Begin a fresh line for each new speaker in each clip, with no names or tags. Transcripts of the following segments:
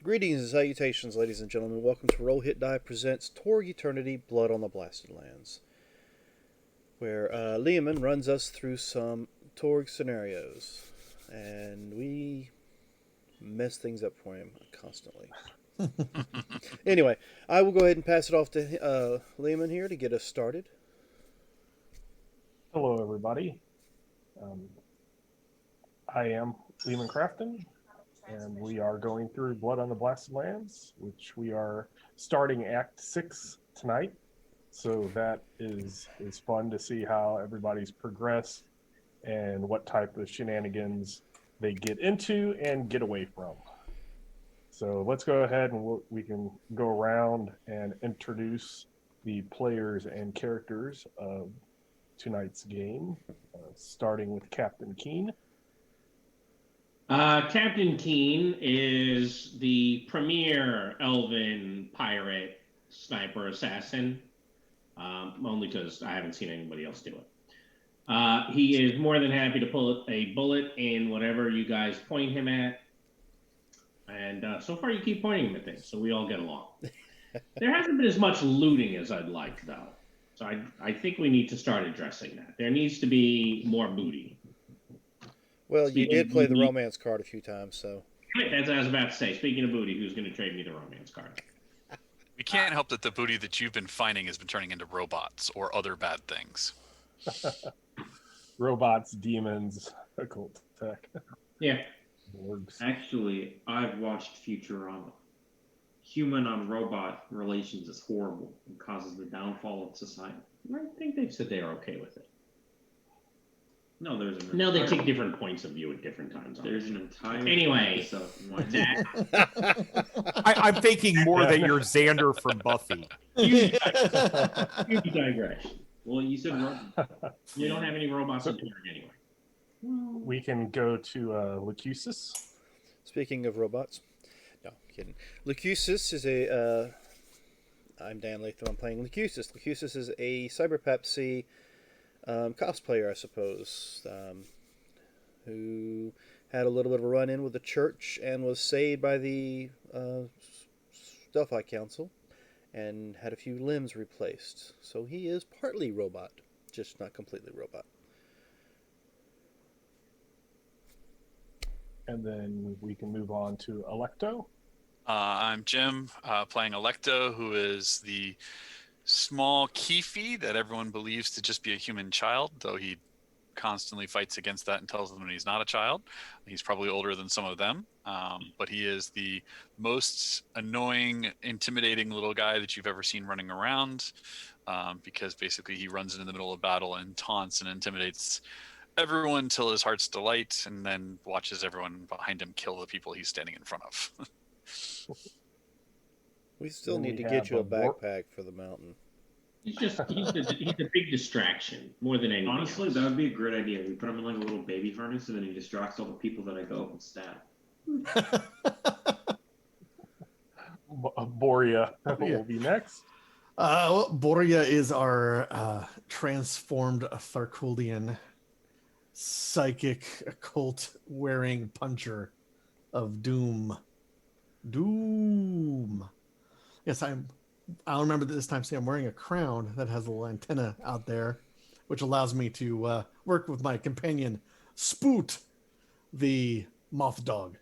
Greetings and salutations, ladies and gentlemen. Welcome to Roll Hit Die presents TORG Eternity Blood on the Blasted Lands, where Lehman runs us through some TORG scenarios, and we mess things up for him constantly. Anyway, I will go ahead and pass it off to Lehman here to get us started.
Hello, everybody. I am Lehman Crafton, and we are going through Blood on the Blasted Lands, which we are starting Act 6 tonight. So that is fun to see how everybody's progressed and what type of shenanigans they get into and get away from. So let's go ahead and we can go around and introduce the players and characters of tonight's game, starting with Captain Keen.
Captain Keen is the premier elven pirate sniper assassin, only because I haven't seen anybody else do it. He is more than happy to pull a bullet in whatever you guys point him at, and so far you keep pointing him at things, so we all get along. There hasn't been as much looting as I'd like, though, so I think we need to start addressing that. There needs to be more booty.
Well, you did play the romance card a few times, so...
That's what I was about to say. Speaking of booty, who's going to trade me the romance card?
We can't help that the booty that you've been finding has been turning into robots or other bad things.
Robots, demons, occult tech.
Yeah.
Orgs.
Actually, I've watched Futurama. Human on robot relations is horrible and causes the downfall of society.
I think they've said they're okay with it.
No, there's an
No, they
entire-
take different points of view at different times.
There's an entire
Anyway,
episode on that.
I'm thinking more that you're Xander from Buffy.
You digress.
Well, you said robot.
You don't have any robots in Torg anyway.
We can go to Lucusus.
Speaking of robots, no, kidding. Lucusus is a. I'm Dan Latham. I'm playing Lucusus. Lucusus is a Cyber Pepsi cosplayer, I suppose, who had a little bit of a run-in with the church and was saved by the Delphi Council and had a few limbs replaced. So he is partly robot, just not completely robot.
And then we can move on to Electo.
I'm Jim, playing Electo, who is the small Keefe that everyone believes to just be a human child, though he constantly fights against that and tells them he's not a child. He's probably older than some of them, but he is the most annoying, intimidating little guy that you've ever seen running around, because basically he runs into the middle of battle and taunts and intimidates everyone till his heart's delight, and then watches everyone behind him kill the people he's standing in front of.
We still
Then
need
we
to get
have
you a
a war-
backpack for the mountain.
He's a big distraction, more than anything.
Honestly,
else.
that would be a great idea. We put him in like a little baby harness, and then he distracts all the people that I go up and stab.
Boria will be next.
Boria is our transformed Tharkuldian psychic occult wearing puncher of doom. Yes, I'll remember this time saying I'm wearing a crown that has a little antenna out there, which allows me to work with my companion Spoot, the moth dog.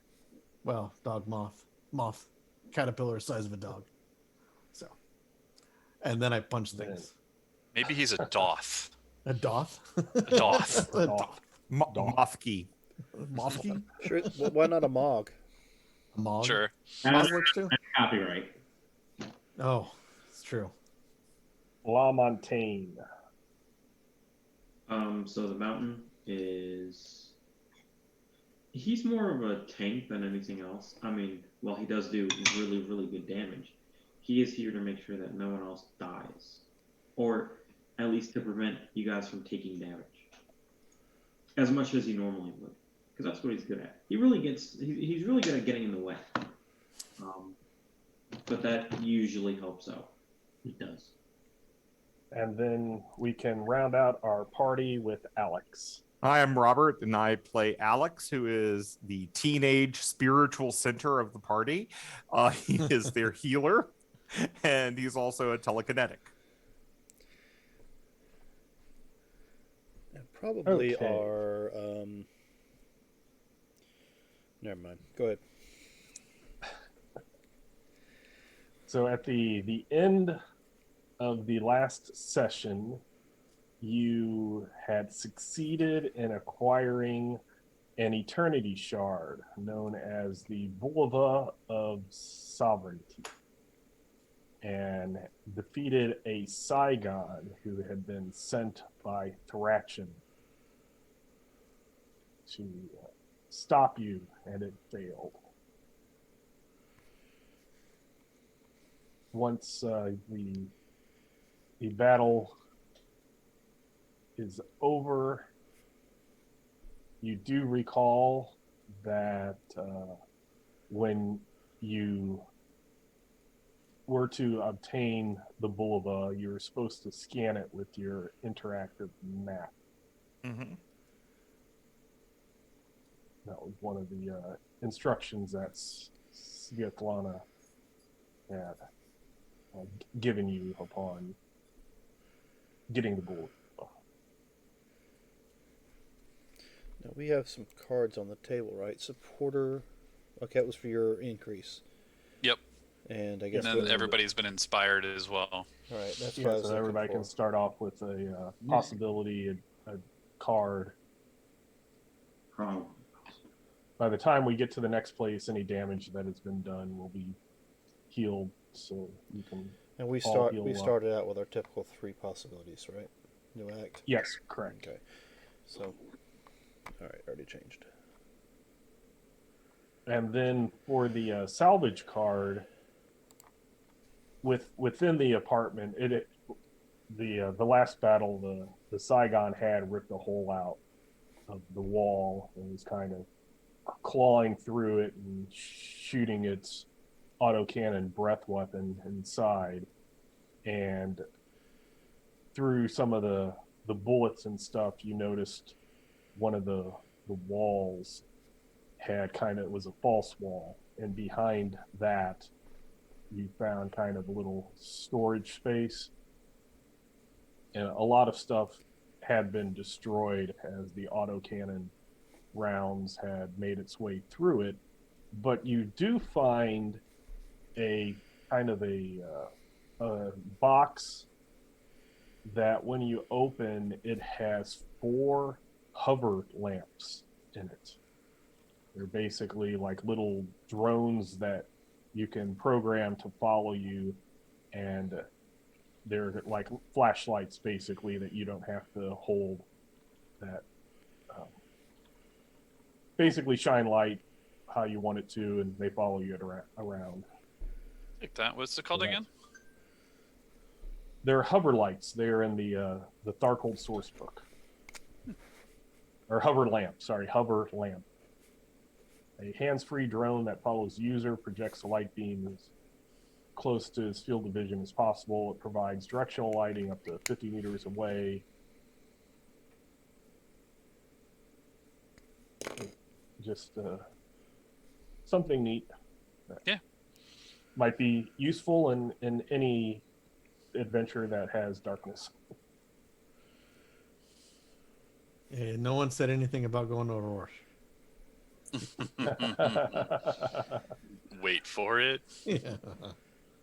Well, dog moth caterpillar size of a dog. So, and then I punch things.
Maybe he's a Doth.
A doth?
A Doth.
A doth.
Mothkey.
Mothkey?
Sure, why not a Mog?
A mog?
Sure.
Mog works too?
Copyright.
Oh, it's true.
La Montagne.
So the mountain is. He's more of a tank than anything else. I mean, while he does do really, really good damage, he is here to make sure that no one else dies, or at least to prevent you guys from taking damage as much as he normally would, because that's what he's good at. He's really good at getting in the way, but that usually helps out. It does.
And then we can round out our party with Alex.
Hi, I'm Robert, and I play Alex, who is the teenage spiritual center of the party. He is their healer, and he's also a telekinetic.
And probably
Okay.
our. Never mind. Go ahead.
So at the end of the last session, you had succeeded in acquiring an eternity shard known as the Bulva of Sovereignty, and defeated a Saigon who had been sent by Thracian to stop you, and it failed. Once the battle is over, you do recall that when you were to obtain the Bulva, you were supposed to scan it with your interactive map.
Mm-hmm.
That was one of the instructions that Svetlana had given you upon getting the Bulva.
Now we have some cards on the table, right? Supporter. Okay, that was for your increase.
Yep.
And I guess.
And then everybody's been inspired as well.
All right, that's what I
Yeah,
was
so
looking
everybody
for.
can start off with a possibility, a card.
Problem.
By the time we get to the next place, any damage that has been done will be healed, so you can.
And we
all heal up.
started out with our typical 3 possibilities, right? New act.
Yes, correct.
Okay. So, all right, already changed.
And then for the salvage card, within the apartment, the last battle, the Saigon had ripped a hole out of the wall and was kind of clawing through it and shooting its autocannon breath weapon inside. And through some of the bullets and stuff, you noticed one of the walls had it was a false wall, and behind that you found kind of a little storage space, and a lot of stuff had been destroyed as the autocannon rounds had made its way through it. But you do find a kind of a box that when you open, it has 4 hover lamps in it. They're basically like little drones that you can program to follow you, and they're like flashlights basically that you don't have to hold, that basically shine light how you want it to, and they follow you around.
Take that. What's it called again?
They're hover lights. They're in the Tharkold source book. Or hover lamp, sorry, hover lamp. A hands-free drone that follows user, projects a light beam as close to his field of vision as possible. It provides directional lighting up to 50 meters away. Just something neat.
Yeah.
Might be useful in any adventure that has darkness.
And no one said anything about going to Aurora.
Wait for it.
Yeah.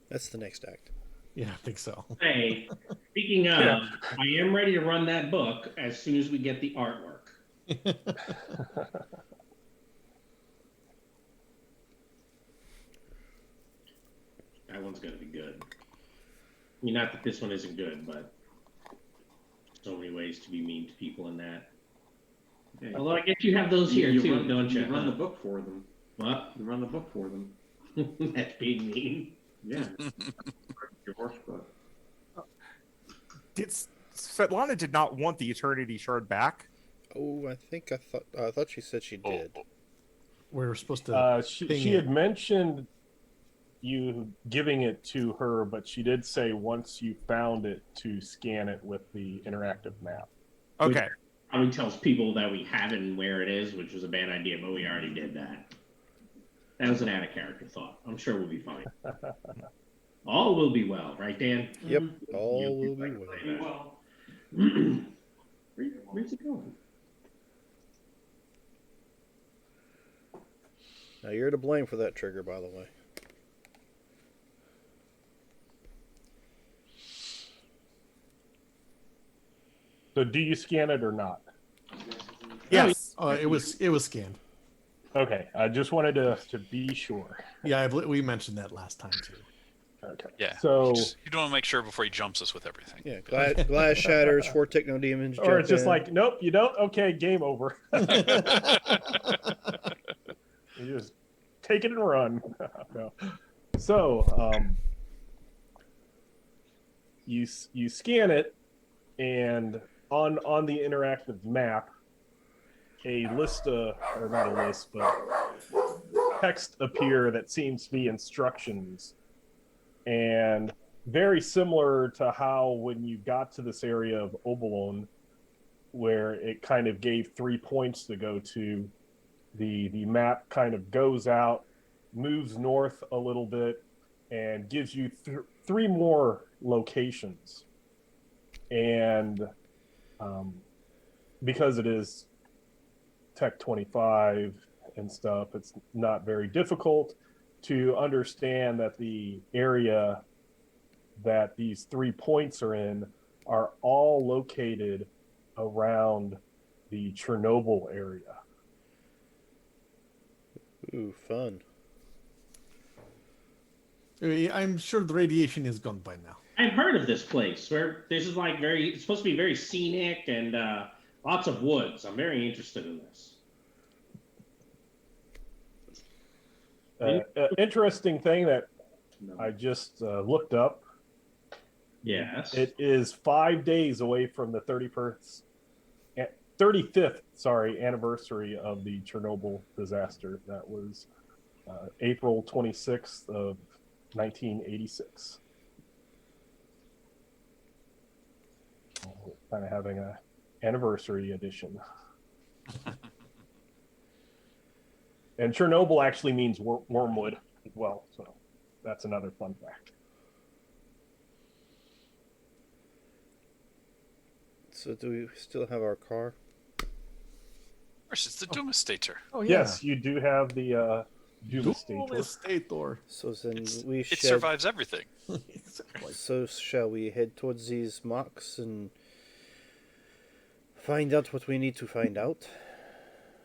That's the next act.
Yeah, I think so.
Hey, speaking of, I am ready to run that book as soon as we get the artwork. That one's going to be good. I mean, not that this one isn't good, but so many ways to be mean to people in that.
Yeah,
Although I guess you have those here too, don't you?
You run the book for them.
What?
You run the book for them.
That's being mean.
Yeah. Your horse book.
Svetlana did not want the Eternity Shard back.
Oh, I thought she said she did.
We were supposed to.
She had mentioned you giving it to her, but she did say once you found it to scan it with the interactive map.
Okay.
Probably tells people that we have it and where it is, which was a bad idea, but we already did that. That was an out of character thought. I'm sure we'll be fine. All will be well, right, Dan?
Yep, all will be well.
Where's it going?
Now you're to blame for that trigger, by the way.
So do you scan it or not?
Yes.
It was scanned.
Okay, I just wanted to be sure.
Yeah, we mentioned that last time too.
Okay.
Yeah.
So,
You don't want to make sure before he jumps us with everything.
Yeah, glass shatters, 4 techno demons.
or it's
jump
just
in.
like, nope, you don't. Okay, game over. You just take it and run. No. So, you scan it, and on the interactive map, a list or not a list, but text appear that seems to be instructions, and very similar to how when you got to this area of Obolon, where it kind of gave 3 points to go to, the map kind of goes out, moves north a little bit, and gives you 3 more locations. And because it is Tech 25 and stuff, it's not very difficult to understand that the area that these 3 points are in are all located around the Chernobyl area.
Ooh, fun.
I'm sure the radiation is gone by now.
I've heard of this place where this is like it's supposed to be very scenic and lots of woods. I'm very interested in this.
Interesting thing that I just looked up.
Yes.
It is 5 days away from the 35th anniversary of the Chernobyl disaster. That was April 26th of 1986. Kind of having a anniversary edition. And Chernobyl actually means wormwood as well, so that's another fun fact.
So do we still have our car?
Of course, it's the Doomastator.
Oh yeah.
Yes, you do have the Doomastator.
Doomastator.
So then we
It
shed...
survives everything.
Exactly.
So shall we head towards these mocks and find out what we need to find out?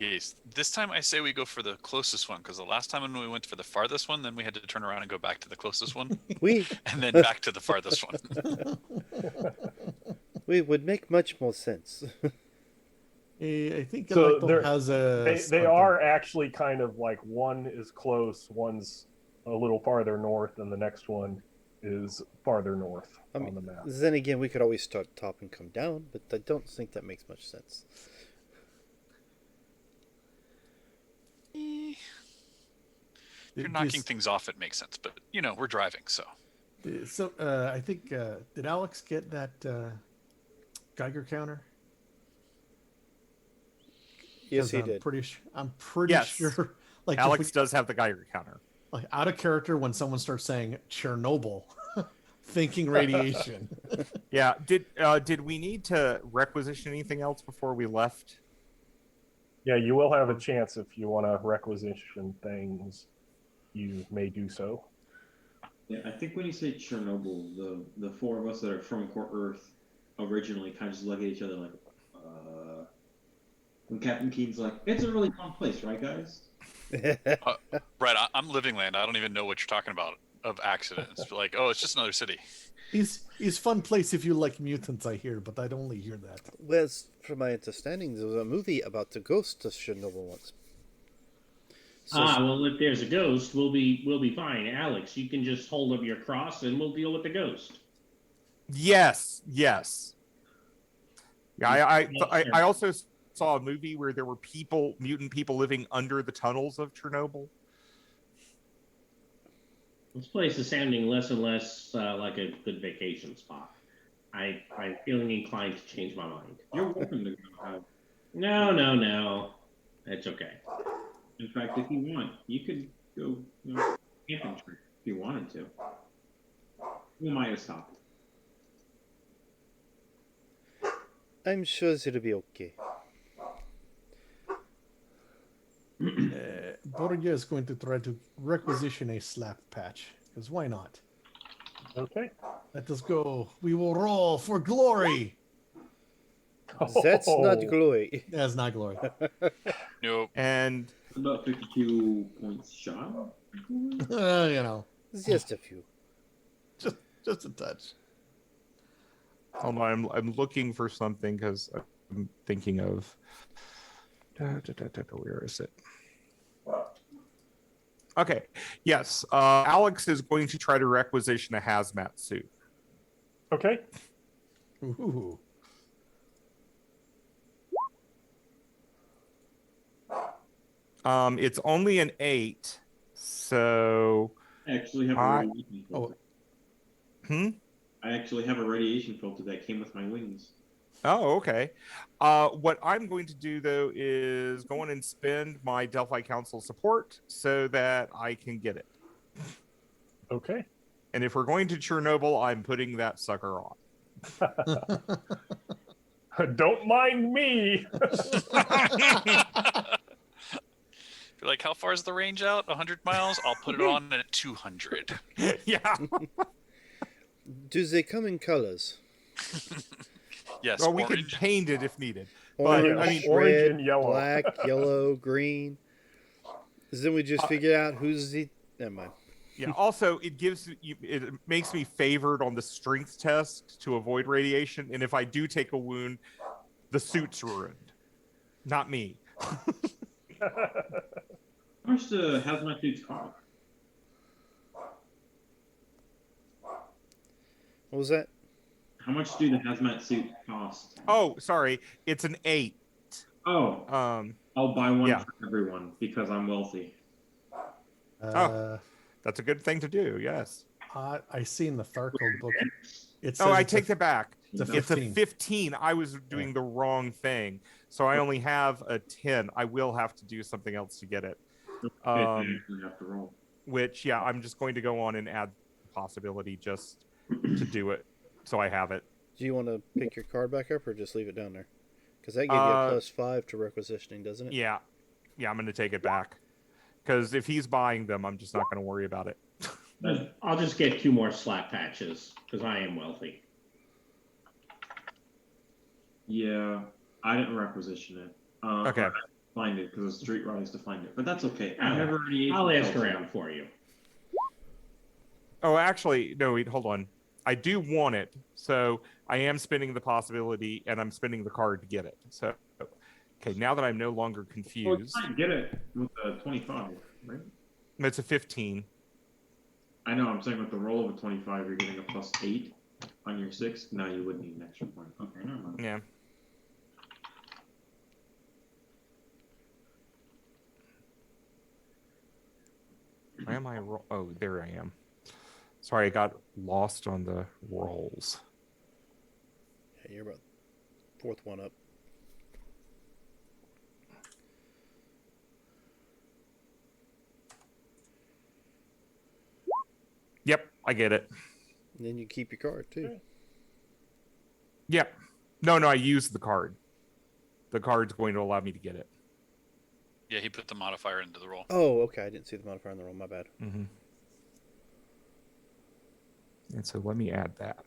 Yes. This time I say we go for the closest one, because the last time when we went for the farthest one, then we had to turn around and go back to the closest one,
We
and then back to the farthest one.
we would make much more sense.
I think
So
Electo has a.
they are actually kind of like, one is close, one's a little farther north, and the next one is farther north on the map.
Then again, we could always start top and come down, but I don't think that makes much sense.
If you're knocking things off, it makes sense. But, we're driving, so.
So I think did Alex get that Geiger counter?
Yes, he
I'm
did.
I'm pretty
Yes.
sure. Like
Alex does have the Geiger counter.
like out of character when someone starts saying Chernobyl, thinking radiation.
Yeah. Did we need to requisition anything else before we left?
Yeah, you will have a chance if you want to requisition things. You may do so.
Yeah, I think when you say Chernobyl, the 4 of us that are from Core Earth originally kind of just look at each other like, when Captain Keen's like, it's a really fun place, right, guys?
Right, I'm Living Land. I don't even know what you're talking about of accidents. Like, oh, it's just another city.
He's fun place if you like mutants, I hear, but I'd only hear that.
Well, from my understanding, there was a movie about the ghost of Chernobyl once. So
Well, if there's a ghost, we'll be fine. Alex, you can just hold up your cross and we'll deal with the ghost.
Yes. Yeah. I also saw a movie where there were mutant people living under the tunnels of Chernobyl.
This place is sounding less and less like a good vacation spot. I'm feeling inclined to change my mind.
You're welcome to go.
No. It's okay.
In fact, if you want, you could go camping trip if you wanted to. Who am I to stop?
I'm sure it'll be okay.
Borgia is going to try to requisition a slap patch, because why not?
Okay.
Let us go. We will roll for glory.
That's not
Oh,
glory.
That's not glory.
Nope.
And
About 52 points shy.
You know,
Just a few.
just a touch.
hold on, I'm looking for something because I'm thinking of where is it? Okay. Yes. Alex is going to try to requisition a hazmat suit.
okay.
Ooh.
It's only an 8, so
I actually have a
I-
radiation filter. I actually have a radiation filter that came with my wings.
Oh, okay. What I'm going to do though is go on and spend my Delphi Council support so that I can get it.
Okay.
And if we're going to Chernobyl, I'm putting that sucker on.
Don't mind me.
You're like, how far is the range out? 100 miles? I'll put it on at 200.
Yeah.
Do they come in colors?
Yes,
Well, we can
orange.
paint it if needed.
Orange,
But I mean,
orange
red,
and yellow.
black, yellow, green. Then we just figure out who's the. Never mind.
yeah. Also, it makes me favored on the strength test to avoid radiation, and if I do take a wound, the suit's ruined, not me.
How much the hazmat suits cost?
What was that?
How much do the hazmat suits cost?
Oh, sorry, it's an 8.
Oh, I'll buy one
yeah.
for everyone because I'm wealthy.
That's a good thing to do. Yes.
I see in the Tharkold book. It says
Oh, I
it's a-
take that back.
It's a
It's a
15.
15. I was doing the wrong thing, so I only have a 10. I will have to do something else to get it.
I actually have to roll.
Which, yeah, I'm just going to go on and add the possibility just to do it, so I have it.
Do you want to pick your card back up or just leave it down there? Because that gave you a +5 to requisitioning, doesn't it?
Yeah, I'm going to take it back because if he's buying them, I'm just not going to worry about it.
I'll just get 2 more slap patches because I am wealthy.
Yeah, I didn't requisition it.
Okay.
I find it because the street rise to find it, but that's okay. I have a radiation
I'll ask
filter.
around for you.
Oh, actually, no, wait, hold on. I do want it, so I am spending the possibility, and I'm spending the card to get it. So, okay, now that I'm no longer
Well, you
confused,
might get it with a 25, right?
it's a 15.
I know. I'm saying with the roll of a 25, you're getting a +8 on your 6. No, you wouldn't need an extra point. Okay, never mind.
Yeah. Where am I? Oh, there I am. Sorry, I got lost on the rolls.
Yeah, you're about 4th one up.
Yep, I get it.
And then you keep your card too.
Yep. No, I used the card. The card's going to allow me to get it.
Yeah, he put the modifier into the roll.
Oh, okay. I didn't see the modifier on the roll. My bad.
Mm-hmm. And so let me add that.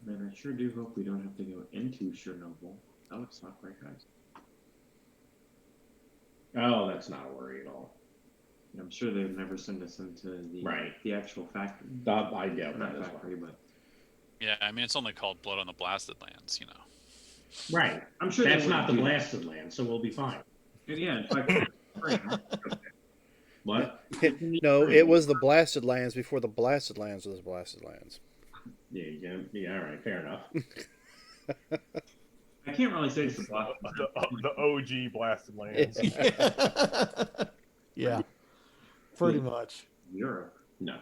Man, I sure do hope we don't have to go into Chernobyl. That would suck, right, guys?
Oh, that's not a worry at all.
I'm sure they would never send us into the actual factory.
I doubt
Not
that as well.
factory, but
Yeah, I mean, it's only called Blood on the Blasted Lands, you know.
Right.
I'm sure
That's
they
not the
wouldn't do
blasted land, so we'll be fine.
that. Yeah, in fact,
What?
No, it was the blasted lands before the blasted lands was blasted lands.
Yeah, all right, fair enough.
I can't really say it's the block.
The OG blasted lands.
Yeah, pretty much.
Europe.
No.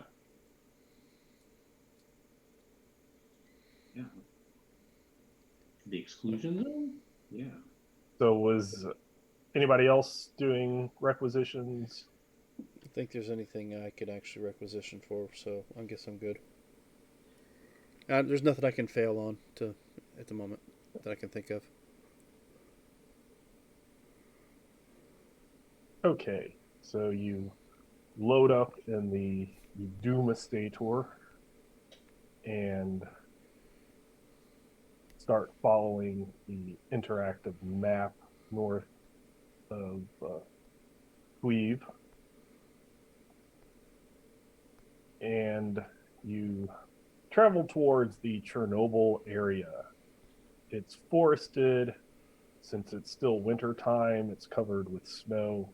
Yeah.
The exclusion zone?
Yeah.
So was anybody else doing requisitions?
I think there's anything I could actually requisition for, so I guess I'm good. There's nothing I can fail on at the moment that I can think of.
Okay, so you load up in the Doomastator and start following the interactive map north of Cleve. And you travel towards the Chernobyl area. It's forested. Since it's still winter time, it's covered with snow.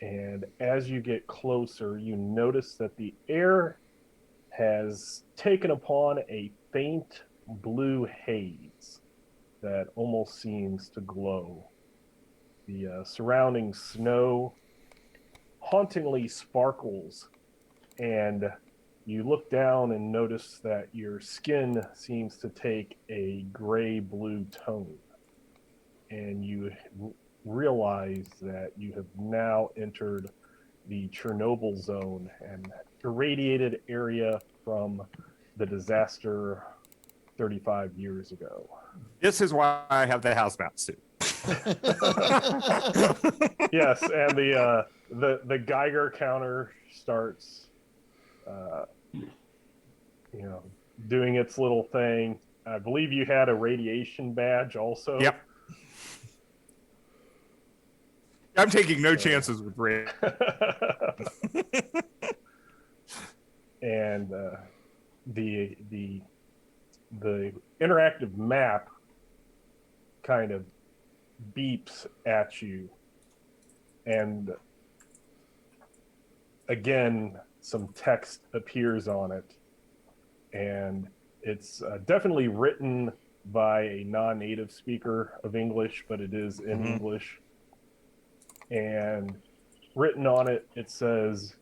And as you get closer, you notice that the air has taken upon a faint blue haze that almost seems to glow. The surrounding snow hauntingly sparkles, and you look down and notice that your skin seems to take a gray-blue tone. And you realize that you have now entered the Chernobyl zone, an irradiated area from the disaster 35 years ago.
This is why I have the hazmat suit.
Yes, and the Geiger counter starts, doing its little thing. I believe you had a radiation badge also.
Yep. I'm taking no chances with Ray.
And the interactive map kind of beeps at you, and again some text appears on it, and it's definitely written by a non-native speaker of English, but it is in English. And written on it, it says,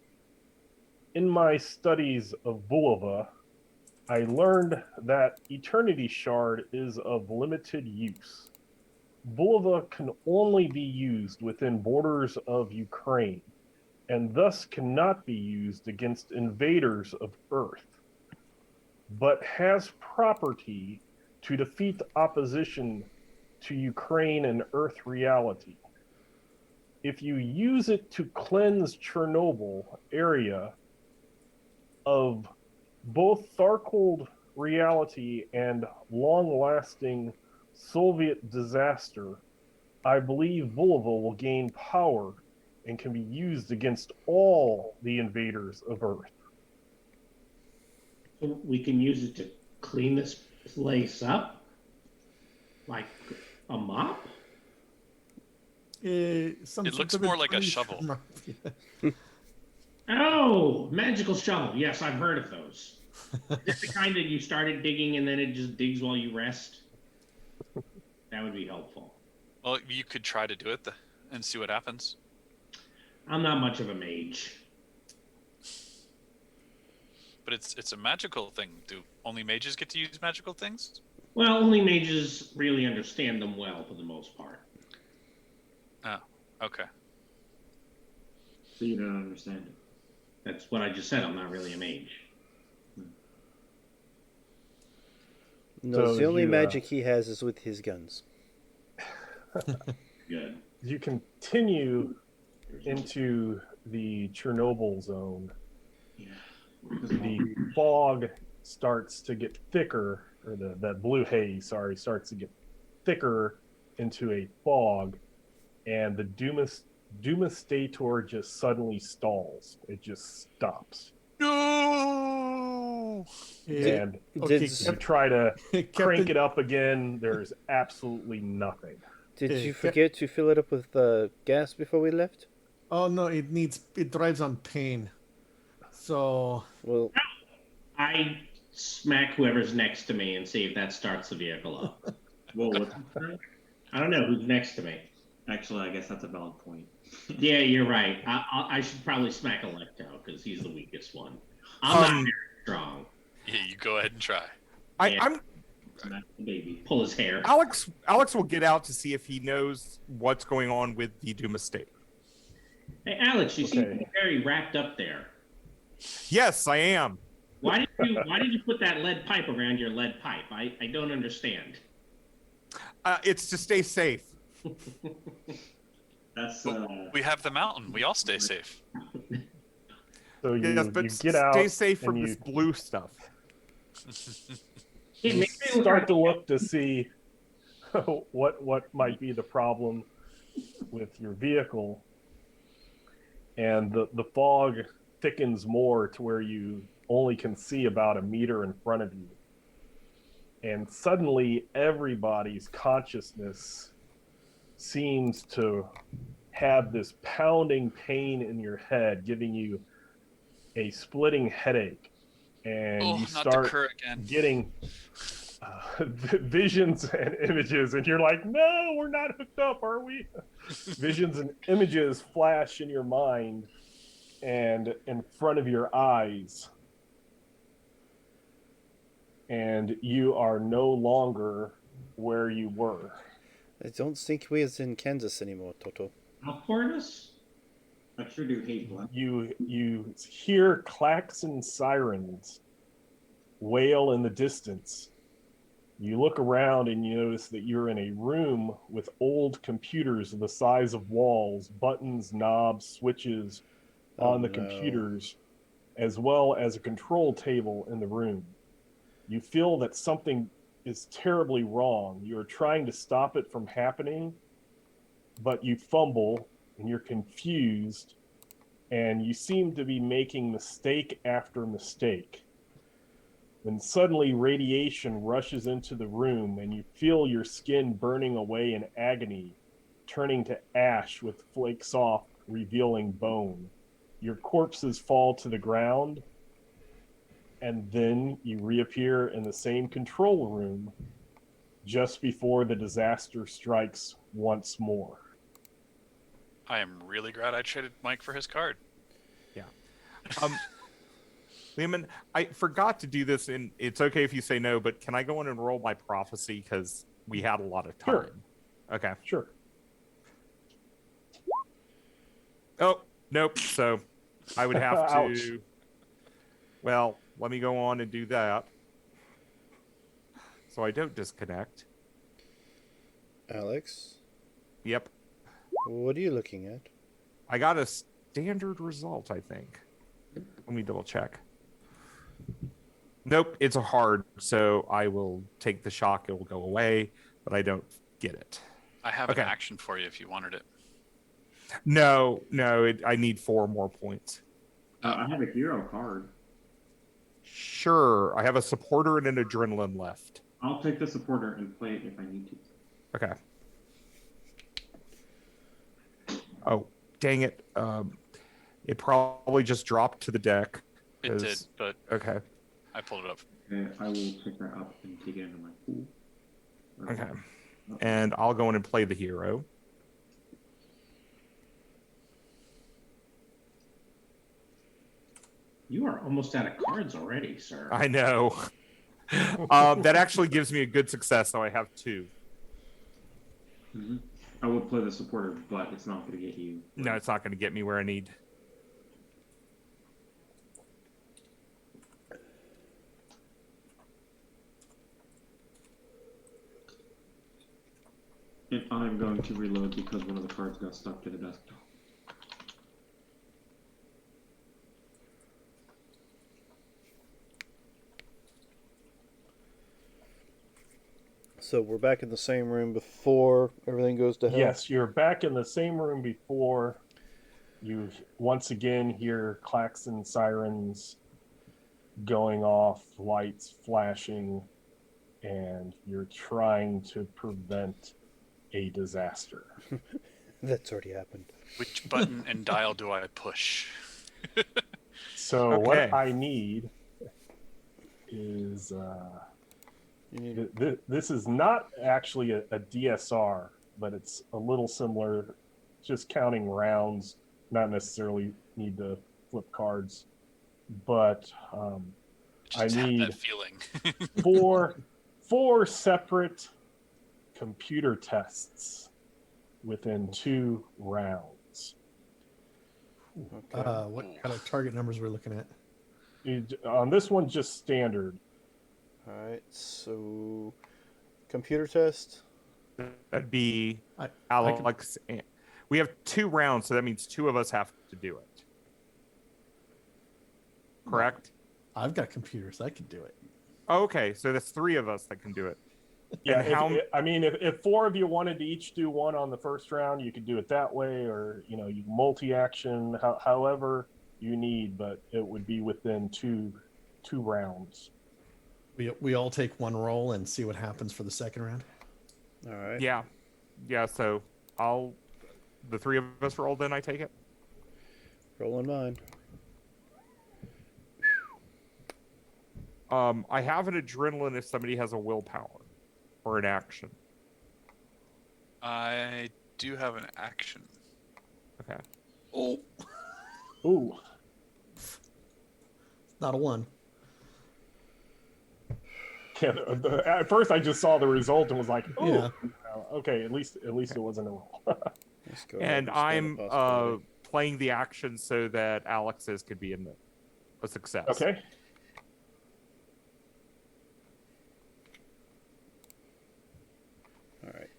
"In my studies of Bulova, I learned that Eternity Shard is of limited use. Bulova can only be used within borders of Ukraine, and thus cannot be used against invaders of Earth, but has property to defeat opposition to Ukraine and Earth reality. If you use it to cleanse Chernobyl area of both Tharkold reality and long-lasting Soviet disaster, I believe Bulova will gain power and can be used against all the invaders of Earth."
So we can use it to clean this place up? Like a mop?
It
looks more like a shovel.
Oh, magical shovel. Yes, I've heard of those. Is it the kind that you started digging and then it just digs while you rest? That would be helpful.
Well, you could try to do it and see what happens.
I'm not much of a mage.
But it's a magical thing. Do only mages get to use magical things?
Well, only mages really understand them well for the most part.
Oh, okay.
So you don't understand it.
That's what I just said. I'm not really a mage.
No,
So
the only
you,
magic he has is with his guns.
Good.
You continue into the Chernobyl zone.
Yeah.
The fog starts to get thicker, or that blue haze, starts to get thicker into a fog, and the Doomastator just suddenly stalls. It just stops.
No! no.
And
Okay,
you try to crank
Captain,
it up again, there's absolutely nothing.
Did
Hey,
you
Cap-
forget to fill it up with gas before we left?
oh no, it drives on pain. So
Well,
I smack whoever's next to me and see if that starts the vehicle up.
Whoa, what's that?
I don't know who's next to me.
Actually, I guess that's a valid point.
Yeah, you're right. I should probably smack Electo because he's the weakest one. I'm not very strong.
Yeah, you go ahead and try.
Yeah.
I'm
Smack the baby.
Pull his hair.
Alex will get out to see if he knows what's going on with the Doom estate.
Hey, Alex, you seem to
Okay.
be very wrapped up there.
Yes, I am.
Why did you put that lead pipe around your lead pipe? I don't understand.
It's to stay safe.
That's
We have the mountain. We all stay safe.
So you,
Yes, but
you get out
stay safe from
and
this
you,
blue stuff.
Yeah,
you
maybe we'll
start to look to see what might be the problem with your vehicle, and the fog thickens more to where you only can see about a meter in front of you, and suddenly everybody's consciousness seems to have this pounding pain in your head, giving you a splitting headache, and
Oh,
you
not the
start
cur again.
getting visions and images, and you're like, no, we're not hooked up, are we? Visions and images flash in your mind and in front of your eyes, and you are no longer where you were.
I don't think we is in Kansas anymore, Toto.
Alfornus?
I sure do hate blood.
You hear klaxon sirens wail in the distance. You look around and you notice that you're in a room with old computers the size of walls, buttons, knobs, switches on the
no.
computers, as well as a control table in the room. You feel that something is terribly wrong. You're trying to stop it from happening, but you fumble and you're confused, and you seem to be making mistake after mistake. When suddenly radiation rushes into the room and you feel your skin burning away in agony, turning to ash with flakes off, revealing bone. Your corpses fall to the ground, and then you reappear in the same control room just before the disaster strikes once more.
I am really glad I traded Mike for his card.
Lehman, I forgot to do this, and it's okay if you say no, but can I go in and roll my prophecy because we had a lot of time?
Sure.
Okay.
Sure.
Oh, nope. So I would have
Ouch.
to. Well, let me go on and do that. So I don't disconnect.
Alex,
Yep.
what are you looking at?
I got a standard result, I think. Let me double check. Nope, it's a hard, so I will take the shock. It will go away, but I don't get it.
I have
Okay.
an action for you if you wanted it.
No, I need 4 more points.
I have a hero card.
Sure, I have a supporter and an adrenaline left.
I'll take the supporter and play it if I need to.
Okay. Oh, dang it. It probably just dropped to the deck.
It
'cause-
did, but
Okay.
I pulled it up.
Okay, I will pick that up and take it into my pool.
Okay. And I'll go in and play the hero.
You are almost out of cards already, sir.
I know. That actually gives me a good success, so I have 2.
Mhm. I will play the supporter, but it's not going to get you.
No, it's not going to get me where I need.
And I'm going to reload because one of the cards got stuck to the desktop.
So we're back in the same room before everything goes to hell?
Yes, you're back in the same room before. You once again hear klaxon sirens, going off, lights flashing, and you're trying to prevent a disaster.
That's already happened.
Which button and dial do I push?
So
Okay.
what I need is
You need
this is not actually a DSR, but it's a little similar, just counting rounds, not necessarily need to flip cards, but I
Just have
need
that feeling.
four separate computer tests within 2 rounds.
okay.
What kind of target numbers we're looking at?
On this one, just standard.
All right. So, computer test.
That'd be
I can-
Alex. We have 2 rounds, so that means 2 of us have to do it. Correct?
I've got computers. I could do it.
Okay, so that's 3 of us that can do it.
Yeah,
And how-
if 4 of you wanted to each do one on the first round, you could do it that way, or you multi-action, however you need, but it would be within two rounds.
We all take one roll and see what happens for the second round.
All right.
Yeah. So the 3 of us roll, then I take it.
Rolling mine.
I have an adrenaline if somebody has a willpower or an action.
I do have an action.
Okay.
Oh,
Ooh,
not a 1.
yeah, at first I just saw the result and was like, oh,
Yeah.
okay, at least it wasn't a roll.
Let's go ahead
And
expand
I'm
the possibility.
playing the action so that Alex's could be a success.
Okay.
All right.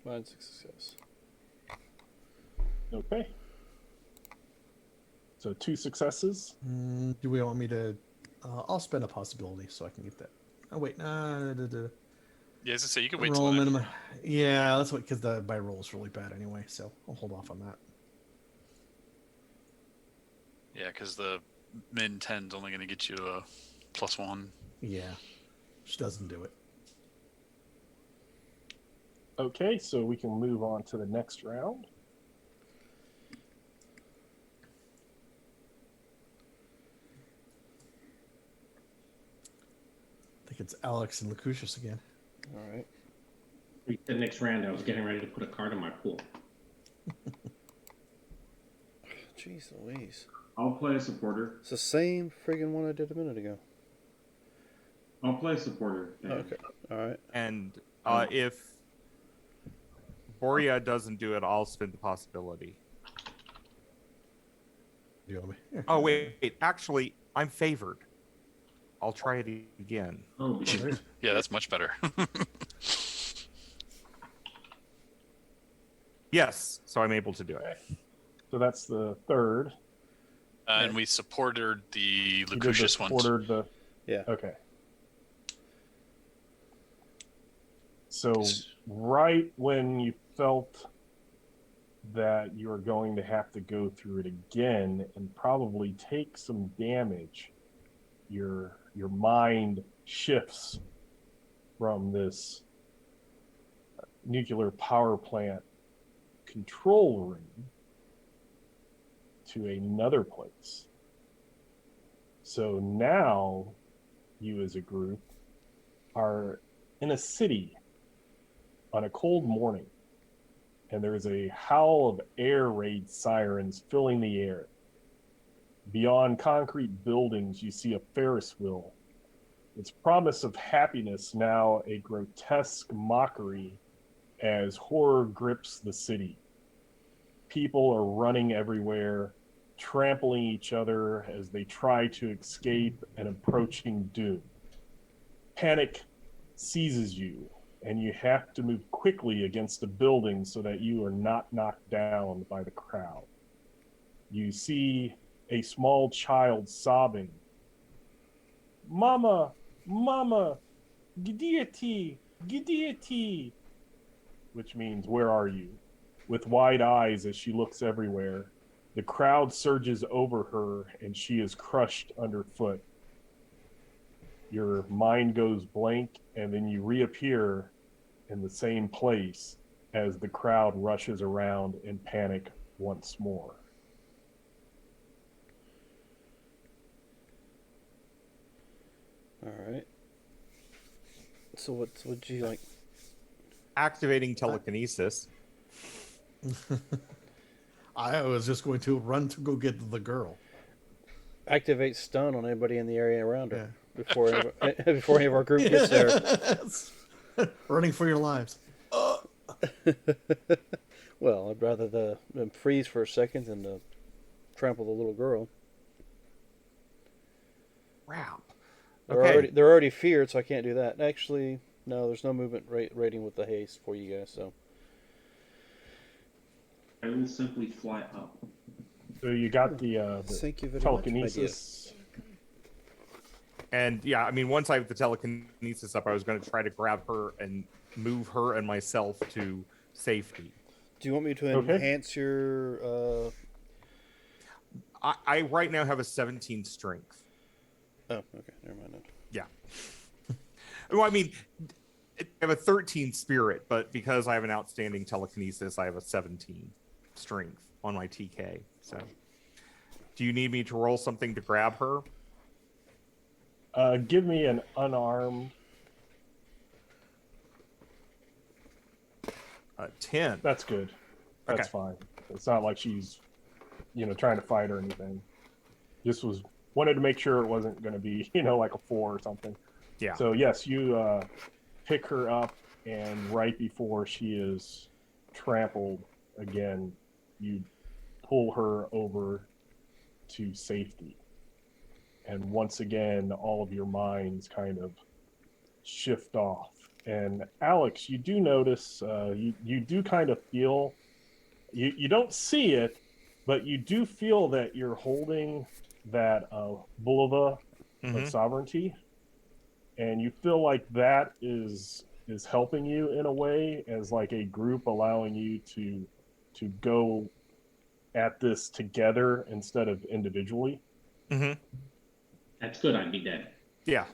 Mine's a success.
Okay. So 2 successes.
Do we want me to? I'll spend a possibility so I can get that. Oh wait,
Yeah, as I say, you can wait till
roll
the next
minimum. Yeah, that's what because my roll is really bad anyway, so I'll hold off on that.
Yeah, because the min 10's only going to get you a +1.
Yeah, which doesn't do it.
Okay, so we can move on to the next round.
I think it's Alex and Lucucius again.
All right.
The next round, I was getting ready to put a card in my pool.
Jeez Louise.
I'll play a supporter.
It's the same friggin' one I did a minute ago.
I'll play a supporter. Dan.
Okay. All right.
And if Boria doesn't do it, I'll spin the possibility.
Do you want me? Here.
Oh wait, actually, I'm favored. I'll try it again.
Oh, because
Yeah, that's much better.
Yes, so I'm able to do it.
Okay. So that's the third.
And we supported the
You did the
Lucucius one.
supporter, the
Yeah.
Okay. So right when you felt that you were going to have to go through it again and probably take some damage, your mind shifts from this nuclear power plant control room to another place. So now you as a group are in a city on a cold morning, and there's a howl of air raid sirens filling the air. Beyond concrete buildings, you see a Ferris wheel. Its promise of happiness now a grotesque mockery as horror grips the city. People are running everywhere, trampling each other as they try to escape an approaching doom. Panic seizes you, and you have to move quickly against the building so that you are not knocked down by the crowd. You see a small child sobbing, "Mama, Mama, Gideati, Gideati," which means, "Where are you?" With wide eyes as she looks everywhere, the crowd surges over her and she is crushed underfoot. your mind goes blank, and then you reappear in the same place as the crowd rushes around in panic once more.
All right. So what would you like?
Activating telekinesis.
I was just going to run to go get the girl.
Activate stun on anybody in the area around her
Yeah.
before any of our group gets there.
Running for your lives.
Well, I'd rather them freeze for a second than to trample the little girl.
Crap.
They're already feared, so I can't do that. Actually, no, there's no movement rating with the haste for you guys. So
I will simply fly up.
So you got the
thank you very
telekinesis.
And yeah, I mean, once I have the telekinesis up, I was going to try to grab her and move her and myself to safety.
Do you want me to enhance your?
I right now have a 17 strength.
Oh, okay, never mind. Then.
Yeah. Well, I mean, I have a 13 spirit, but because I have an outstanding telekinesis, I have a 17 strength on my TK. So, do you need me to roll something to grab her?
Give me an unarmed.
10.
That's good. That's
Okay.
fine. It's not like she's, trying to fight or anything. Just wanted to make sure it wasn't going to be, like a 4 or something.
Yeah.
So yes, you pick her up, and right before she is trampled again, you pull her over to safety. And once again, all of your minds kind of shift off. And Alex, you do notice, you do kind of feel, you don't see it, but you do feel that you're holding that bulova of sovereignty, and you feel like that is helping you in a way, as like a group, allowing you to go at this together instead of individually.
Mm-hmm.
That's good. I'd be dead.
Yeah.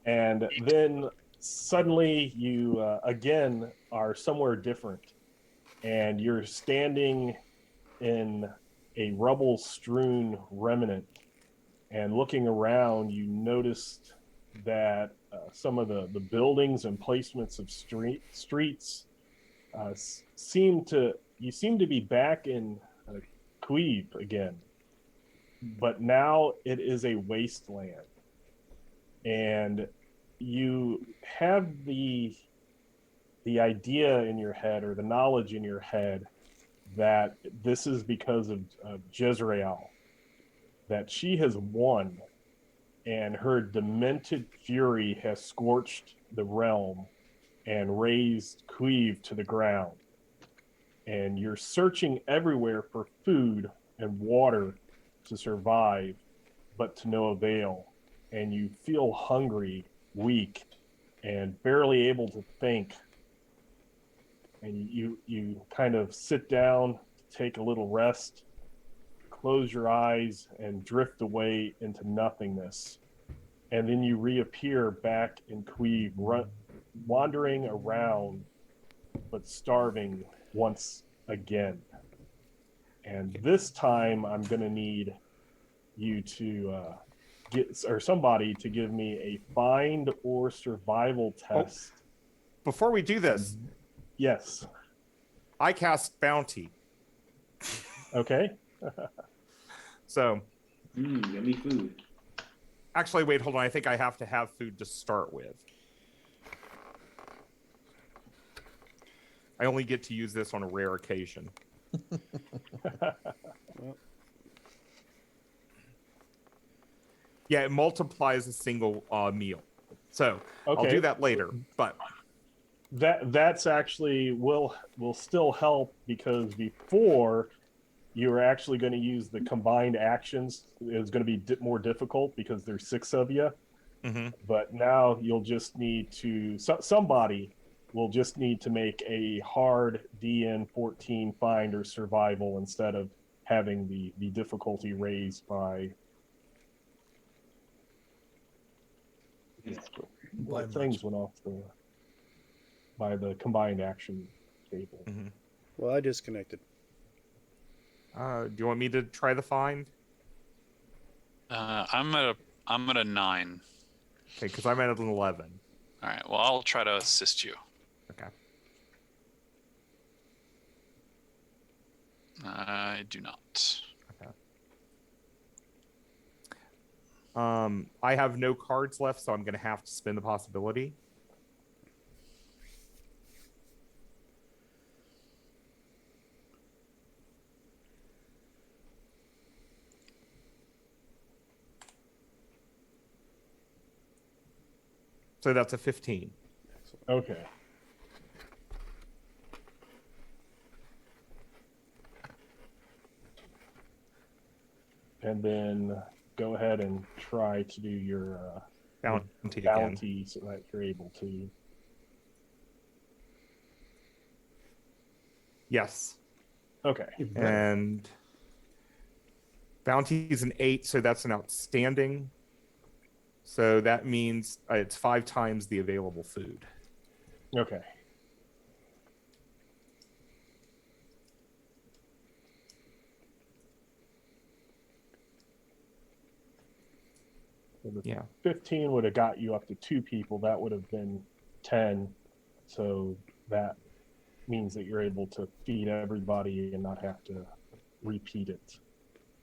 And then suddenly you again are somewhere different, and you're standing in a rubble-strewn remnant, and looking around, you noticed that some of the buildings and placements of streets seem to be back in Queeb again, but now it is a wasteland. And you have the idea in your head, or the knowledge in your head, that this is because of Jezreel, that she has won, and her demented fury has scorched the realm and razed Queeve to the ground. And you're searching everywhere for food and water to survive, but to no avail. And you feel hungry, weak, and barely able to think. And you kind of sit down to take a little rest, close your eyes, and drift away into nothingness. And then you reappear back in Queeve, wandering around, but starving once again. And this time I'm going to need you to somebody to give me a find or survival test.
Before we do this,
Yes.
I cast bounty.
Okay.
So,
Yummy food.
actually, wait, hold on. I think I have to have food to start with. I only get to use this on a rare occasion. Yeah, it multiplies a single meal. So
Okay.
I'll do that later. But
That's actually will still help, because before you were actually going to use the combined actions, it was going to be more difficult because there's 6 of you. But now you'll just need to somebody will just need to make a hard DN 14 find or survival, instead of having the difficulty raised by
By
things went off by the combined action table.
Mm-hmm.
Well, I disconnected.
Do you want me to try the find?
I'm at a 9.
Okay, because I'm at an 11.
All right. Well, I'll try to assist you.
Okay.
I do not.
I have no cards left, so I'm going to have to spend the possibility. So that's a 15.
Okay. And then go ahead and try to do your
Bounty again.
bounty so that you're able to.
Yes.
Okay.
And bounty is an 8, so that's an outstanding. So that means it's 5 times the available food.
Okay. So the
Yeah.
15 would have got you up to 2 people. That would have been 10. So that means that you're able to feed everybody and not have to repeat it.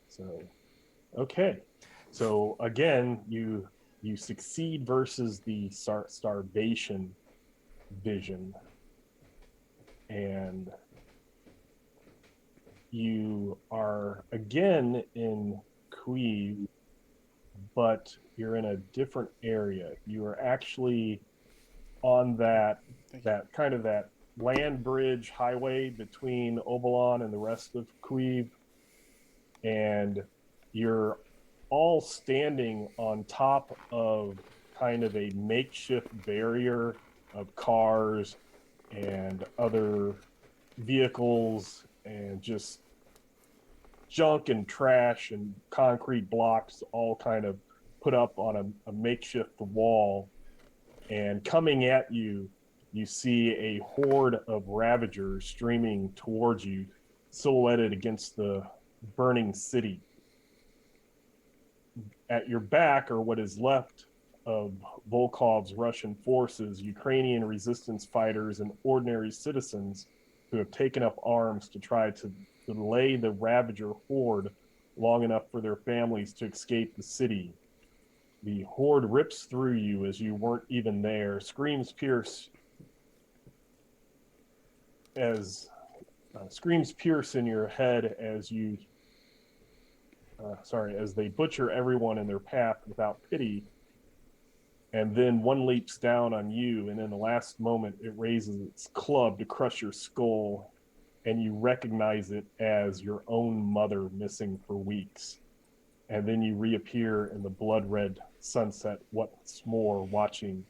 So, okay. So again, you succeed versus the starvation vision, and you are again in Queeve, but you're in a different area. You are actually on that kind of that land bridge highway between Obalon and the rest of Queeve, and you're all standing on top of kind of a makeshift barrier of cars and other vehicles and just junk and trash and concrete blocks all kind of put up on a makeshift wall. And coming at you, you see a horde of Ravagers streaming towards you, silhouetted against the burning city. At your back are what is left of Volkov's Russian forces, Ukrainian resistance fighters, and ordinary citizens who have taken up arms to try to delay the Ravager horde long enough for their families to escape the city. The horde rips through you as you weren't even there. Screams pierce in your head as you as they butcher everyone in their path without pity. And then one leaps down on you, and in the last moment, it raises its club to crush your skull, and you recognize it as your own mother missing for weeks. And then you reappear in the blood-red sunset once more, watching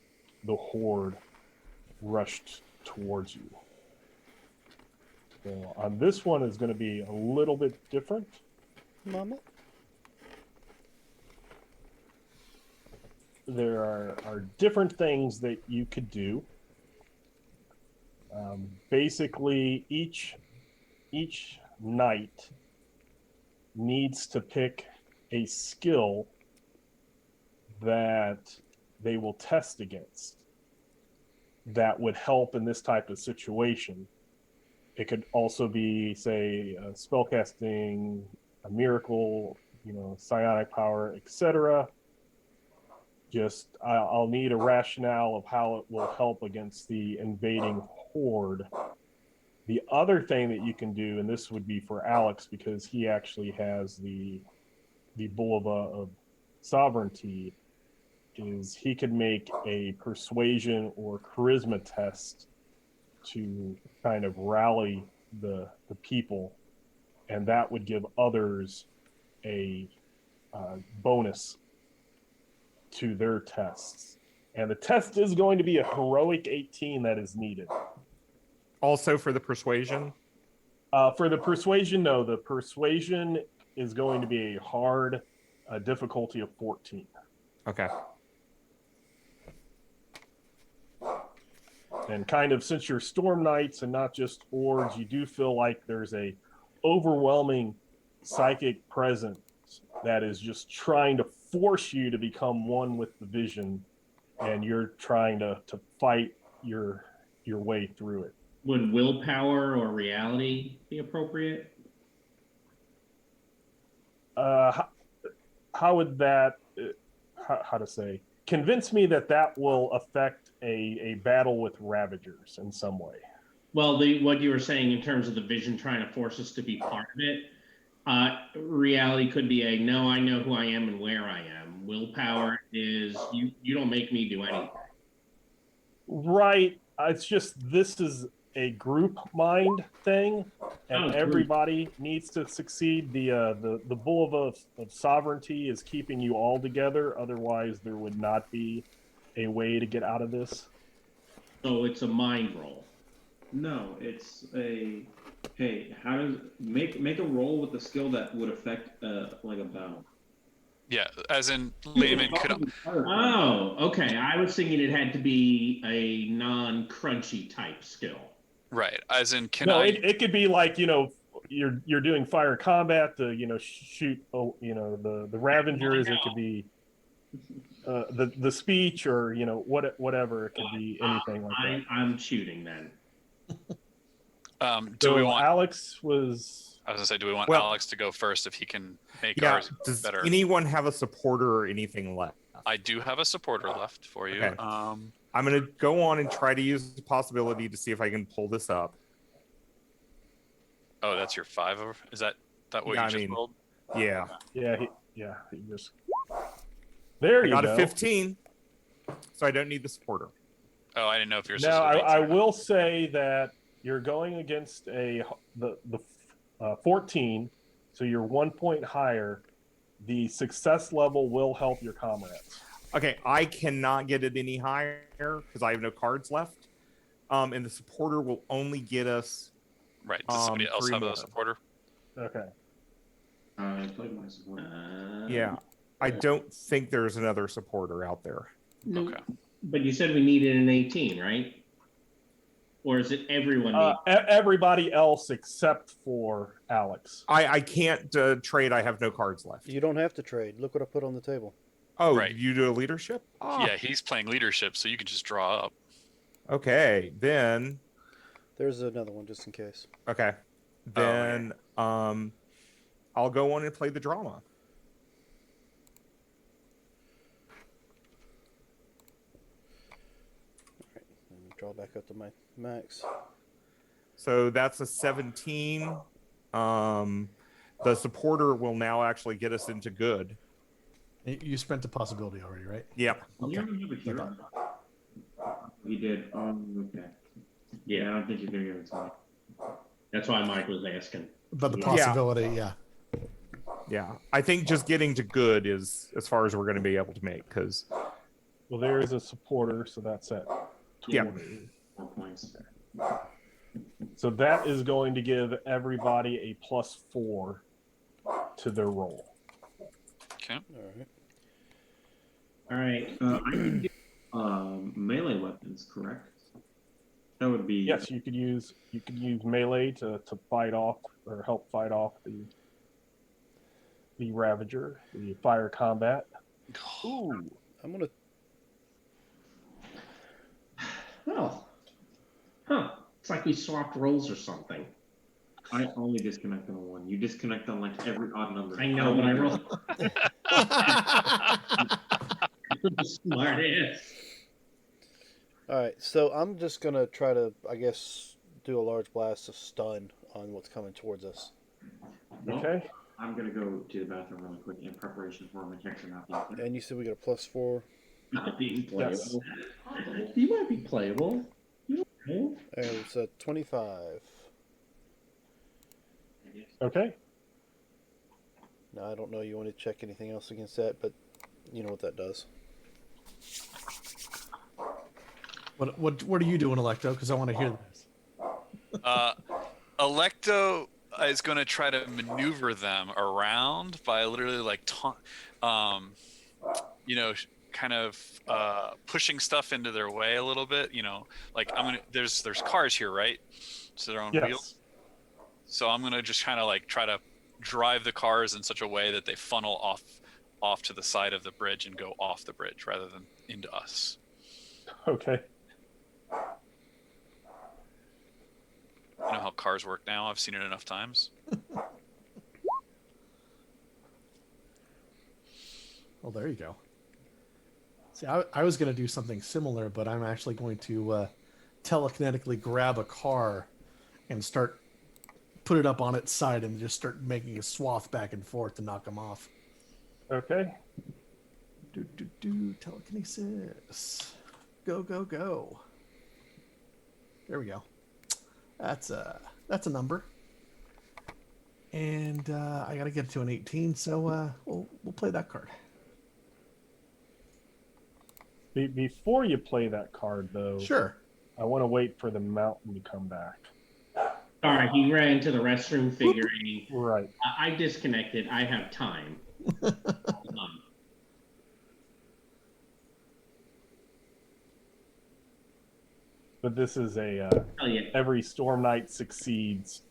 the horde rushed towards you. So on this one is going to be a little bit different.
Mama?
There are different things that you could do. Basically, each knight needs to pick a skill that they will test against that would help in this type of situation. It could also be, say, spellcasting, a miracle, psionic power, etc. Just, I'll need a rationale of how it will help against the invading horde. The other thing that you can do, and this would be for Alex because he actually has the Bulova of sovereignty, is he could make a persuasion or charisma test to kind of rally the people, and that would give others a bonus to their tests. And the test is going to be a heroic 18 that is needed.
Also for the persuasion?
For the persuasion, no. The persuasion is going to be a hard difficulty of 14.
Okay.
And kind of since you're Storm Knights and not just Ords, you do feel like there's a overwhelming psychic presence that is just trying to force you to become one with the vision, and you're trying to fight your way through it.
Would willpower or reality be appropriate?
How would that how to say convince me that that will affect a battle with Ravagers in some way?
Well, what you were saying in terms of the vision trying to force us to be part of it, reality could be a no, I know who I am and where I am. Willpower is you don't make me do anything.
Right. It's just this is a group mind thing, and everybody needs to succeed. The bull of sovereignty is keeping you all together. Otherwise, there would not be a way to get out of this.
So it's a mind roll.
No, it's a hey. How does make a roll with the skill that would affect like a battle?
Yeah, as in Lehman could.
Oh, okay. I was thinking it had to be a non-crunchy type skill.
Right, as in can
No,
I?
it could be like you're doing fire combat to shoot the Ravengers. It could be the speech or whatever. It could be anything like that.
I'm shooting then.
Do we
So
want?
Alex was.
I was gonna say, do we want
Well-
Alex to go first if he can make
Yeah.
ours
Does
better?
anyone have a supporter or anything left?
I do have a supporter left for you.
Okay. I'm gonna go on and try to use the possibility to see if I can pull this up.
Oh, that's your 5 over. Is that what
Yeah,
you
I
just
mean,
rolled?
Yeah.
He just. There
I
you
got
go.
a 15, so I don't need the supporter.
Oh, I didn't know if you're.
Now I will say that you're going against the 14, so you're 1 point higher. The success level will help your comrades.
Okay, I cannot get it any higher because I have no cards left. And the supporter will only get us.
Right. Does somebody else
3
have
more.
a supporter?
Okay.
I played my support.
Yeah, I don't think there's another supporter out there.
No,
Okay.
but you said we needed an 18, right? Or is it everyone needs?
Everybody else except for Alex.
I can't trade. I have no cards left.
You don't have to trade. Look what I put on the table.
Oh,
Right.
you do a leadership? Ah,
Yeah, he's playing leadership, so you can just draw up.
Okay, then.
There's another one just in case.
Okay, then I'll go on and play the drama.
And draw back up to my max.
So that's a 17. The supporter will now actually get us into good.
You spent the possibility already, right?
Yep.
You don't have a hero. He did. Okay. Yeah, I don't think you're gonna give it to me.
That's why Mike was asking.
But the
Yeah.
possibility, yeah.
Yeah. I think just getting to good is as far as we're going to be able to make because
Well, there is a supporter, so that's at 20.
4 points.
So that is going to give everybody a +4 to their roll.
Okay.
All right.
All right.
I can get melee weapons, correct? That would be
Yes, you could use melee to fight off or help fight off the Ravager, the fire combat. Ooh,
I'm gonna.
Well, it's like we swapped roles or something.
I only disconnect on one. You disconnect on like every odd number.
I know, but I rolled. Smart ass.
All right, so I'm just gonna try to, I guess, do a large blast to stun on what's coming towards us.
Well,
okay.
I'm gonna go to the bathroom really quick in preparation for my character not being there.
And you said we got a +4.
Not being
Yes.
playable. You might be playable. You don't know.
And it's a 25.
Okay.
Now I don't know. You want to check anything else against that, but you know what that does.
What are you doing, Electo? Because I want to hear this.
Electo is going to try to maneuver them around by literally like, kind kind of pushing stuff into their way a little bit. You know, like there's cars here, right? So they're on
Yes.
wheels. So I'm gonna just kind of like try to drive the cars in such a way that they funnel off to the side of the bridge and go off the bridge rather than into us.
Okay.
You know how cars work now? I've seen it enough times.
Well, there you go. See, I was going to do something similar, but I'm actually going to telekinetically grab a car and put it up on its side and just start making a swath back and forth to knock them off.
Okay.
Telekinesis. Go, go, go. There we go. That's a number. And I got to get it to an 18, so we'll play that card.
Before you play that card, though,
Sure.
I want to wait for the mountain to come back.
All right, he ran to the restroom figuring,
Right.
I disconnected. I have time.
But this is
Tell you.
every Storm Knight succeeds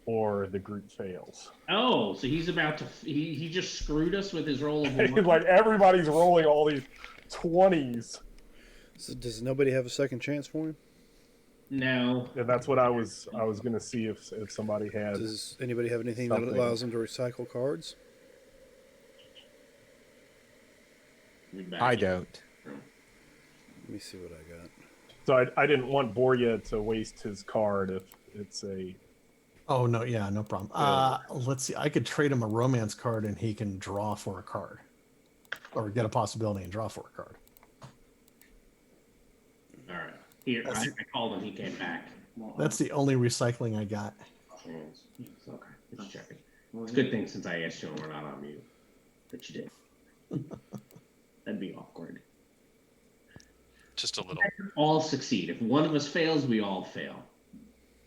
or the group fails.
Oh, so he's about to. He just screwed us with his roll of one.
Like everybody's rolling all these 20s.
So does nobody have a second chance for him?
No.
And that's what I was going to see if somebody had.
Does anybody have anything
Something.
that allows them to recycle cards?
I don't.
Let me see what I got.
So I didn't want Borya to waste his card if it's a.
Oh, no, yeah, no problem. Let's see. I could trade him a romance card and he can draw for a card. Or get a possibility and draw for a card.
All right. Here, I called him. He came back.
That's the only recycling I got.
It's okay. Just checking. It's a good thing since I asked you and we're not on mute. But you did. That'd be awkward.
Just a little.
All succeed. If one of us fails, we all fail.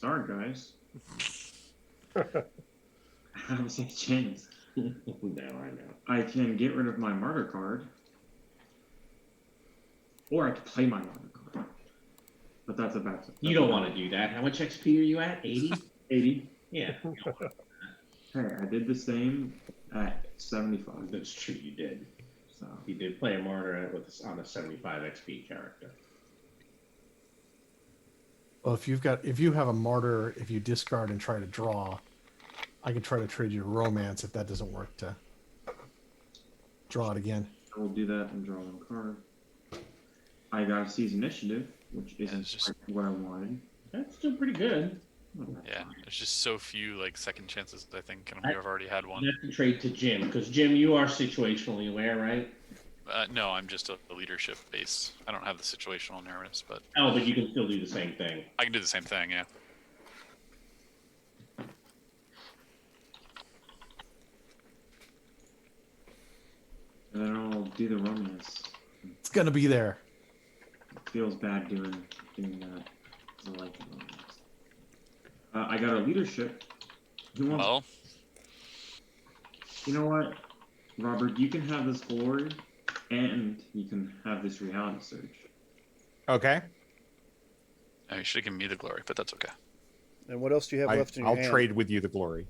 Sorry, guys. I have a second chance.
No, I know.
I can get rid of my martyr card, or I can play my martyr card. But that's about it.
You don't want to do that. How much XP are you at? 80?
80.
Yeah.
Hey, I did the same at 75.
That's true. You did.
So
You did play a martyr on a 75 XP character.
Well, if you have a martyr, if you discard and try to draw, I can try to trade you a romance if that doesn't work to draw it again.
I will do that and draw one card. I got to seize initiative, which isn't
just-
quite what I wanted.
That's still pretty good.
Yeah, there's just so few like second chances. I think, and we've already had one.
You have to trade to Jim, because Jim, you are situationally aware, right?
No, I'm just a leadership base. I don't have the situational awareness, but
Oh, but you can still do the same thing.
I can do the same thing. Yeah.
And then I'll do the romance.
It's gonna be there.
It feels bad doing that. 'Cause I like the romance. I got a leadership. Who wants?
Well,
You know what, Robert? You can have this glory, and you can have this reality surge.
Okay.
you should have given me the glory, but that's okay.
And what else do you have left in your
I'll
hand?
trade with you the glory.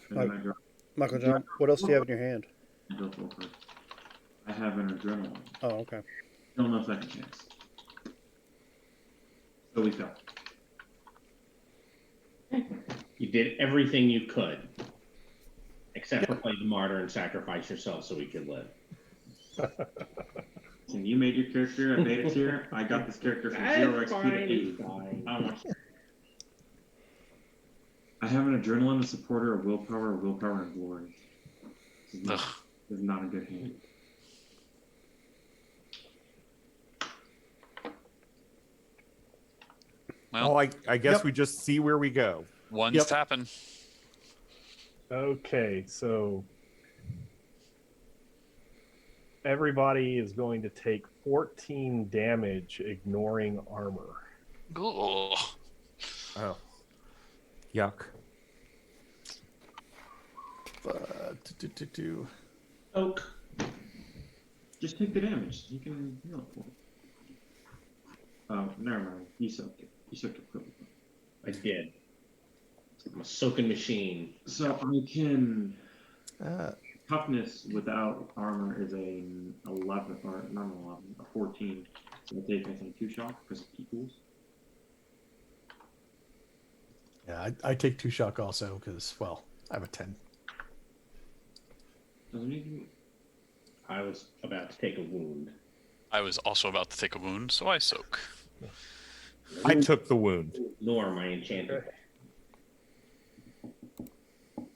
And then I draw
Michael John, what else do you have in your hand?
I draw 4 cards. I have an adrenaline.
Oh, okay.
Still no second chance. So we fell.
You did everything you could, except for play the martyr and sacrifice yourself so we could live.
And you made your character, I made it here. I got this character from 0 XP to 80. How much? I have an adrenaline, a supporter, a willpower, and glory. This is not a good hand.
Well,
I guess we just see where we go.
one's tapping.
Okay, so everybody is going to take 14 damage, ignoring armor.
Ooh.
Oh. Yuck.
Do.
Oak.
Just take the damage. You can heal it for it. Oh, never mind. You soaked it. You soaked it quickly.
I did. I'm a soaking machine.
So I can.
Uh,
Toughness without armor is a 11, or not an 11, a 14. So I take, I think, 2 shock because it equals.
yeah, I take 2 shock also because, well, I have a 10.
Doesn't need to be.
I was about to take a wound.
I was also about to take a wound, so I soak.
I took the wound.
Nor my enchanted.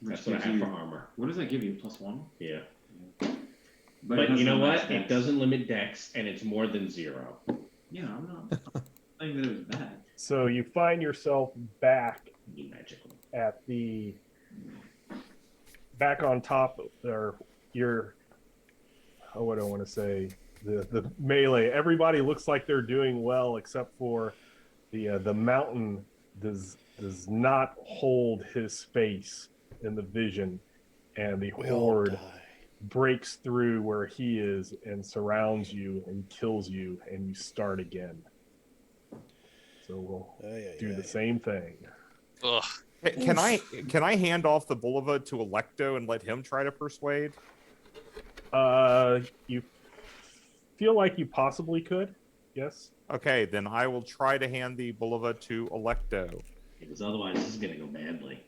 Which
That's what I
gives
have
you-
for armor.
What does that give you? +1?
Yeah.
But,
But you know what? It doesn't limit dex, and it's more than 0.
Yeah, I'm not saying that it was bad.
So you find yourself back
Be magical.
at the back on top, or you're, oh, what do I want to say, the melee. Everybody looks like they're doing well except for the mountain does not hold his space in the vision, and the
We all
horde
die.
breaks through where he is and surrounds you and kills you, and you start again. So we'll do the same thing.
Ugh.
Can I hand off the Boulevard to Electo and let him try to persuade?
You feel like you possibly could, yes.
Okay, then I will try to hand the Boulevard to Electo.
Because otherwise, this is going to go badly.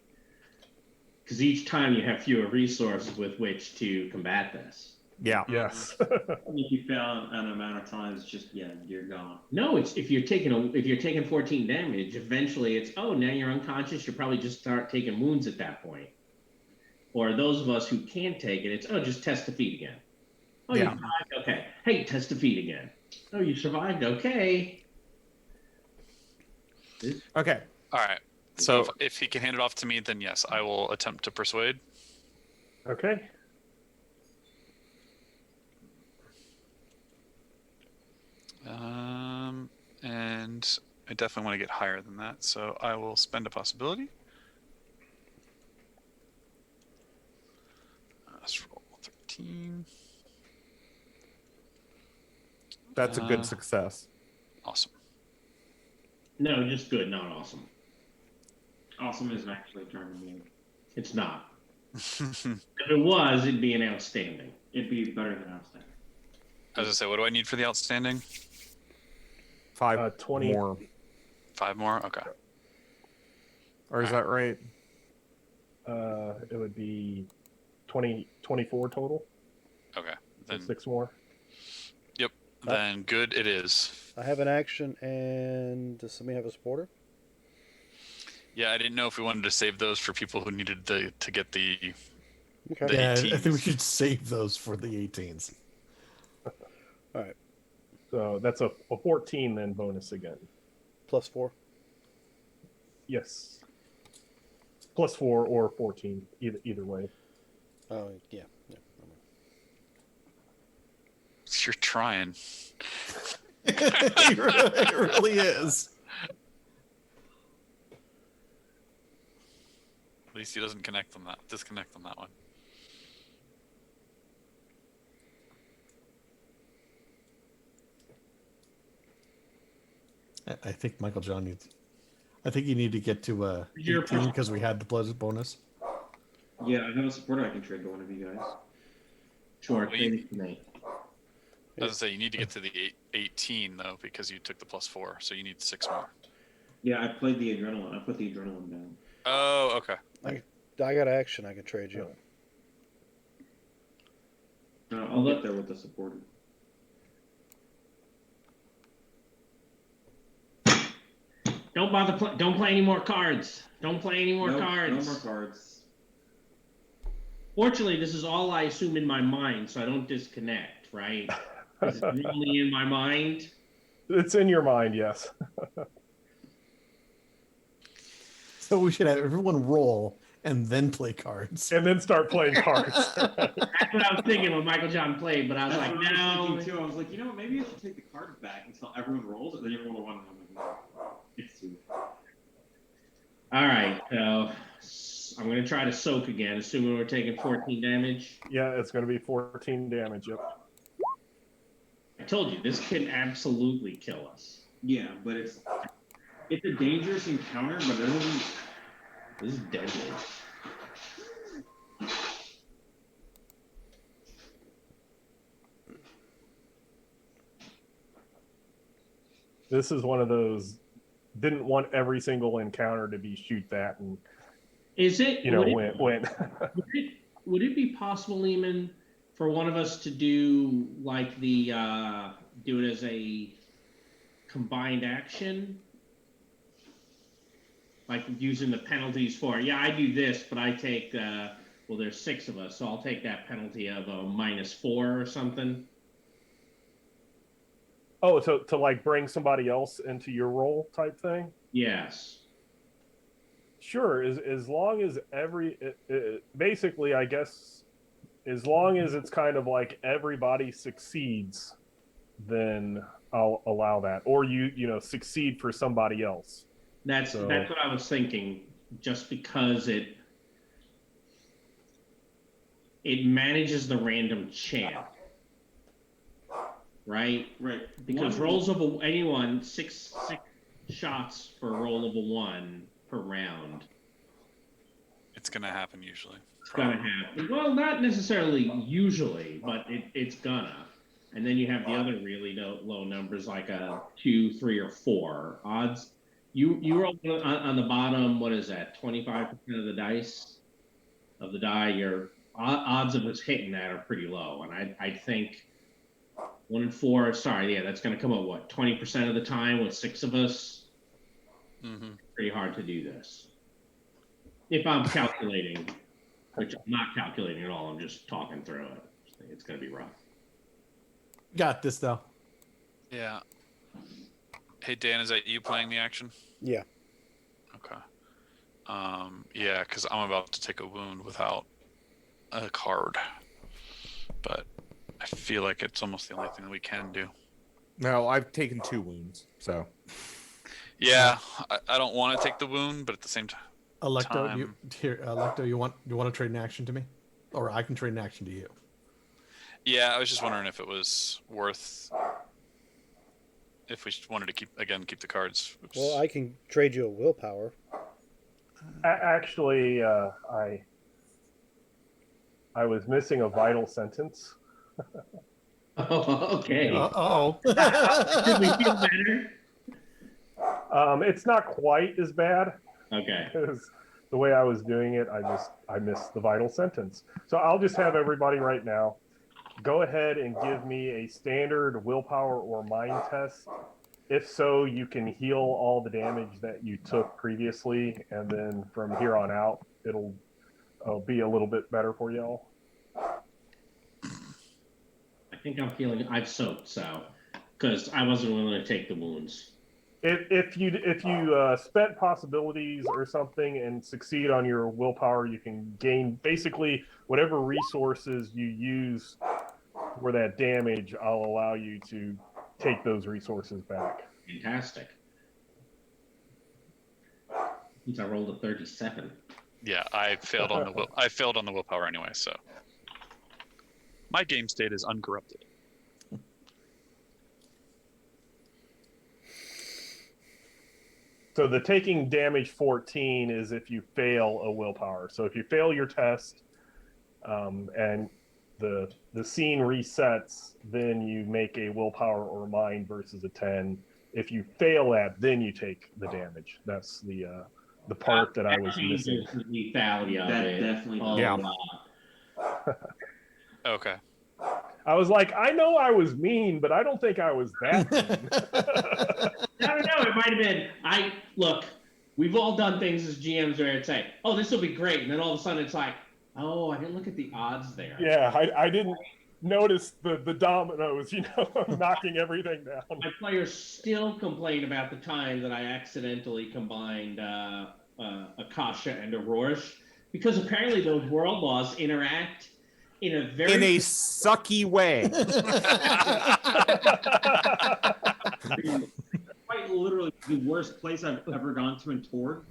Because each time you have fewer resources with which to combat this.
Yeah.
Yes.
If you fail an amount of times, just you're gone.
No, it's if you're taking 14 damage, eventually it's now you're unconscious. You'll probably just start taking wounds at that point. Or those of us who can't take it, it's just test defeat again. Oh,
Yeah.
you survived? Okay. Hey, test defeat again. Oh, you survived? Okay.
Okay.
All right. So if he can hand it off to me, then yes, I will attempt to persuade.
Okay.
And I definitely want to get higher than that, so I will spend a possibility. Let's roll 13.
That's a good success.
Awesome.
No, just good, not awesome.
Awesome isn't actually turned me.
It's not. If it was, it'd be an outstanding.
It'd be better than outstanding.
As I say, what do I need for the outstanding?
5
20
more.
5 more? Okay.
Or is that right?
It would be 24 total.
Okay.
So
Then
6 more.
then good it is.
I have an action, and does somebody have a supporter?
Yeah, I didn't know if we wanted to save those for people who needed to get the
Okay.
The
Yeah, I
18s.
think we should save those for the 18s.
All right.
So that's a 14 then bonus again.
+4.
Yes. +4 or 14, either way.
Oh, yeah.
You're trying.
It really is.
At least he doesn't disconnect on that one.
I think Michael John needs. I think you need to get to
Your
18 because we had the bonus.
Yeah, I have a supporter I can trade to one of you guys.
Sure,
Well, you-
trade it to me.
As I say, you need to get to the 18 though, because you took the +4, so you need 6 more.
Yeah, I played the adrenaline. I put the adrenaline down.
Oh, okay.
I got action. I can trade you.
I'll get there with the supporter.
Don't bother. Don't play any more cards. Don't play any more
Nope,
cards.
No more cards.
Fortunately, this is all I assume in my mind, so I don't disconnect. Right? This is only in my mind.
It's in your mind, yes.
So we should have everyone roll and then play cards.
And then start playing cards.
That's what I was thinking when Michael John played, but I was
That's
like,
what I was
no.
thinking too. I was like, you know what? Maybe I should take the cards back until everyone rolls, and then everyone will want to. It's too.
All right, so I'm gonna try to soak again, assuming we're taking 14 damage.
Yeah, it's going to be 14 damage. Yep.
told you this can absolutely kill us.
Yeah, but it's a dangerous encounter, but it doesn't.
This is deadly.
This is one of those didn't want every single encounter to be shoot that and
Is it?
win.
Would it be possible, Lehman, for one of us to do like do it as a combined action? Like using the penalties for, yeah, I do this, but I take, well, there's 6 of us, so I'll take that penalty of a -4 or something.
Oh, to like bring somebody else into your role type thing?
Yes.
Sure, as long as basically, I guess, as long as it's kind of like everybody succeeds, then I'll allow that. Or you succeed for somebody else.
That's what I was thinking, just because it manages the random chance. Right?
Right.
Because rolls of anyone, 6 shots for a roll of a 1 per round.
It's gonna happen usually.
It's gonna happen. Well, not necessarily usually, but it's gonna. And then you have the other really low numbers, like a 2, 3, or 4 odds. You roll on the bottom. What is that? 25% of the dice of the die. Your odds of us hitting that are pretty low, and I think 1 in 4. Sorry, yeah, that's going to come up what 20% of the time with 6 of us.
Mm-hmm.
Pretty hard to do this. If I'm calculating, which I'm not calculating at all, I'm just talking through it. It's going to be rough.
Got this though.
Yeah. Hey Dan, is that you playing the action?
Yeah.
Okay. Yeah, because I'm about to take a wound without a card, but I feel like it's almost the only thing that we can do.
No, I've taken 2 wounds, so.
Yeah, I don't want to take the wound, but at the same time.
Electo, you want to trade an action to me, or I can trade an action to you.
Yeah, I was just wondering if it was worth. If we wanted to keep the cards. Oops.
Well, I can trade you a willpower.
Actually, I was missing a vital sentence.
Oh, okay.
Uh-oh.
Did we feel better?
It's not quite as bad.
Okay.
Because the way I was doing it, I missed the vital sentence. So I'll just have everybody right now go ahead and give me a standard willpower or mind test. If so, you can heal all the damage that you took previously, and then from here on out, it'll be a little bit better for y'all.
I think I'm feeling I've soaked, so because I wasn't willing to take the wounds.
If you spent possibilities or something and succeed on your willpower, you can gain basically whatever resources you use for that damage. I'll allow you to take those resources back.
Fantastic. Since I rolled a 37.
Yeah, I failed on the willpower anyway, so my game state is uncorrupted.
So the taking damage 14 is if you fail a willpower. So if you fail your test, and the scene resets, then you make a willpower or mind versus a 10. If you fail that, then you take the damage. That's the part that I was missing.
The lethality of
That
it.
definitely
Oh,
Yeah.
Okay.
I was like, I know I was mean, but I don't think I was that mean.
I don't know. It might have been. Look. We've all done things as GMs where it's like, "Oh, this will be great," and then all of a sudden it's like, "Oh, I didn't look at the odds there."
Yeah, I didn't notice the dominoes, knocking everything down.
My players still complain about the time that I accidentally combined Akasha and Aurorash, because apparently those world laws interact in a very
In a sucky way.
Quite literally the worst place I've ever gone to in TORG.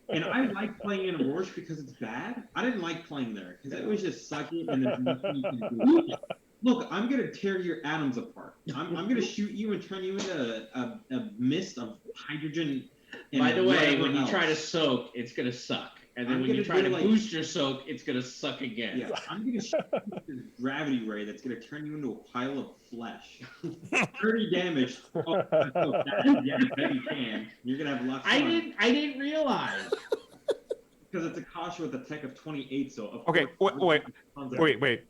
And I like playing in Rorsch because it's bad. I didn't like playing there because it was just sucky and there's nothing you can do. Look, I'm gonna tear your atoms apart. I'm gonna shoot you and turn you into a mist of hydrogen. And
By the way, when you
else.
try to soak, it's gonna suck, and then
I'm
when you
gonna
try
do,
to boost your soak, it's gonna suck again.
Yeah, I'm gonna shoot you with a gravity ray that's gonna turn you into a pile of flesh. 30 damage. Oh, yeah, I bet you can. You're gonna have lots of fun.
I didn't realize.
Because it's a Kasha with a tech of 28, so of
Okay,
course,
wait.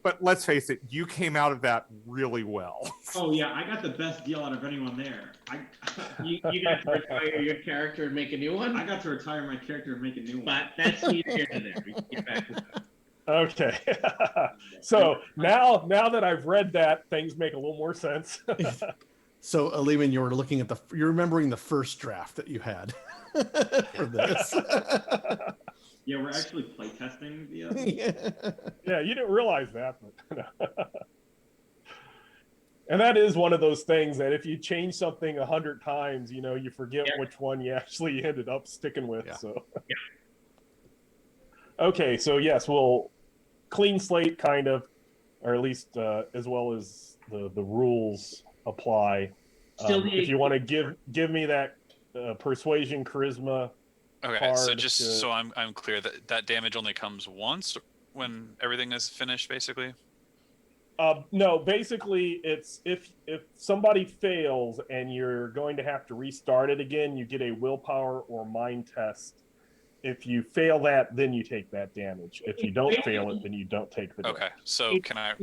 But let's face it, you came out of that really well.
Oh yeah, I got the best deal out of anyone there.
You got to retire your character and make a new one?
I got to retire my character and make a new one.
But that's neither here nor there. We can get back to that.
Okay. So now that I've read that, things make a little more sense.
So, Lehman, you're remembering the first draft that you had for this.
Yeah, we're actually playtesting the.
Yeah, you didn't realize that. But, and that is one of those things that if you change something 100 times, you forget which one you actually ended up sticking with.
Yeah.
So. Yeah. Okay, so yes, we'll clean slate, kind of, or at least as well as the rules apply. If you want to give me that persuasion, charisma.
Okay, so just so I'm clear, that damage only comes once when everything is finished, basically.
No, basically it's if somebody fails and you're going to have to restart it again, you get a willpower or mind test. If you fail that, then you take that damage. If you don't fail it, then you don't take the damage.
Okay, so can I,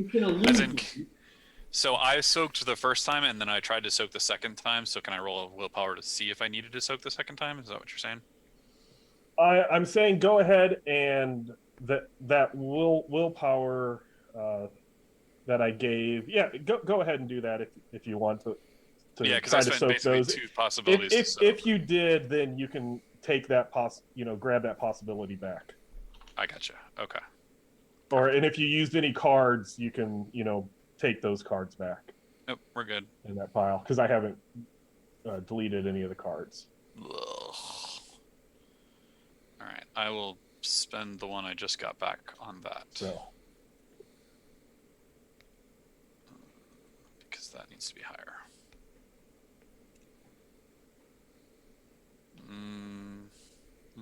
so I soaked the first time and then I tried to soak the second time. So can I roll a willpower to see if I needed to soak the second time? Is that what you're saying?
I'm saying go ahead and that willpower that I gave. Yeah, go ahead and do that if you want to
yeah, because
try
I
to
spent
soak
basically
those.
2 possibilities.
If you did, then you can take that grab that possibility back.
I gotcha. Okay.
And if you used any cards, you can take those cards back.
Nope, we're good.
In that pile, because I haven't deleted any of the cards.
Ugh. All right, I will spend the one I just got back on that.
So.
Because that needs to be higher.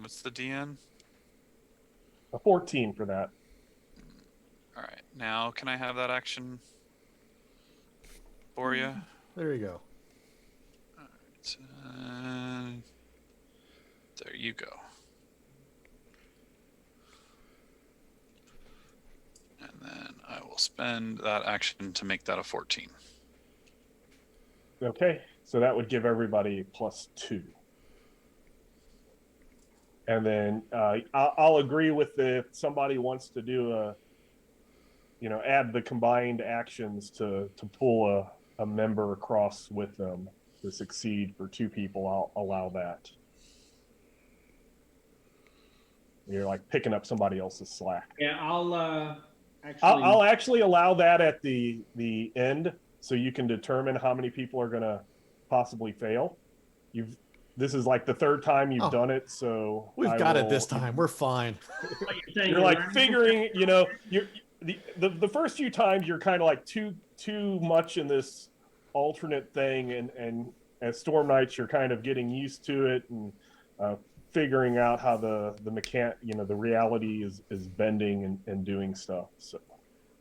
What's the DN?
A 14 for that.
All right, now can I have that action for you?
There you go.
All right, there you go. And then I will spend that action to make that a 14.
Okay, so that would give everybody +2. And then I'll agree with if somebody wants to do add the combined actions to pull a member across with them to succeed for 2 people. I'll allow that. You're like picking up somebody else's slack.
Yeah, I'll
actually allow that at the end, so you can determine how many people are going to possibly fail. This is like the 3rd time you've done it, so
we've got it this time. We're fine.
You're like figuring, the first few times you're kind of like too much in this alternate thing, and as Storm Knights you're kind of getting used to it and figuring out how the the reality is bending and doing stuff. So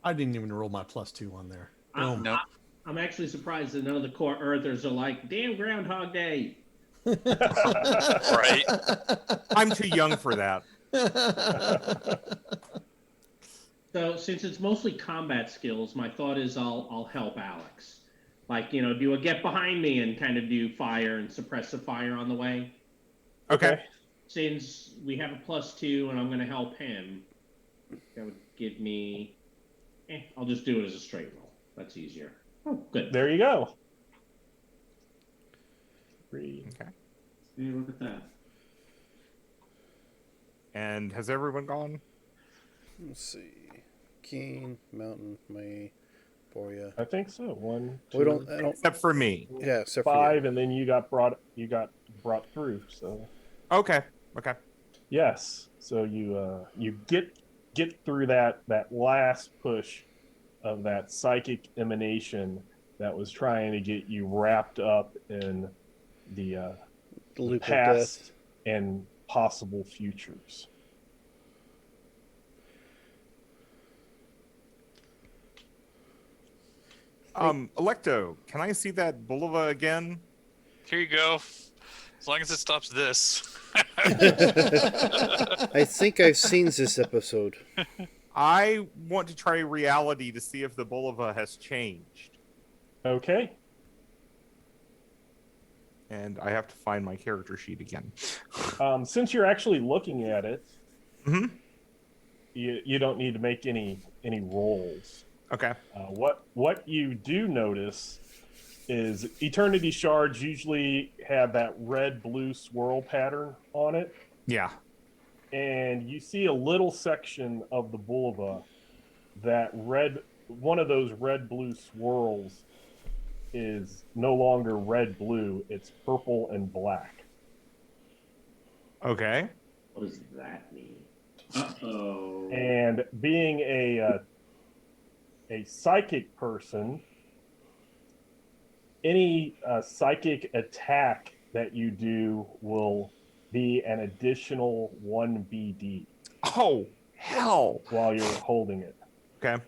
I didn't even roll my +2 on there.
Nope.
I'm actually surprised that none of the core Earthers are like, damn Groundhog Day.
Right.
I'm too young for that.
So since it's mostly combat skills, my thought is I'll help Alex. Like, do a get behind me and kind of do fire and suppress the fire on the way.
Okay.
Since we have a +2 and I'm going to help him, that would give me... I'll just do it as a straight roll. That's easier. Oh, good.
There you go. 3.
Okay.
Hey, look at that.
And has everyone gone?
Let's see. Keen, Mountain, May, Boria.
I think so. 1, 2,
We don't. I don't.
Except for me.
Yeah, except for
5,
you.
and then you got brought through. So
Okay.
yes, so you get through that last push, of that psychic emanation that was trying to get you wrapped up in the
The loop of
past
death.
and possible futures.
Electo, can I see that Bulova again?
Here you go. As long as it stops this.
I think I've seen this episode.
I want to try reality to see if the Bulova has changed.
Okay.
And I have to find my character sheet again.
Since you're actually looking at it,
Mm-hmm.
you don't need to make any rolls.
Okay.
What you do notice is eternity shards usually have that red-blue swirl pattern on it,
Yeah.
and you see a little section of the Bulova that one of those red-blue swirls is no longer red-blue; it's purple and black.
Okay.
What does that mean? Uh-oh.
And being a psychic person, any psychic attack that you do will be an additional 1 BD
Oh, hell.
while you're holding it.
Okay.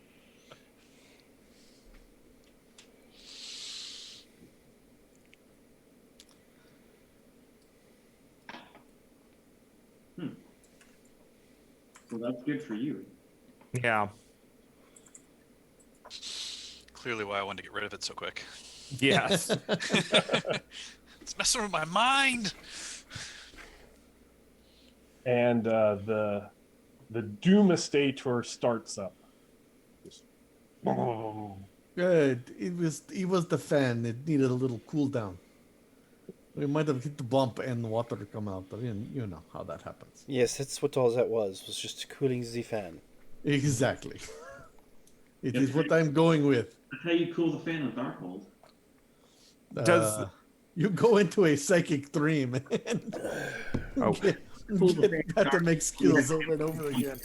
Well, that's good for you.
Yeah.
Clearly why I wanted to get rid of it so quick.
Yes.
It's messing with my mind.
And the Doomastator starts up. Just,
Good. It was the fan. It needed a little cool down. We might have hit the bump and the water to come out, but you know how that happens.
Yes, that's what all that was just cooling the fan.
Exactly. It is what I'm going with.
That's how you cool the fan with Darkhold.
Does-
You go into a psychic dream and
Oh.
get
Cool the fan
that to
dark.
make skills over and over again.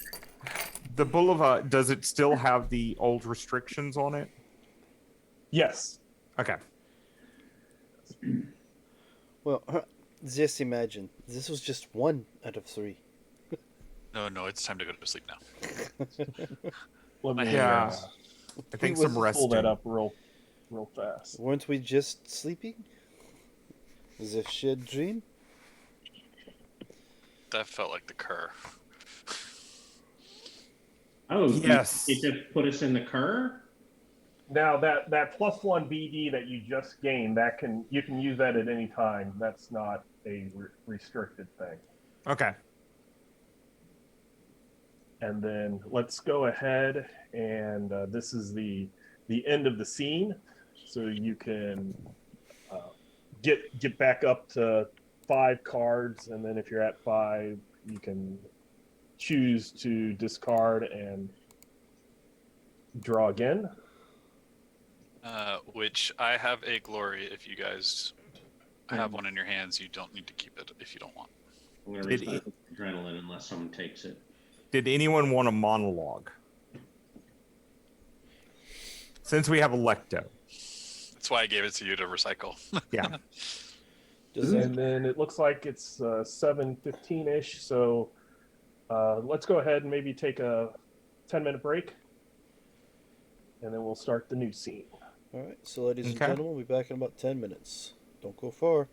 The Bulova, does it still have the old restrictions on it?
yes.
Okay.
Well, just imagine this was just 1 out of 3.
No, it's time to go to sleep now.
Let me
Yeah. I think some
pull
resting.
that up real fast.
Weren't we just sleeping? Was it a shared dream?
That felt like the cur.
Oh,
Yes.
It just put us in the cur?
Now that +1 BD that you just gained, you can use that at any time. That's not a restricted thing.
Okay.
And then let's go ahead and this is the end of the scene, so you can get back up to 5 cards, and then if you're at 5, you can choose to discard and draw again.
Which I have a glory. If you guys have one in your hands, you don't need to keep it if you don't want.
I'm going to
Did
restart with adrenaline unless someone takes it.
Did anyone want a monologue? Since we have Electo.
That's why I gave it to you to recycle.
Yeah.
Does that,
And then it looks like it's 7:15-ish, so let's go ahead and maybe take a 10-minute break, and then we'll start the new scene.
all right, so ladies and
Okay.
gentlemen, we'll be back in about 10 minutes. Don't go far.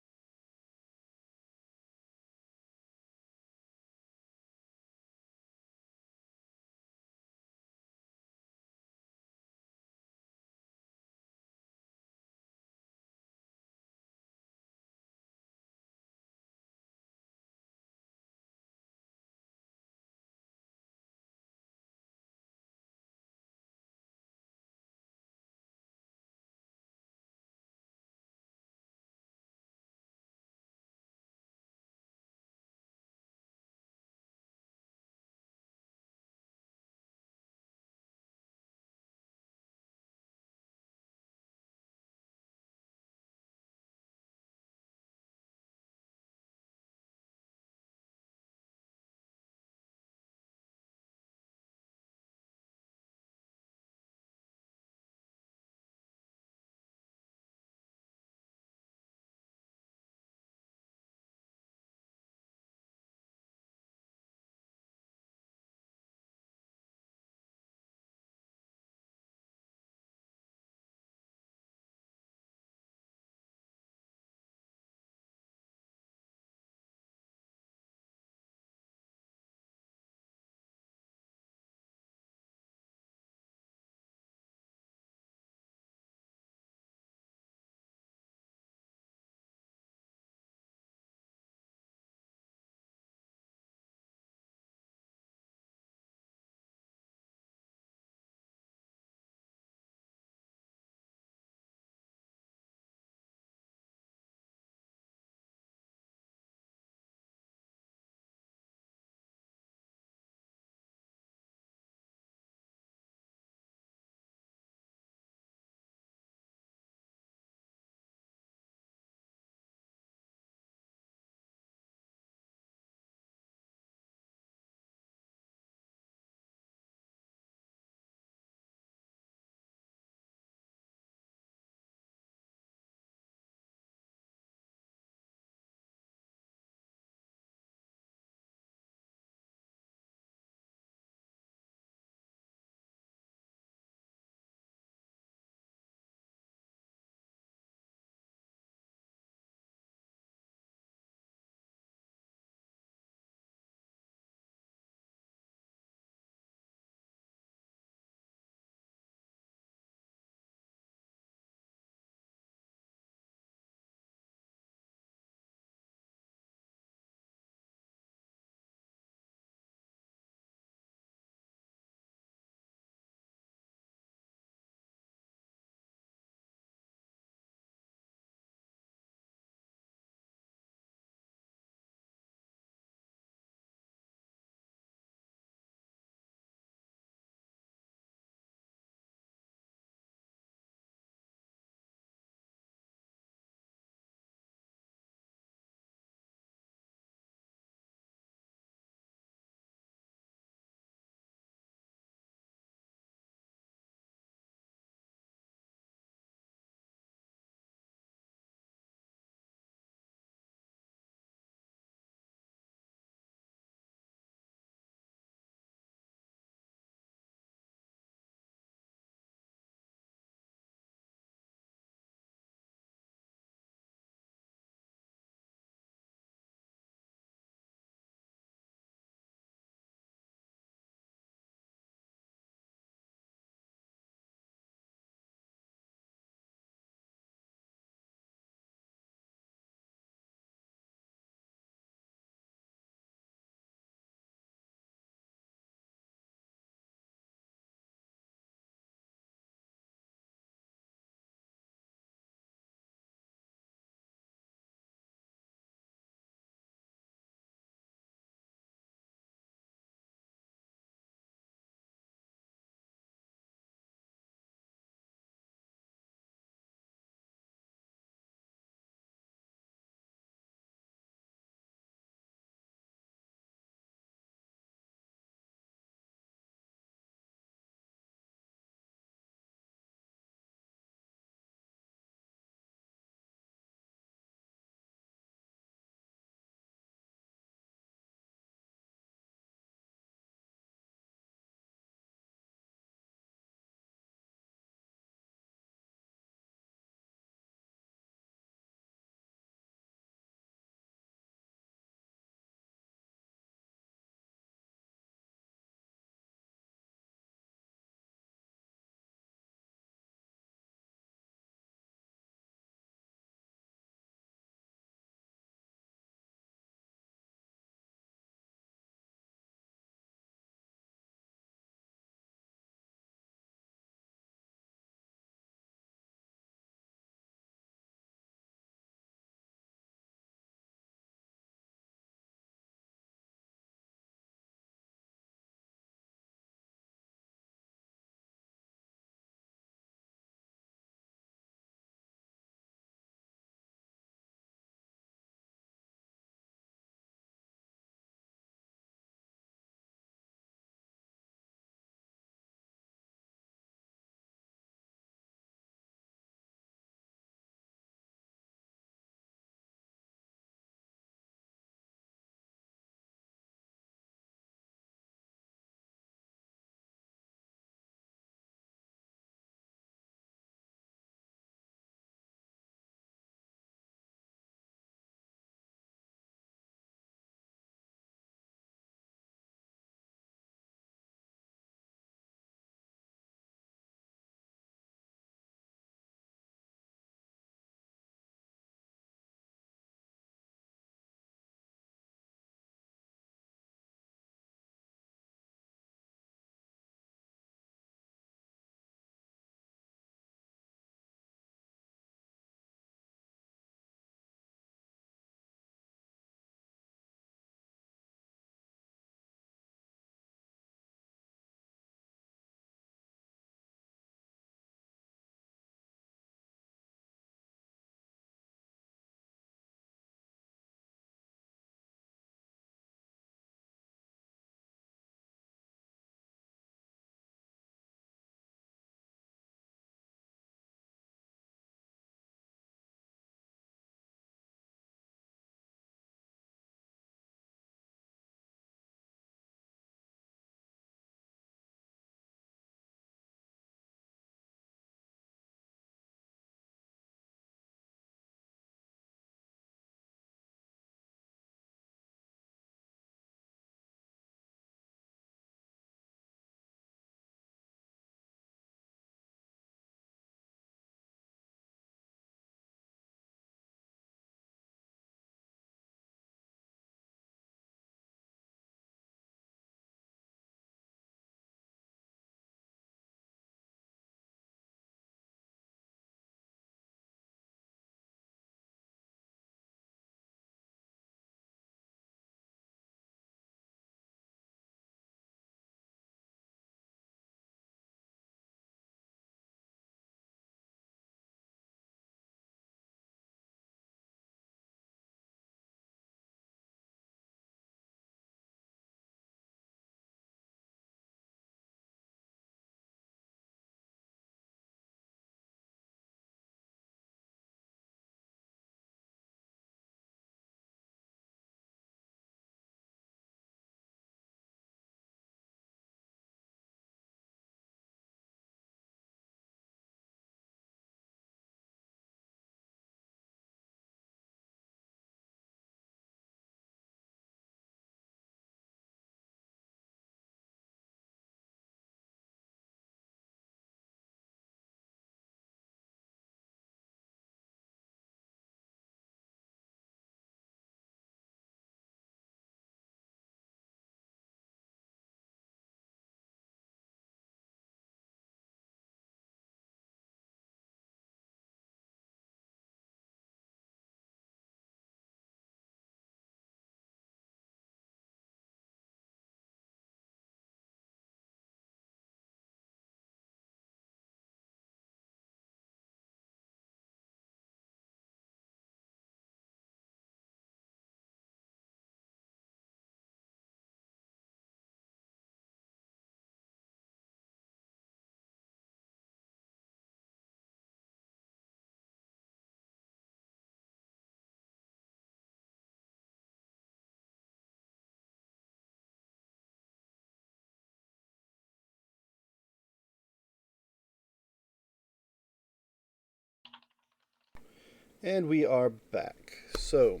And we are back. So,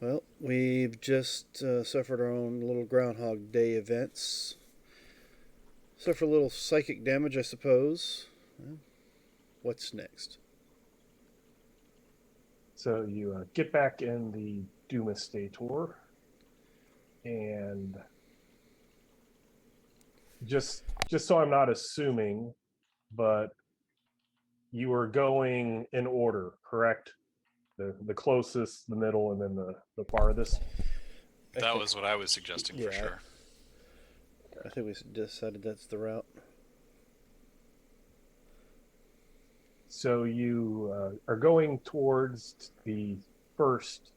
well, we've just suffered our own little Groundhog Day events. Suffered a little psychic damage, I suppose. Well, what's next?
So you get back in the Doomsday Tour, and just so I'm not assuming, but you are going in order, correct? The closest, the middle, and then the farthest.
That was what I was suggesting for
Yeah.
sure.
I think we decided that's the route.
So you are going towards the first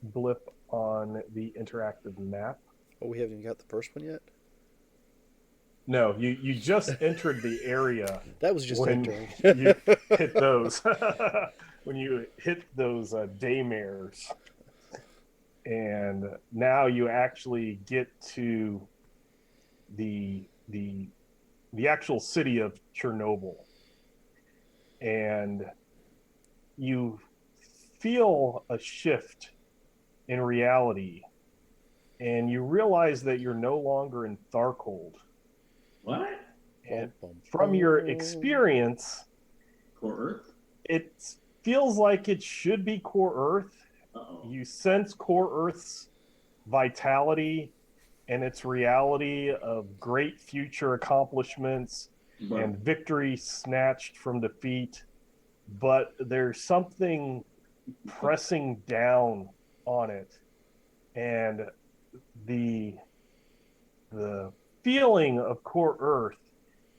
blip on the interactive map.
Oh, we haven't even got the first one yet?
No, you just entered the area
That was just
when
entering.
you hit those. When you hit those daymares. And now you actually get to the actual city of Chernobyl. And you feel a shift in reality, and you realize that you're no longer in Tharcold.
What?
And from your experience,
Core Earth?
it feels like it should be Core Earth.
Uh-oh.
You sense Core Earth's vitality and its reality of great future accomplishments
But
and victory snatched from defeat, but there's something pressing down on it, and the feeling of Core Earth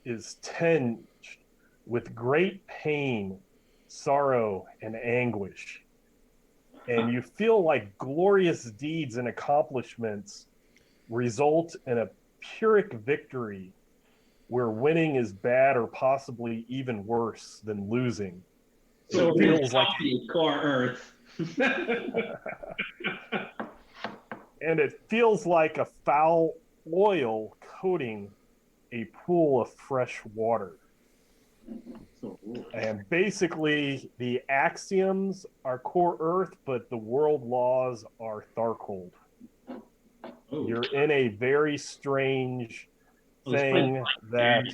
is tinged with great pain, sorrow, and anguish, and you feel like glorious deeds and accomplishments result in a pyrrhic victory where winning is bad or possibly even worse than losing.
So
It
we're
feels like,
copying Core Earth.
and it feels like a foul oil coating a pool of fresh water.
so cool.
And basically, the axioms are Core Earth, but the world laws are Tharcold.
Oh,
You're in a very strange thing that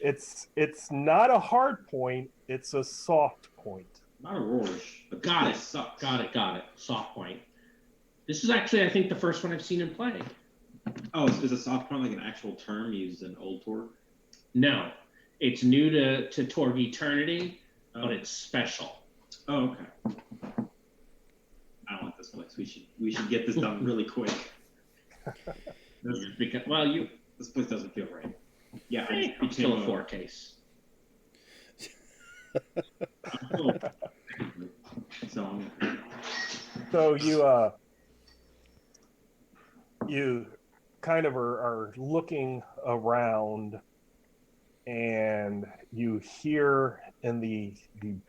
it's not a hard point, it's a soft point.
not a Rorsch, but
Got
this
it.
sucks.
Got it. Soft point. This is actually, I think, the first one I've seen him play.
Oh, is a soft point like an actual term used in Old Torg?
No, it's new to Torg Eternity,
Oh.
but it's special.
Oh, okay. I don't like this place. We should get this done really quick.
Because, well,
This place doesn't feel right. Yeah, I just
I'm still a
became
foretaste.
So
So you kind of are looking around, and you hear in the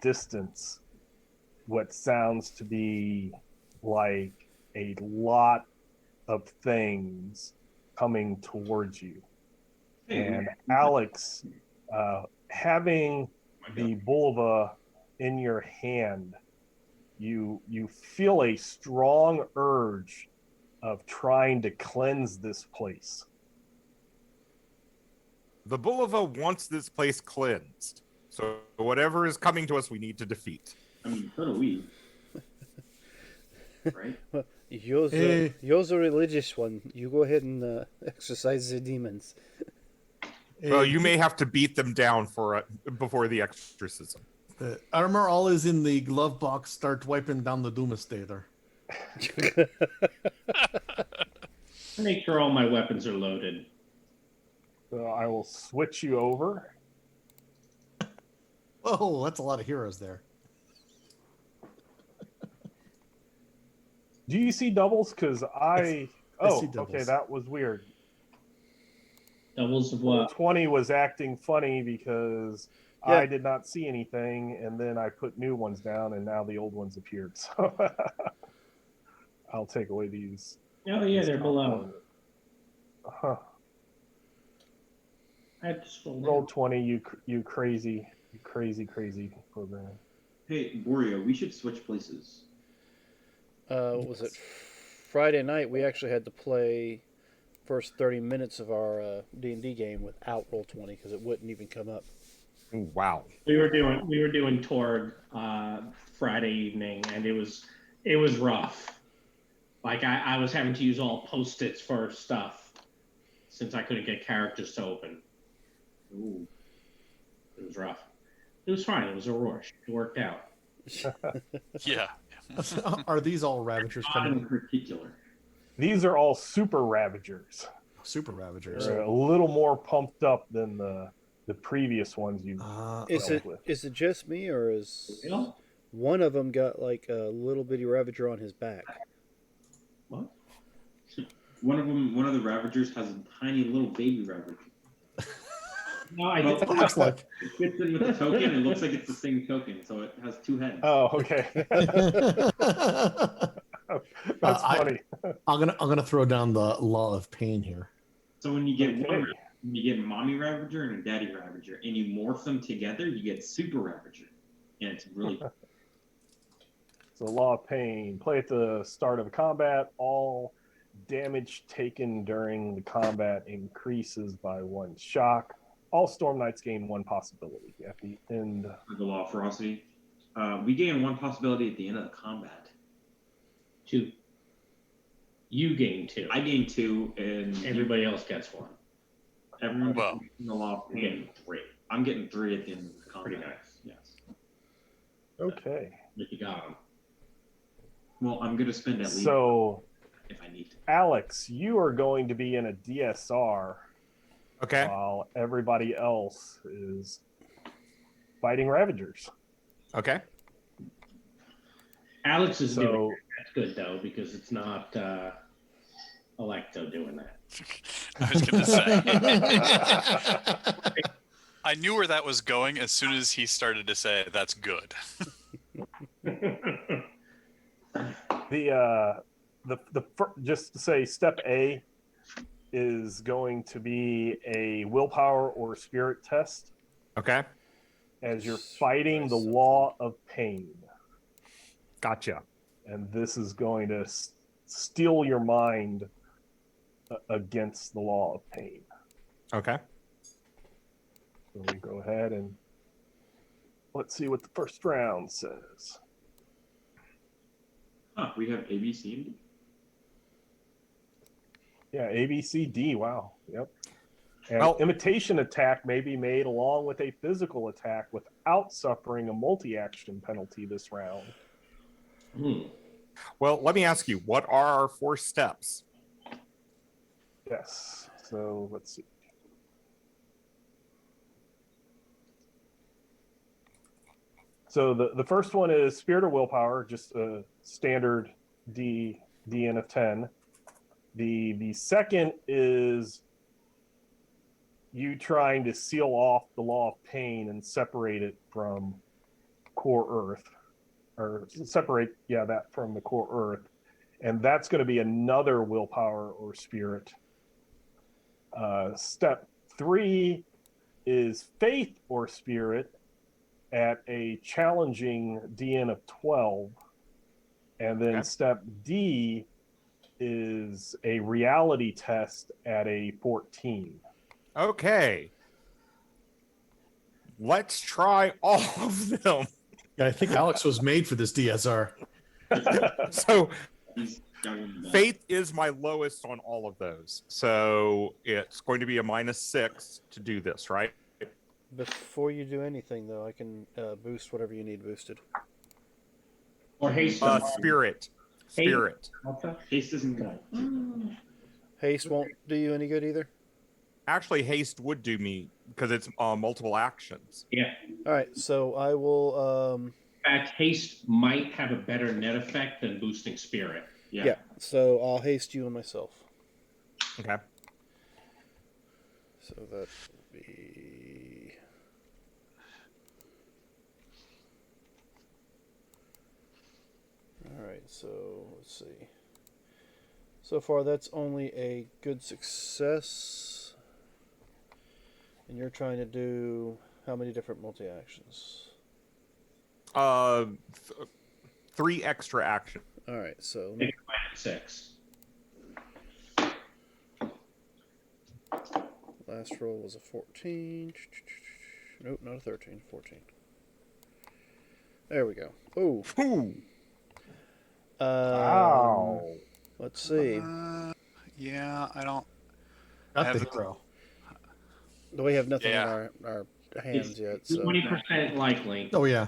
distance what sounds to be like a lot of things coming towards you. And Alex, having the Bulva in your hand, you feel a strong urge of trying to cleanse this place.
The Bulova wants this place cleansed. So whatever is coming to us, we need to defeat.
I mean, so do we. Right?
You're the religious one. You go ahead and exercise the demons.
Well, you may have to beat them down before the exorcism.
The armor all is in the glove box. Start wiping down the Doomsdater.
Make sure all my weapons are loaded.
So I will switch you over.
Oh, that's a lot of heroes there.
Do you see doubles? Because
I see doubles.
Okay, that was weird.
Doubles of what?
20 was acting funny because
Yeah.
I did not see anything, and then I put new ones down, and now the old ones appeared. So I'll take away these.
Oh yeah,
these
they're
top
below.
ones. Huh.
I had to scroll
Roll
down.
20, you crazy Crazy, crazy program.
Hey, Borio, we should switch places.
What was it? Friday night, we actually had to play first 30 minutes of our D&D game without Roll20 because it wouldn't even come up.
Ooh, wow.
We were doing Torg Friday evening, and it was rough. Like I was having to use all Post-its for stuff since I couldn't get characters to open. Ooh, it was rough. It was fine. It was a rush. It worked out.
Yeah.
Are these all Ravagers
In
coming?
particular.
These are all super Ravagers.
Super Ravagers.
They're a little more pumped up than the previous ones you
Is
dealt
it
with.
is it just me, or is
Real?
one of them got like a little bitty Ravager on his back?
What? One of the Ravagers has a tiny little baby Ravager.
No, I
Well,
did.
It looks like.
It fits in with the token. It looks like it's the same token, so it has two heads.
Oh, okay. That's funny.
I'm gonna throw down the law of pain here.
So when you get
Okay.
when you get mommy Ravager and a daddy Ravager, and you morph them together, you get super Ravager, and it's really
So Law of Pain. Play at the start of combat. All damage taken during the combat increases by 1 shock. All Storm Knights gain 1 possibility at the end.
the law of ferocity. We gain 1 possibility at the end of the combat.
2. You gain 2.
I gain 2, and
Everybody else gets 1.
everyone
Well,
in the law of
You're
pain.
getting 3.
I'm getting 3 at the end of the combat.
Pretty nice.
Yes.
Okay.
But you got them.
Well, I'm gonna spend at least
So,
if I need to.
Alex, you are going to be in a DSR
Okay.
while everybody else is fighting Ravagers.
Okay.
Alex is doing
So,
it. That's good though because it's not Electo doing that.
I was going to say. I knew where that was going as soon as he started to say that's good.
just to say, step A is going to be a willpower or spirit test
Okay.
as you're fighting the law of pain.
Gotcha.
And this is going to steel your mind against the law of pain.
Okay.
So we go ahead and let's see what the first round says.
Huh, we have A, B, C, and D.
Yeah, A, B, C, D. Wow. Yep. And
Well-
imitation attack may be made along with a physical attack without suffering a multi-action penalty this round.
Well, let me ask you, what are our 4 steps?
Yes. So let's see. So the first one is Spirit or Willpower, just a standard DN of 10. The second is you trying to seal off the law of pain and separate it from core earth, or separate that from the core earth, and that's going to be another willpower or spirit. Step 3 is faith or spirit at a challenging DN of 12, and then
Okay.
step D is a reality test at a 14.
Okay. Let's try all of them.
Yeah, I think Alex was made for this DSR.
So
He's juggling that.
faith is my lowest on all of those. So it's going to be a -6 to do this, right?
Before you do anything, though, I can boost whatever you need boosted.
Or haste.
Spirit. Spirit.
Haste isn't good.
Haste won't do you any good either.
Actually, haste would do me because it's multiple actions.
Yeah.
All right, so I will.
In fact, haste might have a better net effect than boosting spirit.
Yeah. So I'll haste you and myself.
Okay.
So that would be. All right. So let's see. So far, that's only a good success. And you're trying to do How many different multi-actions?
3 extra action.
All right, so let
Make
me,
it minus 6.
last roll was a 14. Nope, not a 13. 14. There we go. Oh.
Ooh.
Wow.
Let's see.
Yeah, I don't.
Got
have
the
the-
hero.
We have nothing in
Yeah.
our hands yet,
It's
so
20% likely.
Oh yeah.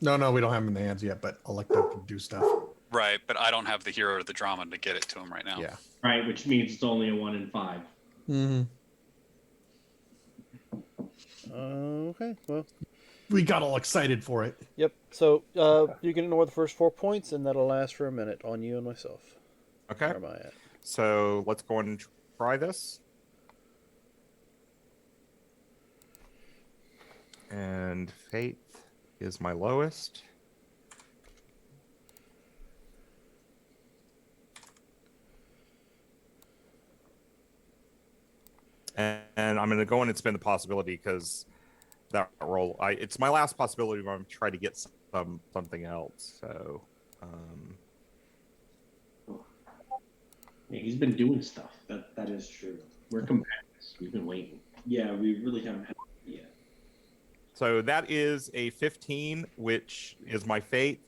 No, we don't have him in the hands yet, but Electo can do stuff.
Right, but I don't have the hero or the drama to get it to him right now.
Yeah.
Right, which means it's only a 1 in 5.
Mm-hmm.
okay. Well,
We got all excited for it.
yep. So you can ignore the first 4 points, and that'll last for a minute on you and myself.
Okay.
Where am I at?
So let's go and try this. And faith is my lowest. And I'm going to go in and spend the possibility because that roll, it's my last possibility where I'm trying to get something else. So,
Yeah, he's been doing stuff.
That is true.
We're competitors. We've been waiting.
Yeah, we really haven't had it yet.
so that is a 15, which is my faith.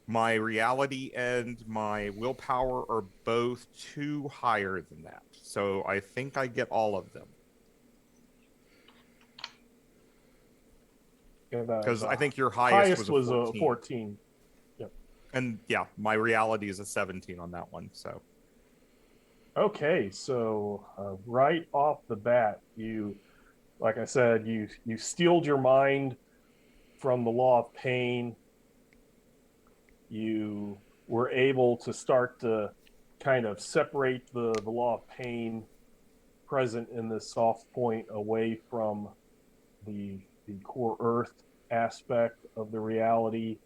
My reality and my willpower are both 2 higher than that. So I think I get all of them. Because I think your highest was a 14.
Yep.
And yeah, my reality is a 17 on that one. So
Okay, so right off the bat, you, like I said, you steeled your mind from the law of pain. You were able to start to kind of separate the law of pain present in this soft point away from the core earth aspect of the reality.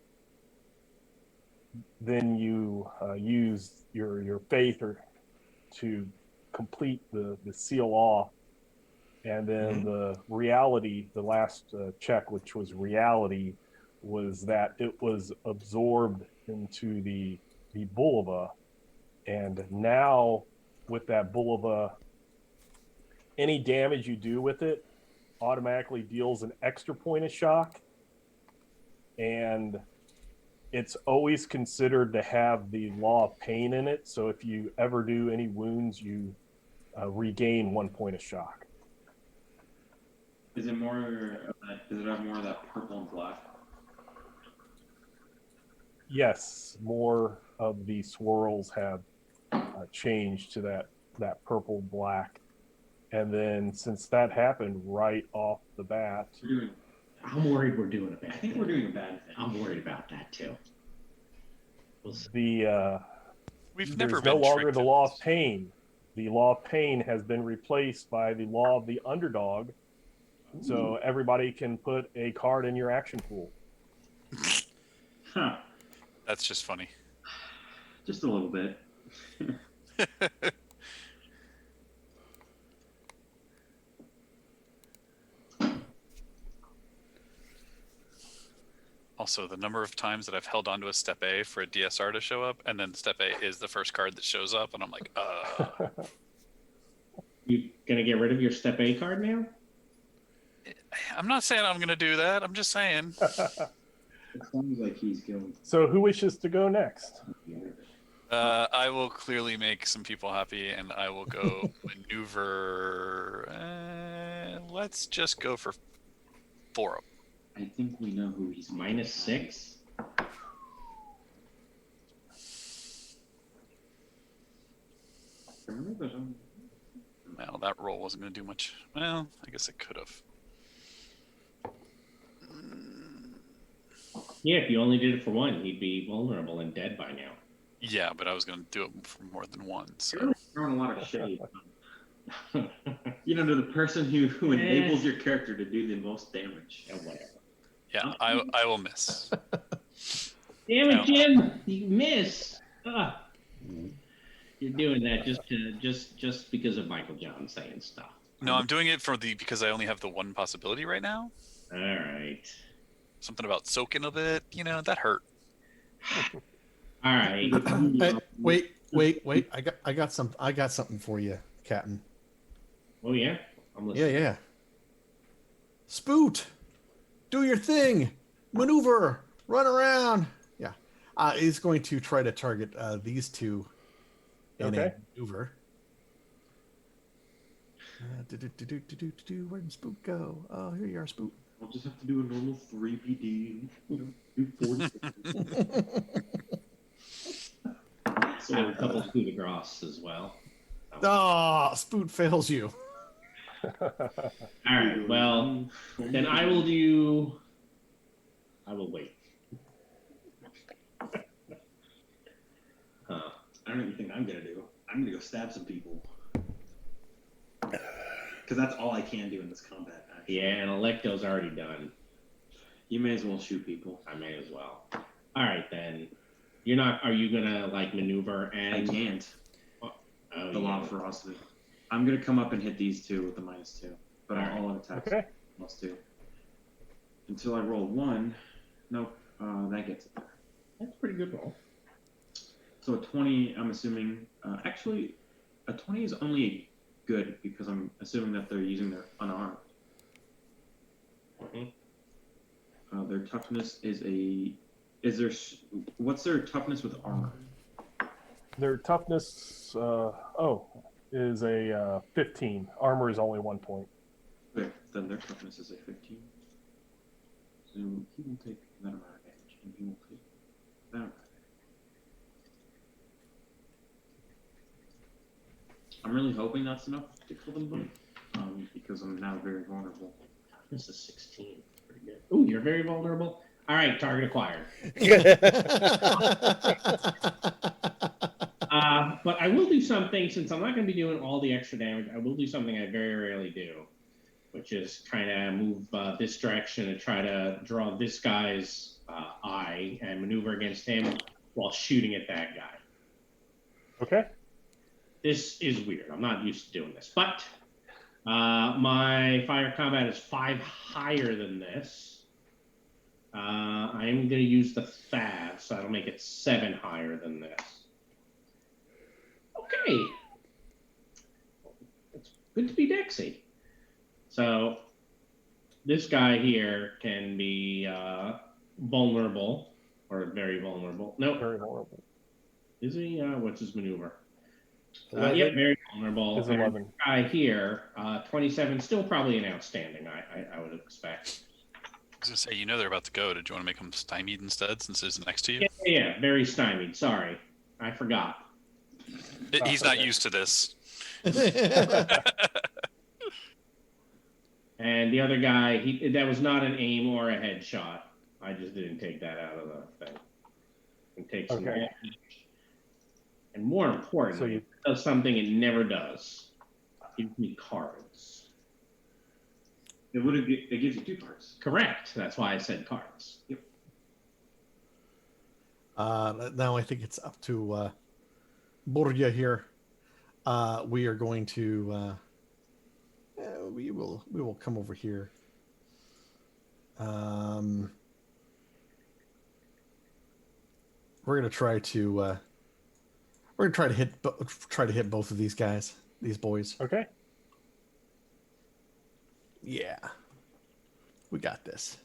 Then you use your faith to complete the seal off, and then the reality, the last check, which was reality, was that it was absorbed into the bulba, and now with that bulba, any damage you do with it automatically deals an extra point of shock, and it's always considered to have the law of pain in it. So if you ever do any wounds, you regain 1 point of shock.
Is it more of that? Does it have more of that purple and black?
Yes, more of the swirls have changed to that purple black. And then since that happened right off the bat,
I'm worried we're doing a bad
I think
thing.
we're doing a bad thing.
I'm worried about that too. We'll see.
We've never
there's
been
no longer
tricked
the
in
law
this.
of pain. The law of pain has been replaced by the law of the underdog. So everybody can put a card in your action pool.
Huh.
That's just funny.
Just a little bit.
Also, the number of times that I've held onto a step A for a DSR to show up, and then step A is the first card that shows up, and I'm like,
You gonna get rid of your step A card now?
I'm not saying I'm gonna do that. I'm just saying.
It sounds like he's going.
So who wishes to go next?
I will clearly make some people happy, and I will go maneuver. Let's just go for 4 of them.
I think we know who he's
Minus 6?
Remember there's only...
Well, that roll wasn't going to do much. Well, I guess it could have.
Yeah, if you only did it for 1, he'd be vulnerable and dead by now.
Yeah, but I was going to do it for more than 1. So
You're throwing a lot of shade. You know, to the person who enables your character to do the most damage.
Yeah, whatever.
yeah, I will miss.
Damn it,
No.
Jim! You miss. You're doing that just because of Michael John saying stuff.
No, I'm doing it because I only have the 1 possibility right now.
All right.
Something about soaking a bit, that hurt.
All right.
Hey, wait! I got something for you, Captain.
Oh yeah, I'm
Yeah,
listening.
yeah. Spoot, do your thing, maneuver, run around. Yeah, he's going to try to target these two in
Okay.
a maneuver. Where did Spoot go? Oh, here you are, Spoot.
I'll just have to do a normal 3PD. Do 40
I have a couple of coup de grace as well.
Oh, Spoot fails you.
All right. Well, then I will do. I will wait. Huh.
I don't know what you think I'm gonna do. I'm gonna go stab some people. Because that's all I can do in this combat. Actually.
Yeah, and Electo's already done.
You may as well shoot people.
I may as well. All right then. You're not. Are you gonna like maneuver and?
I can't.
Oh,
The law of ferocity. I'm gonna come up and hit these two with the -2, but all on attacks
Okay.
+2. Until I roll 1. Nope. That gets it there.
That's a pretty good roll.
So a 20. I'm assuming. Actually, a 20 is only good because I'm assuming that they're using their unarmed. Their toughness is a. Is there? What's their toughness with armor?
Their toughness is a 15. Armor is only 1 point.
Okay, then their toughness is a 15. So he will take that amount of damage, and he will take that amount of damage. I'm really hoping that's enough to kill them both, because I'm now very vulnerable.
This is 16. Pretty good. Ooh, you're very vulnerable. All right, target acquired. But I will do something, since I'm not going to be doing all the extra damage, I will do something I very rarely do, which is kind of move this direction and try to draw this guy's eye and maneuver against him while shooting at that guy.
Okay.
This is weird. I'm not used to doing this, but my fire combat is 5 higher than this. I'm going to use the FAV, so that'll make it 7 higher than this. Okay. It's good to be Dexy. So this guy here can be vulnerable, or very vulnerable. Nope.
Very vulnerable.
Is he? What's his maneuver?
11.
Yeah, very vulnerable.
Is 11.
Guy here, 27, still probably an outstanding, I would expect.
I was gonna say, they're about to go. Did you want to make him stymied instead, since it's next to you?
Yeah, very stymied. Sorry, I forgot.
He's not used to this.
And the other guy, that was not an aim or a headshot. I just didn't take that out of the thing. And take some damage. And more importantly, it does something it never does. It gives me cards.
It gives you 2 cards.
Correct. That's why I said cards.
Yep.
Now I think it's up to Borja here. We are going to we will come over here. We're gonna try to hit both of these guys, these boys.
Okay.
Yeah, we got this.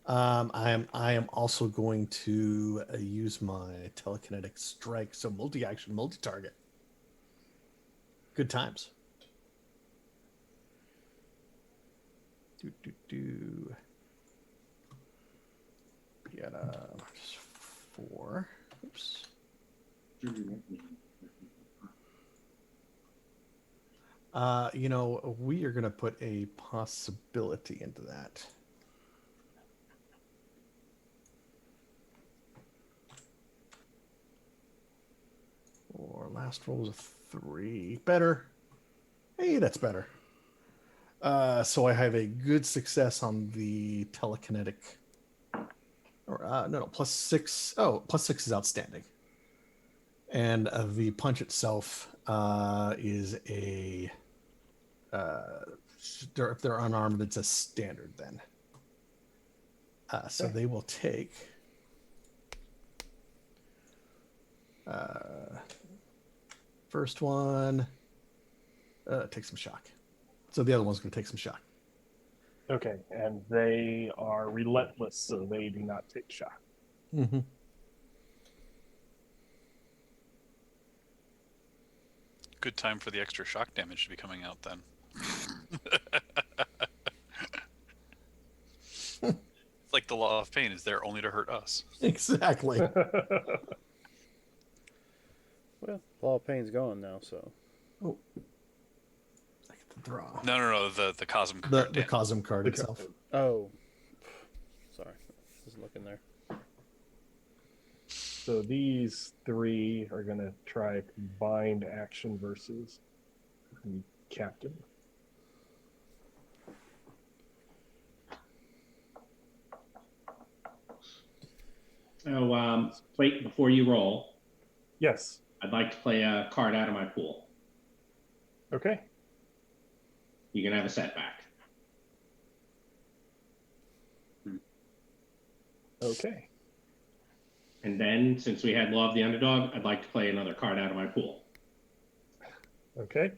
I am also going to use my telekinetic strike, so multi-action, multi-target. Good times. Get just 4. Oops. We are going to put a possibility into that. Or last roll was a 3. Better. Hey, that's better. So I have a good success on the telekinetic. Or no, +6. Oh, +6 is outstanding. And the punch itself is a. If they're unarmed, it's a standard then. So they will take. First one take some shock. So the other one's going to take some shock.
Okay, and they are relentless, so they do not take shock.
Mm-hmm.
Good time for the extra shock damage to be coming out then. It's like the law of pain is there only to hurt us.
Exactly.
Well, Law of Pain's gone now, so.
Oh, I get to draw
No. The Cosm
the
card. Dan.
Cosm card itself.
Oh. Sorry. Wasn't looking there.
So these three are going to try a combined action versus the captain.
Oh, wait, before you roll,
Yes.
I'd like to play a card out of my pool.
Okay.
You can have a setback.
Okay.
And then, since we had Law of the Underdog, I'd like to play another card out of my pool.
Okay.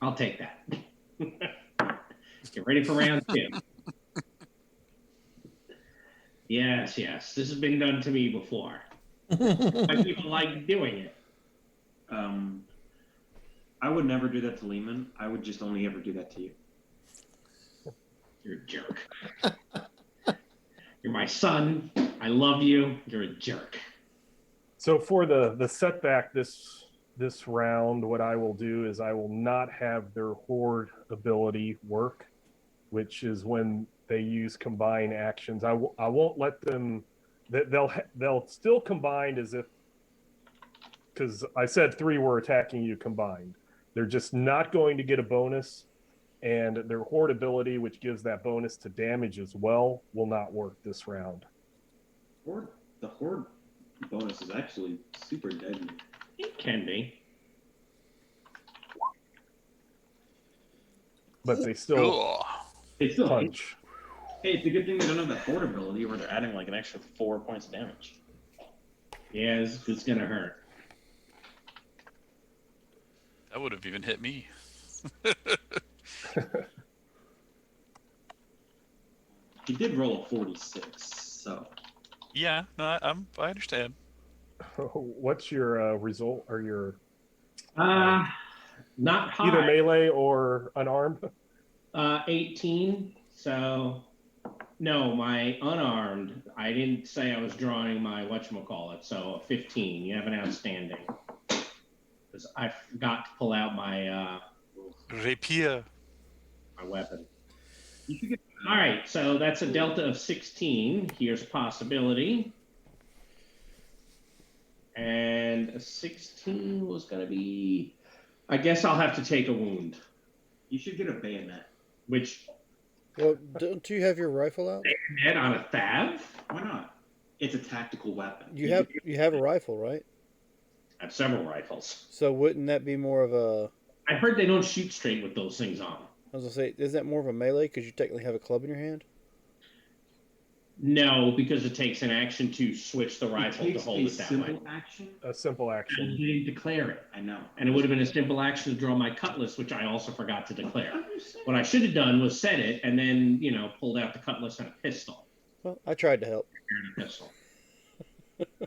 I'll take that. Get ready for round 2. Yes. This has been done to me before. But people like doing it.
I would never do that to Lehman. I would just only ever do that to you.
You're a jerk. You're my son. I love you. You're a jerk.
So for the setback this round, what I will do is I will not have their horde ability work, which is when they use combine actions. I won't let them. They'll still combine as if, because I said 3 were attacking you combined. They're just not going to get a bonus, and their horde ability, which gives that bonus to damage as well, will not work this round.
The horde bonus is actually super deadly.
It can be.
But they still
Ugh.
It's still
punch.
Hey, it's a good thing they don't have that horde ability where they're adding like an extra 4 points of damage.
Yeah, it's gonna hurt.
That would have even hit me.
He did roll a 46, so
Yeah, no, I understand.
What's your result or your
Not high.
either melee or unarmed?
18. So, no, my unarmed. I didn't say I was drawing my whatchamacallit. So, 15. You have an outstanding. Because I forgot to pull out my
Rapier.
my weapon. All right, so that's a delta of 16. Here's a possibility. And a 16 was going to be... I guess I'll have to take a wound.
you should get a bayonet.
Which,
Well, don't you have your rifle out?
head on a Thav?
Why not? It's a tactical weapon.
You have a rifle, right?
I have several rifles.
So wouldn't that be more of a?
I heard they don't shoot straight with those things on.
I was gonna say, is that more of a melee because you technically have a club in your hand?
No, because it takes an action to switch the
It
rifle to
takes
hold
a
it that way.
simple action.
A simple
I
action.
didn't declare it.
I know.
And it would have been a simple action to draw my cutlass, which I also forgot to declare. What I should have done was set it and then, pulled out the cutlass and a pistol.
Well, I tried to help.
And a pistol.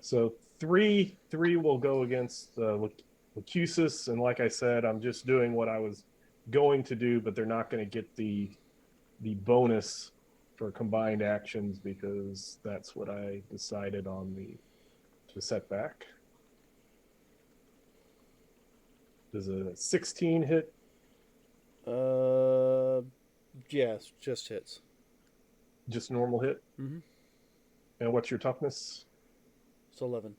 So three will go against Lacusis, and like I said, I'm just doing what I was going to do, but they're not going to get the bonus for combined actions because that's what I decided on the setback. Does a 16 hit?
Yes, just hits.
Just normal hit?
Mhm.
And what's your toughness?
It's 11.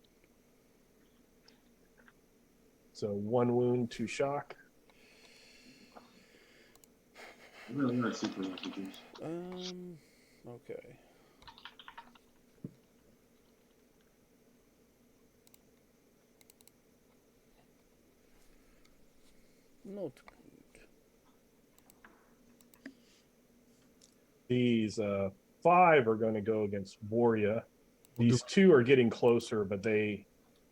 So 1 wound, 2 shock.
You really are super lucky, Juice.
Okay. Not good.
These 5 are going to go against Boria. These 2 are getting closer, but they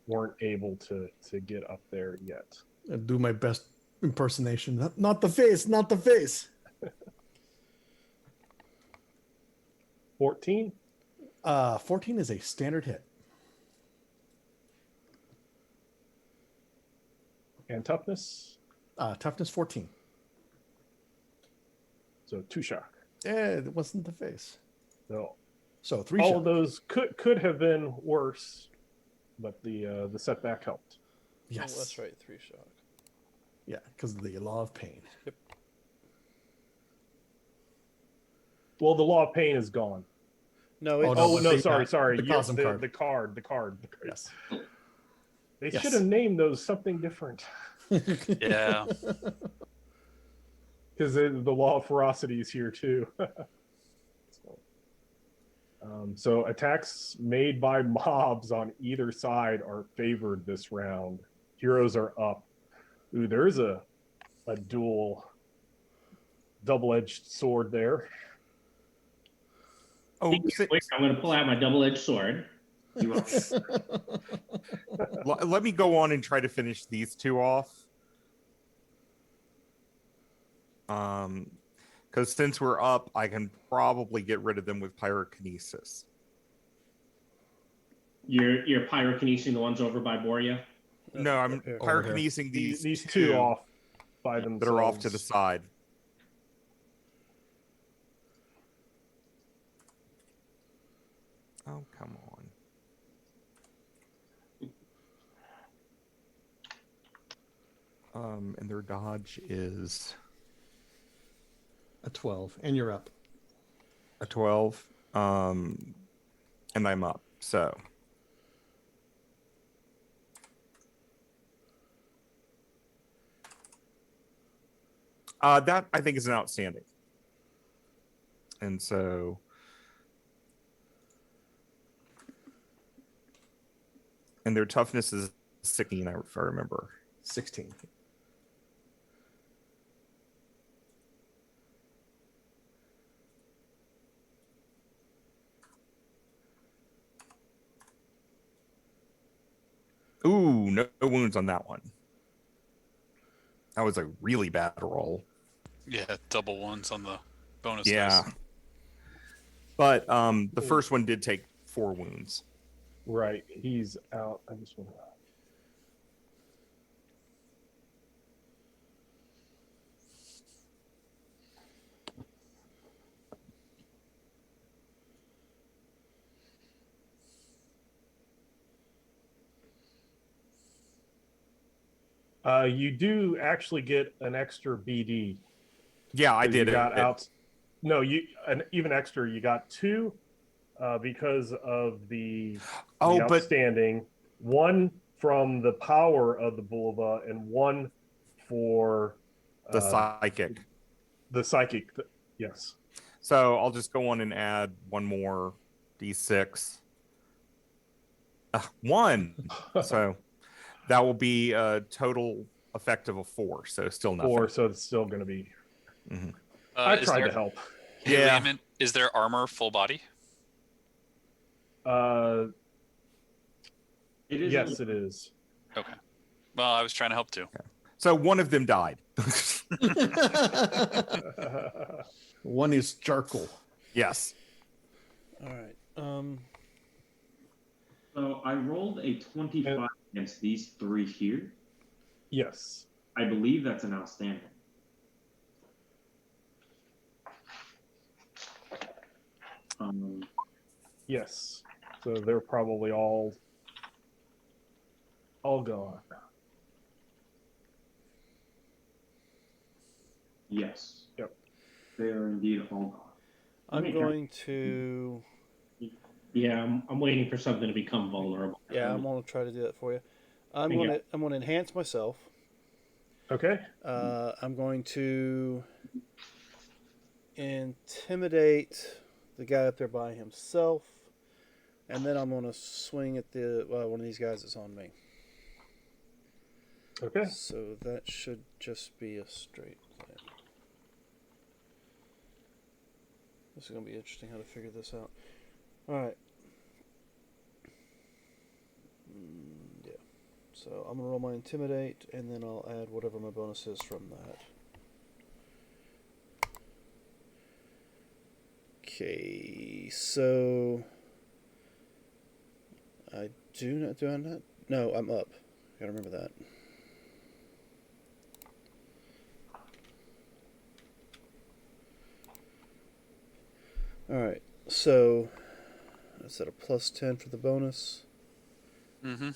weren't able to get up there yet.
I'll do my best impersonation. Not the face, not the face.
14.
14 is a standard hit.
And toughness.
Toughness 14.
So 2 shock.
It wasn't the face.
So
So 3
all
shock.
of those could have been worse, but the setback helped.
Yes.
Oh, that's right. 3 shock.
Yeah, because of the law of pain.
Well, the law of pain is gone.
No,
Oh,
it's,
Oh
but
no,
the,
sorry.
the
You-
cosm card.
The card.
Yes.
They
Yes.
should have named those something different
Yeah.
because the law of ferocity is here too. So attacks made by mobs on either side are favored this round. Heroes are up. Ooh, there's a dual double-edged sword there.
Oh,
I'm going to pull out my double-edged sword.
You are
let me go on and try to finish these 2 off. Because since we're up, I can probably get rid of them with pyrokinesis.
You're pyrokinesing the ones over by Boria.
No, I'm
up here.
pyrokinesing
These 2 off by themselves.
that are off to the side. Oh, come on. And their dodge is
A 12, and you're up.
a 12. And I'm up. So that I think is an outstanding. And so and their toughness is 16, if I remember.
16.
Ooh, no wounds on that one. That was a really bad roll.
Yeah, double ones on the bonus
Yeah.
dice.
But the first one did take 4 wounds.
Right, he's out. I just want to. You do actually get an extra BD.
Yeah, I
'Cause
did
you got
it.
out. No, an even extra. You got 2 because of the
But
outstanding. 1 from the power of the Bulva, and 1 for
the psychic.
the psychic. Yes.
So I'll just go on and add 1 more D6. 1. So that will be a total effective of 4. So still nothing.
4, so it's still going to be. I
Is
tried
there,
to help.
Hey,
Yeah.
Lehman, is there armor full body?
It is.
Yes, it is.
Okay. Well, I was trying to help too.
So one of them died.
One is charcoal.
Yes.
all right.
So I rolled a 25 against these 3 here.
Yes.
I believe that's an outstanding.
Yes. So they're probably all gone.
Yes.
Yep.
They are indeed all gone.
I'm
Okay.
going to.
Yeah, I'm waiting for something to become vulnerable.
Yeah, I'm gonna try to do that for you. I'm
Yeah.
gonna enhance myself.
Okay.
I'm going to intimidate the guy up there by himself, and then I'm gonna swing at the one of these guys that's on me.
Okay.
So that should just be a straight hit. This is going to be interesting how to figure this out. Alright. Yeah. So I'm going to roll my Intimidate, and then I'll add whatever my bonus is from that. Okay, so I do I not? No, I'm up. Gotta remember that. Alright, so that's at a plus 10 for the bonus.
Mm-hmm.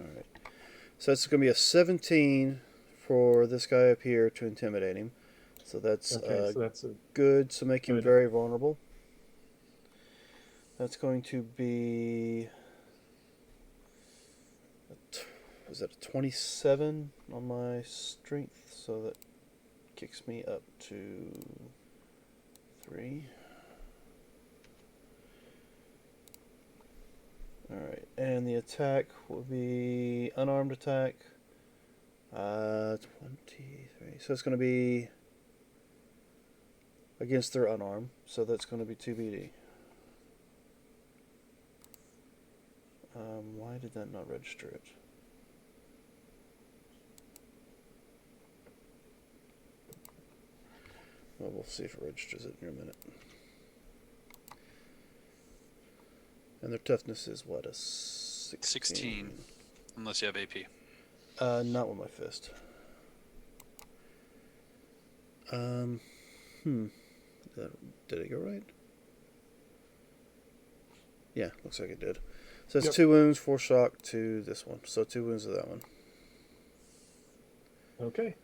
Alright. So that's going to be a 17 for this guy up here to intimidate him. So that's
Okay, so that's a
good, so make him
good.
very vulnerable. That's going to be... Was that a 27 on my strength? So that kicks me up to 3. Alright, and the attack will be unarmed attack. 23. So it's going to be against their unarmed. So that's going to be 2BD. Why did that not register it? Well, we'll see if it registers it in a minute. And their toughness is what, a 16?
16, unless you have AP.
Not with my fist. Did it go right? Yeah, looks like it did. So it's 2 wounds, 4 shock to this one. So 2 wounds to that one.
Okay.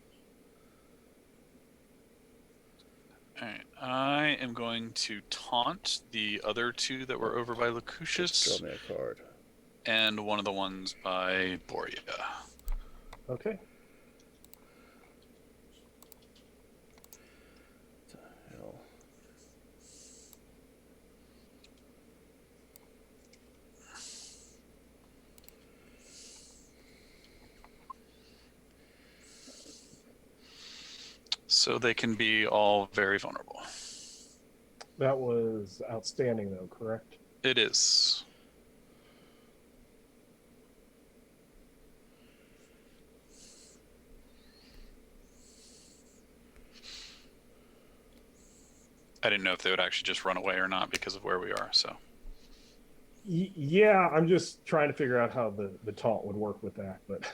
Alright, I am going to taunt the other 2 that were over by
Just
Lucucius,
draw me a card.
and one of the ones by Boria.
Okay.
What the hell?
So they can be all very vulnerable.
That was outstanding, though, correct?
It is. I didn't know if they would actually just run away or not because of where we are, so.
Yeah, I'm just trying to figure out how the taunt would work with that, but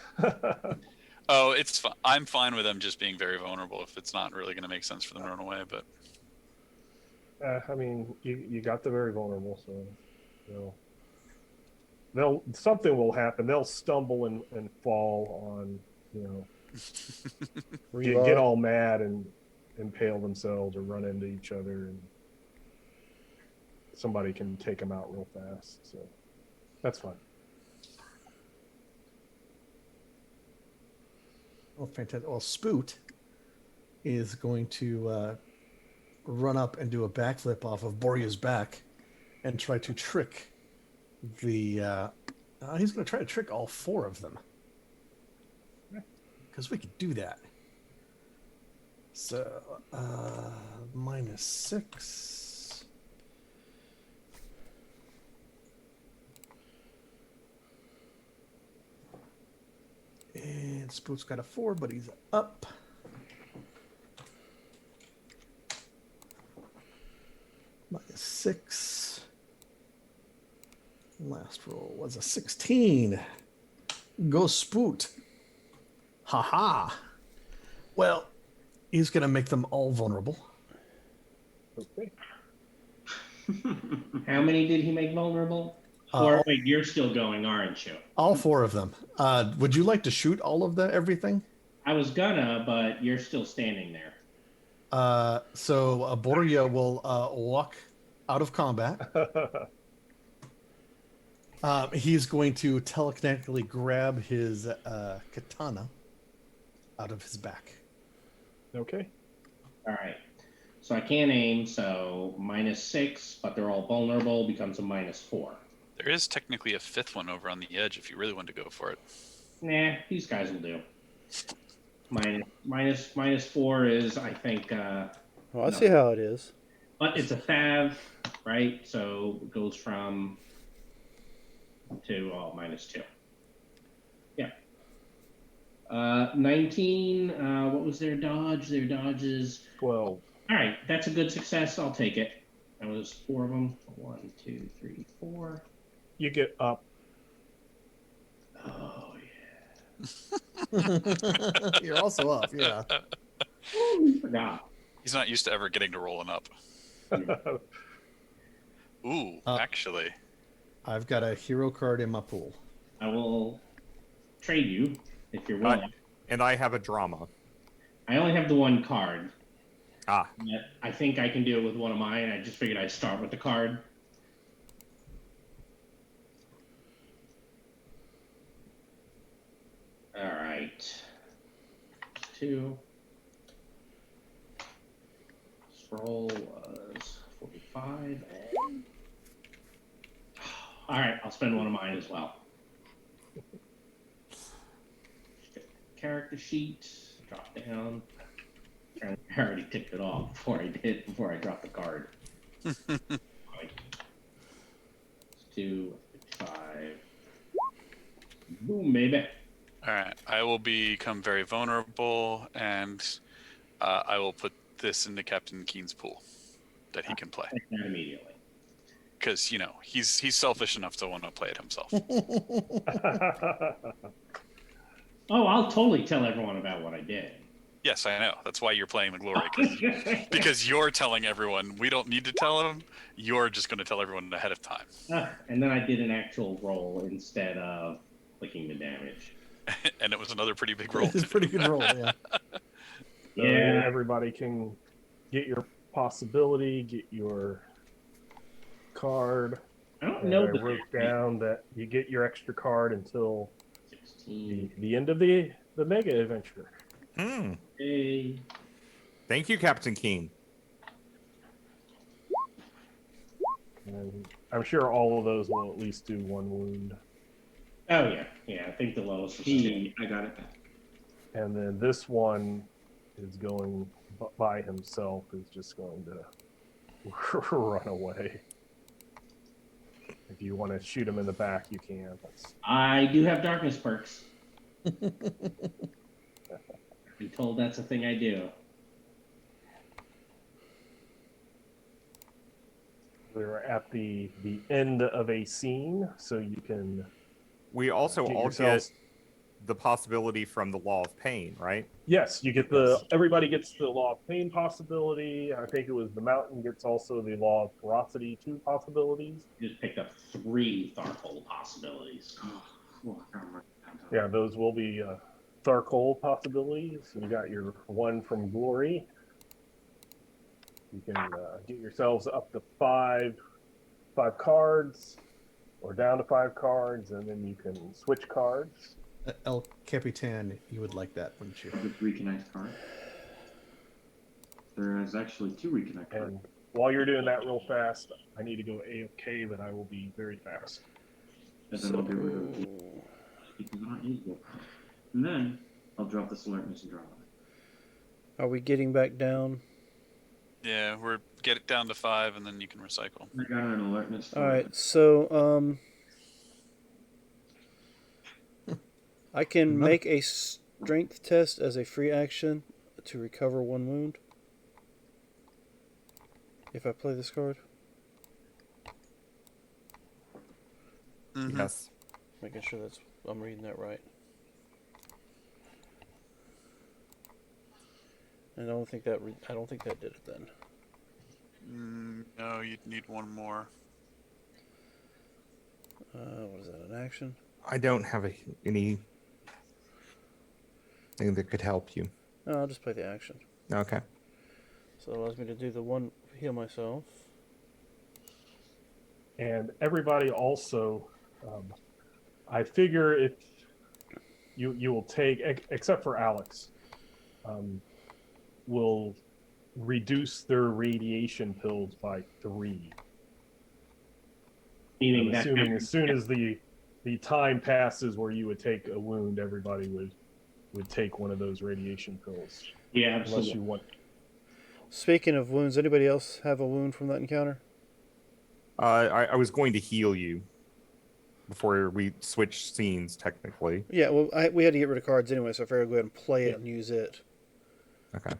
Oh, it's fine. I'm fine with them just being very vulnerable if it's not really going to make sense for them to run away, but
I mean, you got the very vulnerable, so they'll something will happen. They'll stumble and fall on, get all mad and impale themselves or run into each other, and somebody can take them out real fast. So that's fine.
Oh, fantastic. Well, Spoot is going to run up and do a backflip off of Boria's back and try to trick the... he's going to try to trick all 4 of them. Because we could do that. So, -6. And Spook's got a 4, but he's up. -6. Last roll was a 16. Go Spoot. Haha. Well, he's going to make them all vulnerable.
Okay.
How many did he make vulnerable? Wait, you're still going, aren't you?
All 4 of them. Would you like to shoot all of everything?
I was gonna, but you're still standing there.
So Boria will walk out of combat. He's going to telekinetically grab his katana out of his back.
Okay.
All right. So I can't aim, so -6, but they're all vulnerable, becomes a -4.
there is technically a 5th one over on the edge if you really wanted to go for it.
Nah, these guys will do. minus 4 is, I think.
Well, I
No.
see how it is.
But it's a salve, right? So it goes from to -2. Yeah. 19. What was their dodge? Their dodge is
12.
all right. That's a good success. I'll take it. That was 4 of them. 1, 2, 3, 4.
You get up.
Oh
You're also up, yeah.
yeah. Oh, forgot.
He's not used to ever getting to rolling up. Ooh, actually.
I've got a hero card in my pool.
I will trade you if you're willing.
And I have a drama.
I only have the one card.
Ah.
But I think I can do it with one of mine. I just figured I'd start with the card. All right. 2. Scroll was 45. And... All right, I'll spend one of mine as well. Character sheet. Drop down. I already ticked it off before I dropped the card. 2, 5. Boom, baby.
All right. I will become very vulnerable, and I will put this into Captain Keen's pool that he can play.
Take that immediately.
Because, he's selfish enough to want to play it himself.
Oh, I'll totally tell everyone about what I did.
Yes, I know. That's why you're playing the glory. Because you're telling everyone. We don't need to tell them. You're just going to tell everyone ahead of time.
And then I did an actual roll instead of clicking the damage.
And it was another pretty big roll.
It's a pretty good roll, yeah.
Yeah.
Everybody can get your possibility, get your card.
I don't
And
know.
I wrote down that you get your extra card until
16.
the end of the mega adventure.
A.
Thank you, Captain Keen.
And I'm sure all of those will at least do 1 wound.
Oh yeah. I think the lowest was 2.
I got it.
And then this one is going by himself, is just going to run away. If you want to shoot him in the back, you can.
I do have darkness perks. I'm told that's a thing I do.
We're at the end of a scene, so you can.
We also
Get
all
yourselves-
get the possibility from the Law of Pain, right?
Yes, you get everybody gets the Law of Pain possibility. I think it was the Mountain gets also the Law of Ferocity 2 possibilities.
Just picked up 3 Tharkol possibilities.
Oh, I can't remember.
Yeah, those will be Tharkol possibilities. You got your 1 from Glory. You can get yourselves up to 5 cards, or down to 5 cards, and then you can switch cards.
El Capitan, you would like that, wouldn't you?
With reconnect card. There is actually 2 reconnect cards.
And while you're doing that real fast, I need to go AFK, but I will be very fast.
And then I'll be able to go because I don't use it. And then I'll drop this alertness and draw it.
Are we getting back down?
Yeah, get it down to 5, and then you can recycle.
I got an alertness.
All right, so I can make a strength test as a free action to recover 1 wound if I play this card.
Mm-hmm.
Yes.
Making sure I'm reading that right. And I don't think that did it then.
No, you'd need 1 more.
What is that? An action?
I don't have any thing that could help you.
No, I'll just play the action.
Okay.
So it allows me to do the 1 heal myself.
And everybody also, I figure if you will take, except for Alex, will reduce their radiation pills by 3.
Meaning
I'm assuming as soon as the time passes where you would take a wound, everybody would would take one of those radiation pills,
Yeah,
unless
absolutely.
you want.
Speaking of wounds, anybody else have a wound from that encounter?
I was going to heal you before we switch scenes, technically.
Yeah, well, we had to get rid of cards anyway, so I figured I'd go ahead and play it
Yeah.
and use it.
Okay.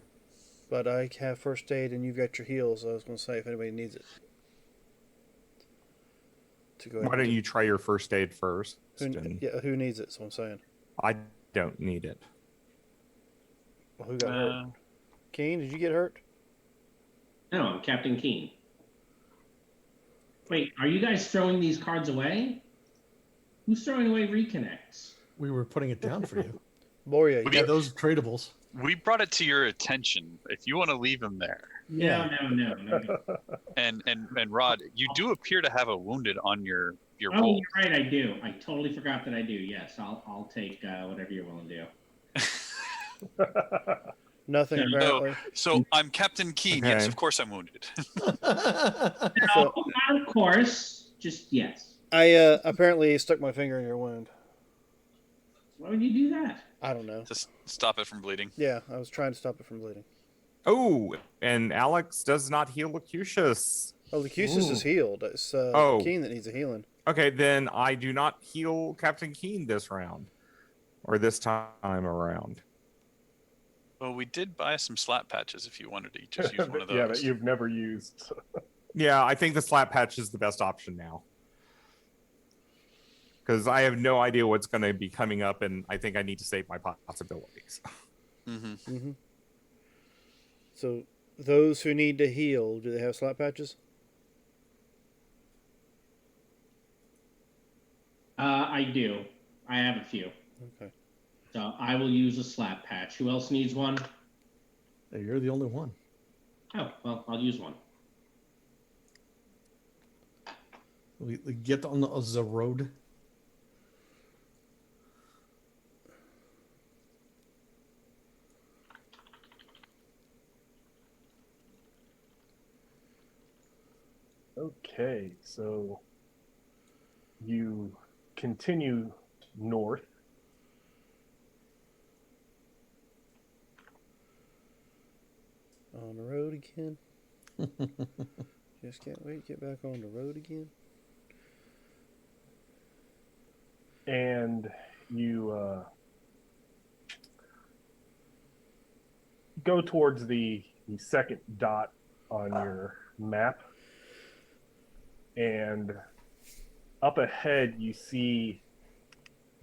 But I have first aid and you've got your heals. I was going to say if anybody needs it. To go ahead
Why
and
don't
do-
you try your first aid first?
who needs it? So I'm saying.
I don't need it.
Well, who got hurt? Keen, did you get hurt?
No, I'm Captain Keen. Wait, are you guys throwing these cards away? Who's throwing away reconnects?
We were putting it down for you.
Boria, you
Yeah,
got
those are tradables.
We brought it to your attention. If you want to leave him there,
Yeah.
No.
and Rod, you do appear to have a wounded on your
Oh,
roll.
you're right. I do. I totally forgot that I do. Yes, I'll take whatever you're willing to do.
nothing
So-
apparently.
So I'm Captain Keen. Yes,
Okay.
of course I'm wounded.
No,
So-
not of course. Just yes.
I apparently stuck my finger in your wound.
Why would you do that?
I don't know.
Just stop it from bleeding.
Yeah, I was trying to stop it from bleeding.
Oh, and Alex does not heal Lucucius.
Oh, Lucusus is healed. It's
Oh.
Keen that needs a healing.
Okay, then I do not heal Captain Keen this round. Or this time around.
Well, we did buy some slap patches if you wanted to just use one of those.
Yeah, that you've never used.
Yeah, I think the slap patch is the best option now. Because I have no idea what's going to be coming up, and I think I need to save my possibilities.
Mm-hmm.
So those who need to heal, do they have slap patches?
I do. I have a few.
Okay.
So I will use a slap patch. Who else needs one?
Hey, you're the only one.
Oh, well, I'll use one.
We get on the road.
Okay, so you continue north.
On the road again. Just can't wait to get back on the road again.
And you go towards the second dot on your map, and up ahead you see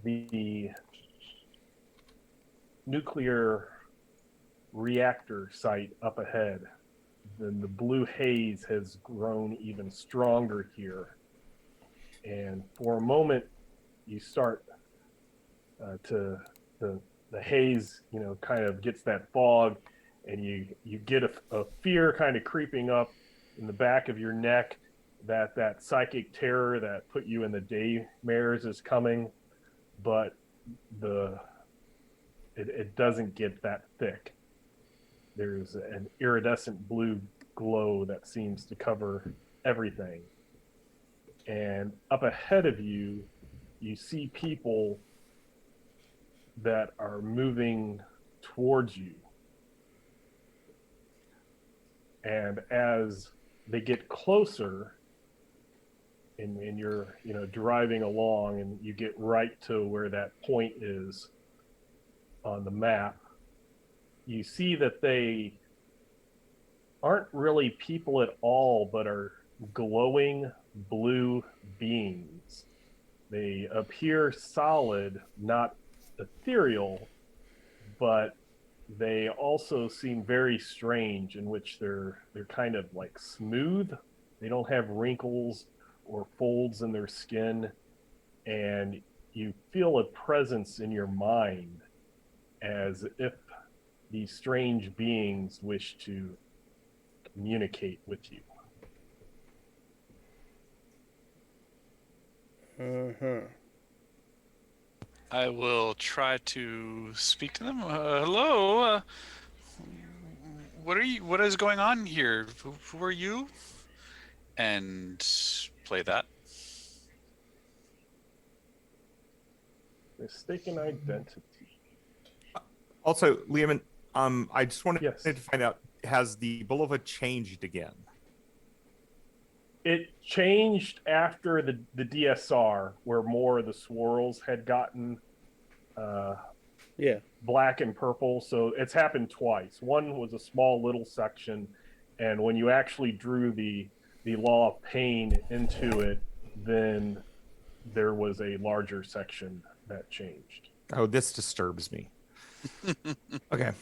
the nuclear reactor site up ahead. Then the blue haze has grown even stronger here, and for a moment you start to the haze, kind of gets that fog, and you get a fear kind of creeping up in the back of your neck that psychic terror that put you in the daymares is coming, but it doesn't get that thick. There's an iridescent blue glow that seems to cover everything, and up ahead of you see people that are moving towards you. And as they get closer, and you're driving along, and you get right to where that point is on the map, you see that they aren't really people at all, but are glowing blue beings. They appear solid, not ethereal, but they also seem very strange, in which they're kind of like smooth. They don't have wrinkles or folds in their skin, and you feel a presence in your mind as if these strange beings wish to communicate with you.
I will try to speak to them. Hello. What are you? What is going on here? Who are you? And play that.
Mistaken identity.
Also, Liam, I just wanted
Yes.
to find out: has the Bulova changed again?
It changed after the DSR, where more of the swirls had gotten
Yeah.
black and purple. So it's happened twice. One was a small little section, and when you actually drew the law of pain into it, then there was a larger section that changed.
Oh, this disturbs me. Okay.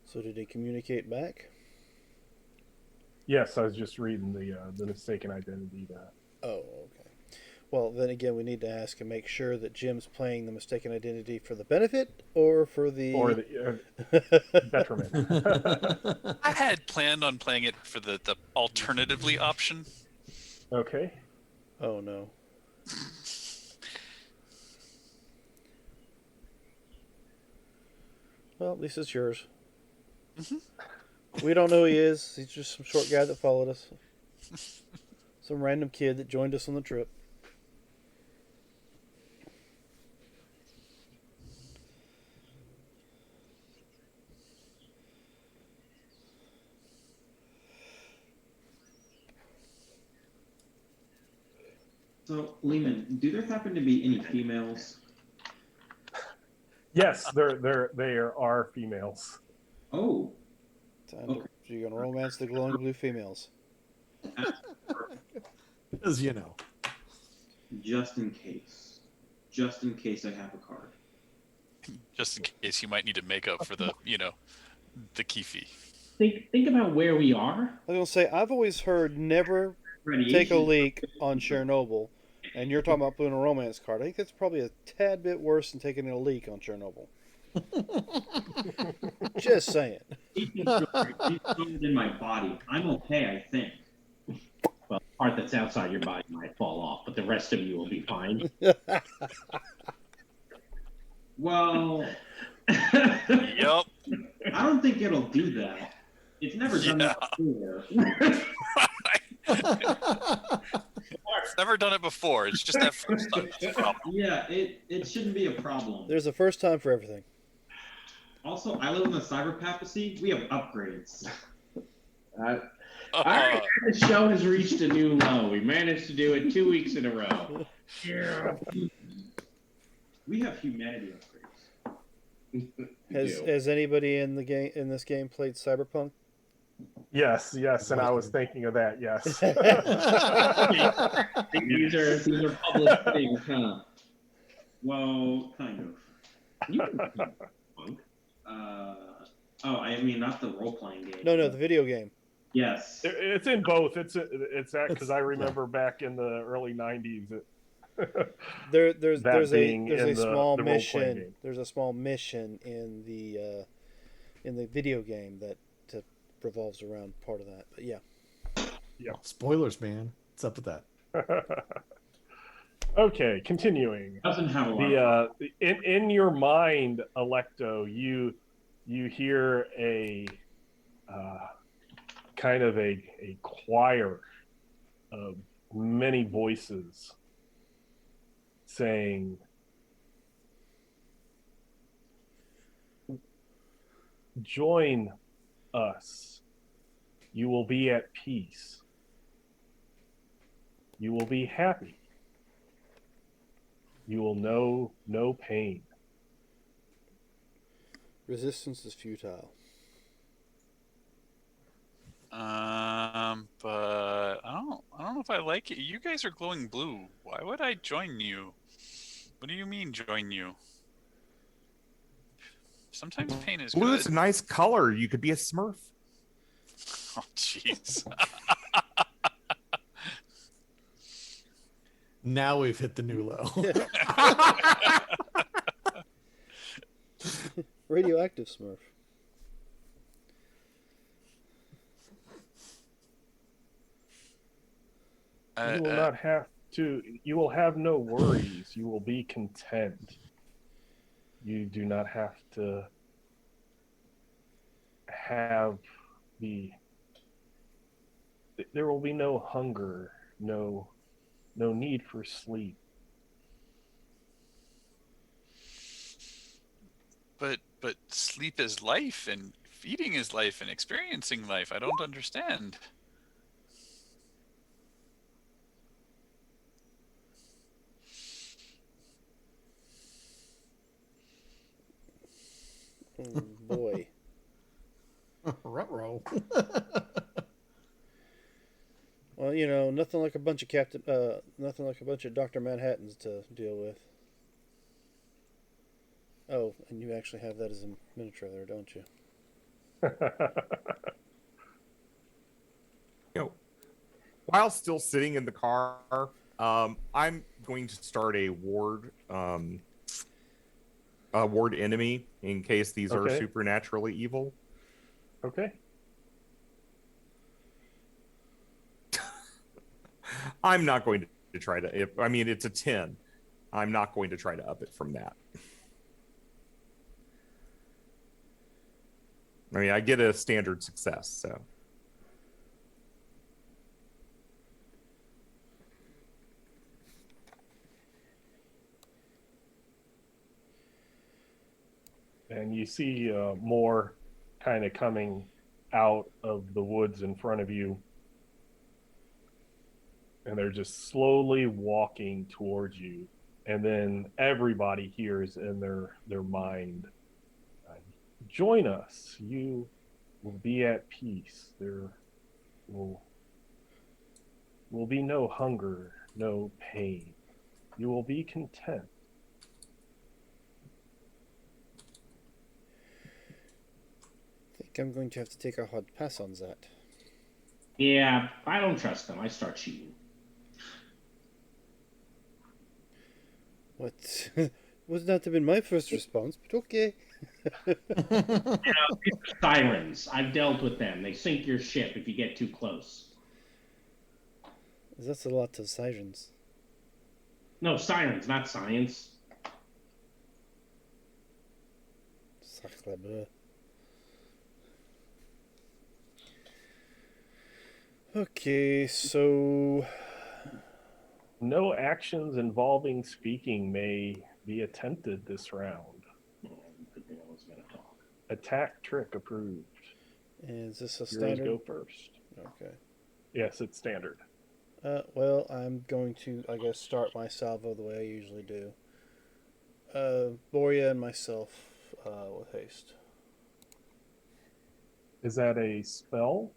So did he communicate back?
Yes, I was just reading the mistaken identity. That
Oh, okay. Well, then again, we need to ask and make sure that Jim's playing the mistaken identity for the benefit or for the
or the detriment.
I had planned on playing it for the alternatively option.
Okay.
Oh no. Well, at least it's yours. We don't know who he is. He's just some short guy that followed us. Some random kid that joined us on the trip.
So, Lehman, do there happen to be any females?
Yes, there are females.
Oh,
Time to, so you're gonna romance the glowing blue females.
As you know.
just in case. Just in case I have a card.
Just in case you might need to make up for the the key fee.
Think about where we are.
I was gonna say I've always heard never take a leak on Chernobyl, and you're talking about putting a romance card. I think that's probably a tad bit worse than taking a leak on Chernobyl. Just saying.
Deep in my body. I'm okay, I think.
Well, the part that's outside your body might fall off, but the rest of you will be fine.
Well,
Yep.
I don't think it'll do that. It's never done that before.
It's never done it before. It's just that first time. That's the problem.
Yeah, it shouldn't be a problem.
There's a first time for everything.
Also, I live in the cyber papacy. We have upgrades.
All right, the show has reached a new low. We managed to do it 2 weeks in a row.
We have humanity upgrades.
Has anybody in this game played Cyberpunk?
Yes, and I was thinking of that. Yes.
These are public things, huh?
Well, kind of.
You can play Punk.
I mean not the role playing game.
No, the video game.
Yes.
It's in both. It's that because I remember back in the early '90s.
There's
That
a
being in
there's a small
the role-playing
mission.
game.
There's a small mission in the video game that revolves around part of that. But yeah.
Spoilers, man. What's up with that?
Okay, continuing.
Doesn't have a lot.
In your mind, Electo, you hear a kind of a choir of many voices saying, "Join us. You will be at peace. You will be happy. You will know no pain."
Resistance is futile.
But I don't know if I like it. You guys are glowing blue. Why would I join you? What do you mean join you? Sometimes pain is
Blue
good.
is a nice color. You could be a Smurf.
Oh, jeez.
Now we've hit the new low.
Radioactive Smurf.
You will not have to. You will have no worries. You will be content. You do not have to have the there will be no hunger, no need for sleep.
But sleep is life, and feeding is life, and experiencing life. I don't understand.
Oh, boy.
Ruh-roh.
Well, nothing like a bunch of nothing like a bunch of Dr. Manhattans to deal with. Oh, and you actually have that as a miniature there, don't you?
You know, while still sitting in the car, I'm going to start a ward enemy in case these are
Okay.
supernaturally evil.
Okay.
I'm not going to try to. I mean, it's a 10. I'm not going to try to up it from that. I mean, I get a standard success, so.
And you see more kind of coming out of the woods in front of you. And they're just slowly walking towards you. And then everybody hears in their mind, join us. You will be at peace. There will be no hunger, no pain. You will be content.
I think I'm going to have to take a hard pass on that.
Yeah, I don't trust them. I start shooting.
What? Was not to been my first response, but okay.
Sirens. I've dealt with them. They sink your ship if you get too close.
That's a lot of sirens.
No, sirens, not science.
Sacre bleu. Okay, so
No actions involving speaking may be attempted this round.
Good thing I was going to talk.
Attack trick approved.
is this a
Yours
standard?
go first.
Okay.
Yes, it's standard.
Well, I'm going to, I guess, start my salvo the way I usually do. Boria and myself with haste.
Is that a spell?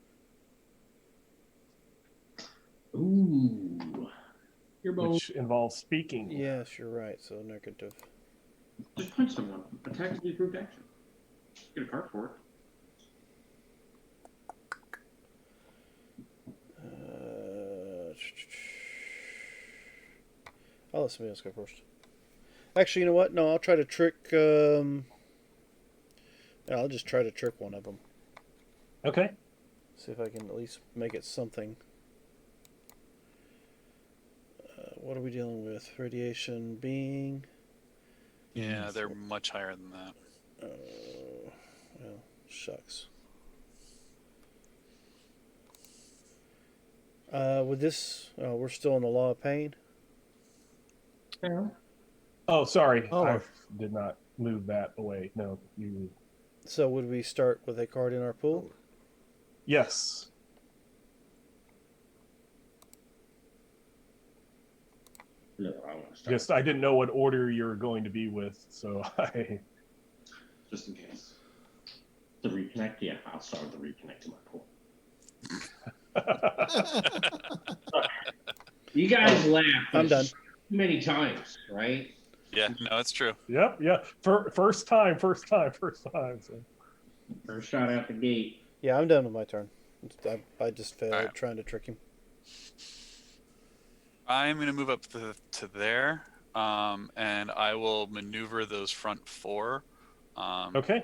Ooh. You're both.
Which involves speaking?
Yes, you're right. So negative.
Just punch someone. A tactically approved action. Get a card for it.
I'll let somebody else go first. Actually, you know what? No, I'll try to trick. I'll just try to trick one of them.
Okay.
See if I can at least make it something. What are we dealing with? Radiation being.
Yeah, they're much higher than that.
Well, shucks. With this, we're still in the law of pain.
Yeah.
Oh, sorry.
Oh.
I did not move that away. No, you.
So would we start with a card in our pool?
Yes.
No, I want to start.
Just I didn't know what order you were going to be with, so I.
Just in case.
The reconnect? Yeah, I'll start with the reconnect to my pool. You guys laugh.
I'm done.
Many times, right?
Yeah, no, it's true.
Yep. First time. So.
First shot out the gate.
Yeah, I'm done with my turn. I just failed
Alright.
trying to trick him.
I'm going to move up to there, and I will maneuver those front four.
Okay.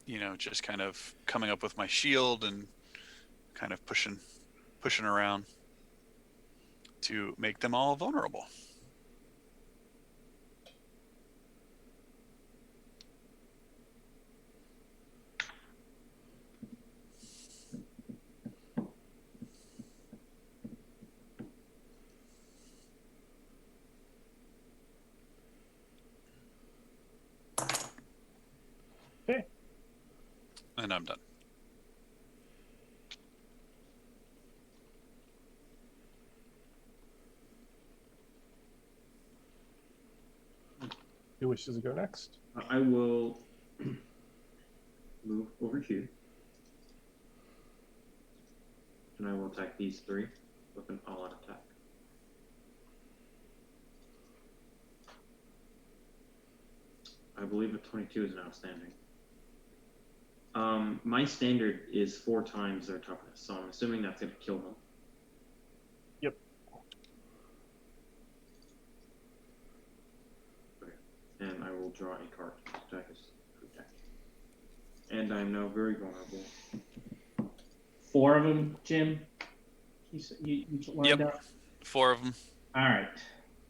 You know, just kind of coming up with my shield and kind of pushing around to make them all vulnerable. And I'm done.
Who wishes to go next?
I will move over here. And I will attack these three with an all-out attack. I believe a 22 is an outstanding. My standard is 4 times their toughness, so I'm assuming that's going to kill them.
Yep.
Okay. And I will draw a card to attack. And I'm now very vulnerable.
4 of them, Jim. You lined
Yep.
up.
4 of them.
All right.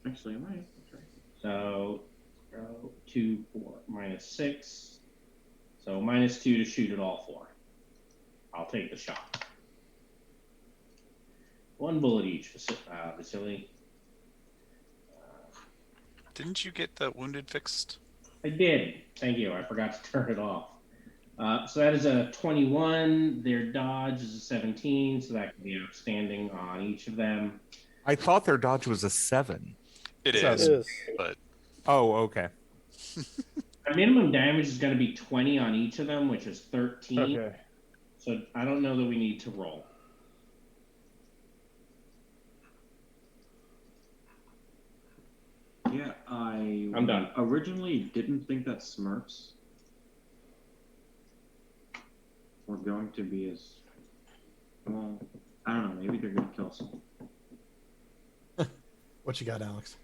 Actually, am I? That's right.
So 2, 4, -6. So -2 to shoot at all 4. I'll take the shot. 1 bullet each, Vasily.
Didn't you get the wounded fixed?
I did. Thank you. I forgot to turn it off. So that is a 21. Their dodge is a 17, so that can be outstanding on each of them.
I thought their dodge was a 7.
It
So
is,
It is.
but
Oh, okay.
Our minimum damage is going to be 20 on each of them, which is 13.
Okay.
So I don't know that we need to roll.
Yeah,
I'm done.
Originally didn't think that Smurfs were going to be as well. I don't know. Maybe they're going to kill us.
What you got, Alex?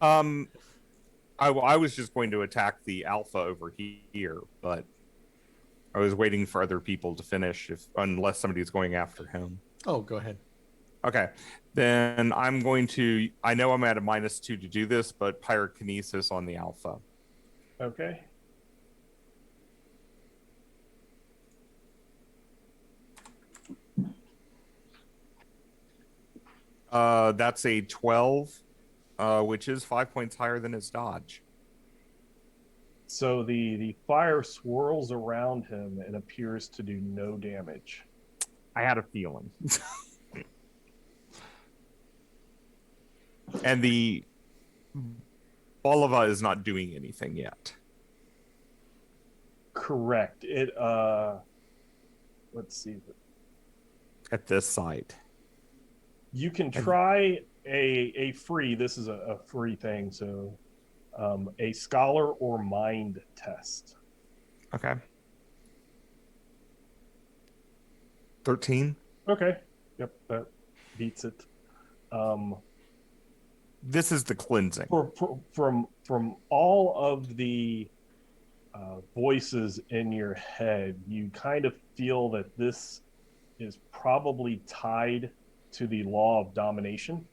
I was just going to attack the alpha over here, but I was waiting for other people to finish, unless somebody's going after him.
Oh, go ahead.
Okay, then I'm going to. I know I'm at a -2 to do this, but pyrokinesis on the alpha.
Okay.
That's a 12, which is 5 points higher than his dodge.
So the fire swirls around him and appears to do no damage.
I had a feeling. And the Bolova is not doing anything yet.
Correct. It let's see.
At this site.
You can try a free. This is a free thing. So, a scholar or mind test.
Okay. 13.
Okay. Yep, that beats it.
This is the cleansing.
From all of the voices in your head, you kind of feel that this is probably tied to the law of domination.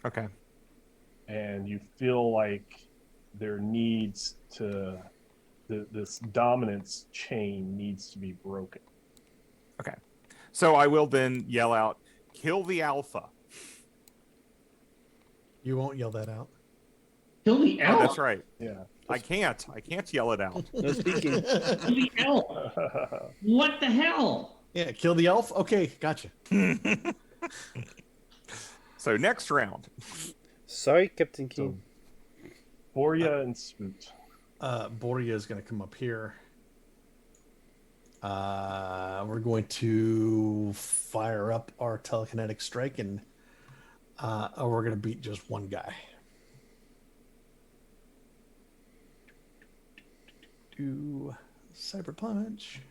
Okay.
And you feel like there needs to this dominance chain needs to be broken.
Okay. So I will then yell out, "Kill the alpha."
You won't yell that out.
Kill the elf.
Oh, that's right.
Yeah.
I can't yell it out.
No speaking.
Kill the elf. What the hell?
Yeah, kill the elf. Okay, gotcha.
So next round.
Sorry, Captain King.
Boria and Spoot.
Boria is going to come up here. We're going to fire up our telekinetic strike, and we're going to beat just one guy. Do cyber punch.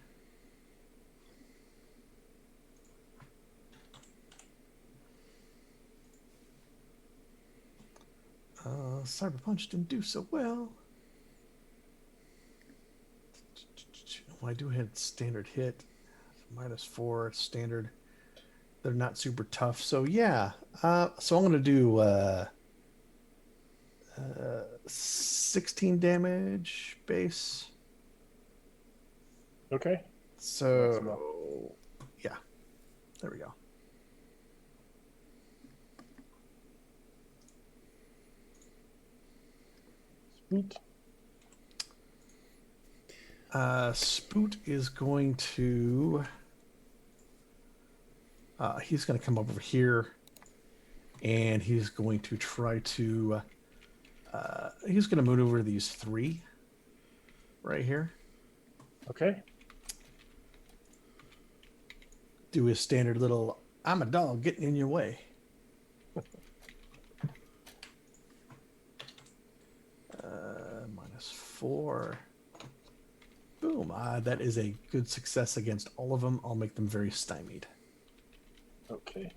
Cyber punch didn't do so well. Well, I do hit standard hit, -4 standard. They're not super tough, so yeah. So I'm gonna do 16 damage base.
Okay.
So yeah, there we go.
Spoot.
Spoot is going to. He's going to come over here, and he's going to try to. He's going to maneuver these three right here.
Okay.
Do his standard little "I'm a dog getting in your way." -4. Boom. That is a good success against all of them. I'll make them very stymied.
Okay.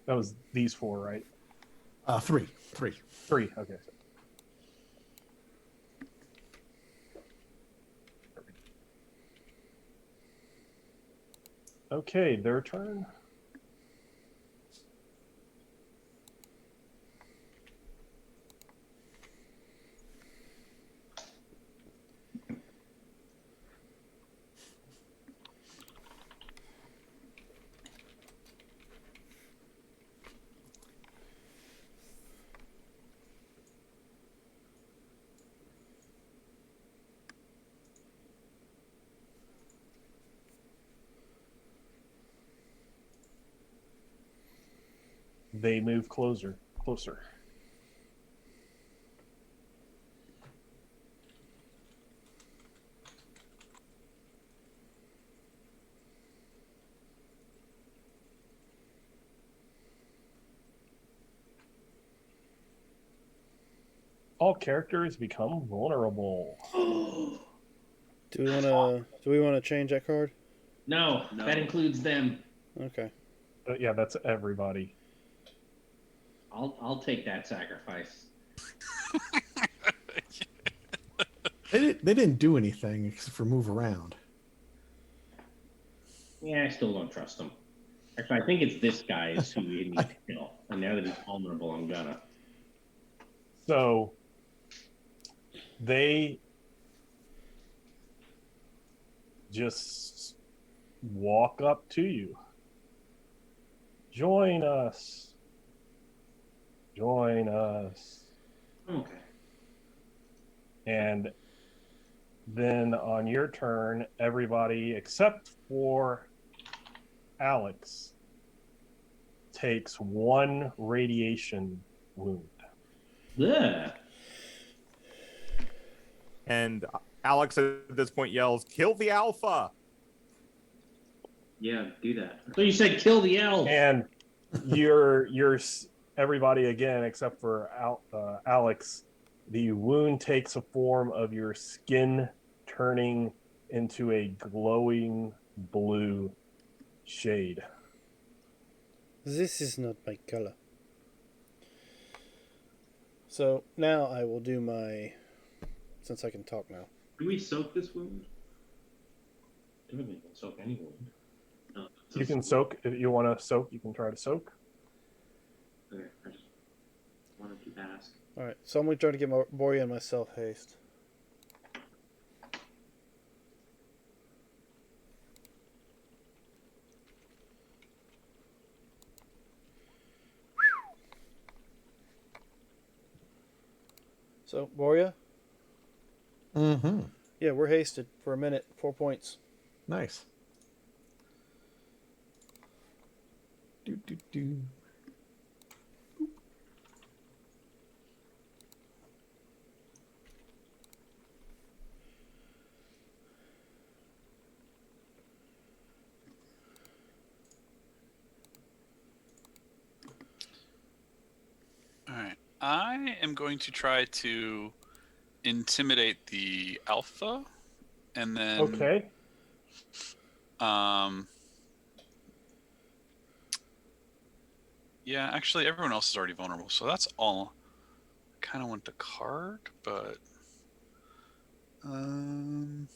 That was these four, right?
Three.
Three. Okay. Okay, their turn. They move closer. All characters become vulnerable.
Do we want to change that card?
No,
No.
that includes them.
Okay.
Yeah, that's everybody.
I'll take that sacrifice.
They didn't do anything except for move around.
Yeah, I still don't trust him. Actually, I think it's this guy is who we need to kill. And now that he's vulnerable, I'm gonna.
So they just walk up to you. Join us. Join us.
Okay.
And then on your turn, everybody except for Alex takes 1 radiation wound.
Yeah.
And Alex at this point yells, "Kill the alpha!"
Yeah, do that.
So you said kill the elf.
And you're everybody again except for Alex. The wound takes a form of your skin turning into a glowing blue shade.
This is not my color. So now I will do my. Since I can talk now.
Do we soak this wound?
Typically, you can soak any wound.
No.
You can soak if you want to soak. You can try to soak.
Okay, I just wanted to ask.
All right. So I'm going to try to get Boria and myself haste. So, Boria?
Mm-hmm.
Yeah, we're hasted for a minute. 4 points.
Nice. Do.
All right. I am going to try to intimidate the alpha, and then
Okay.
Yeah, actually, everyone else is already vulnerable, so that's all. I kind of want the card, but and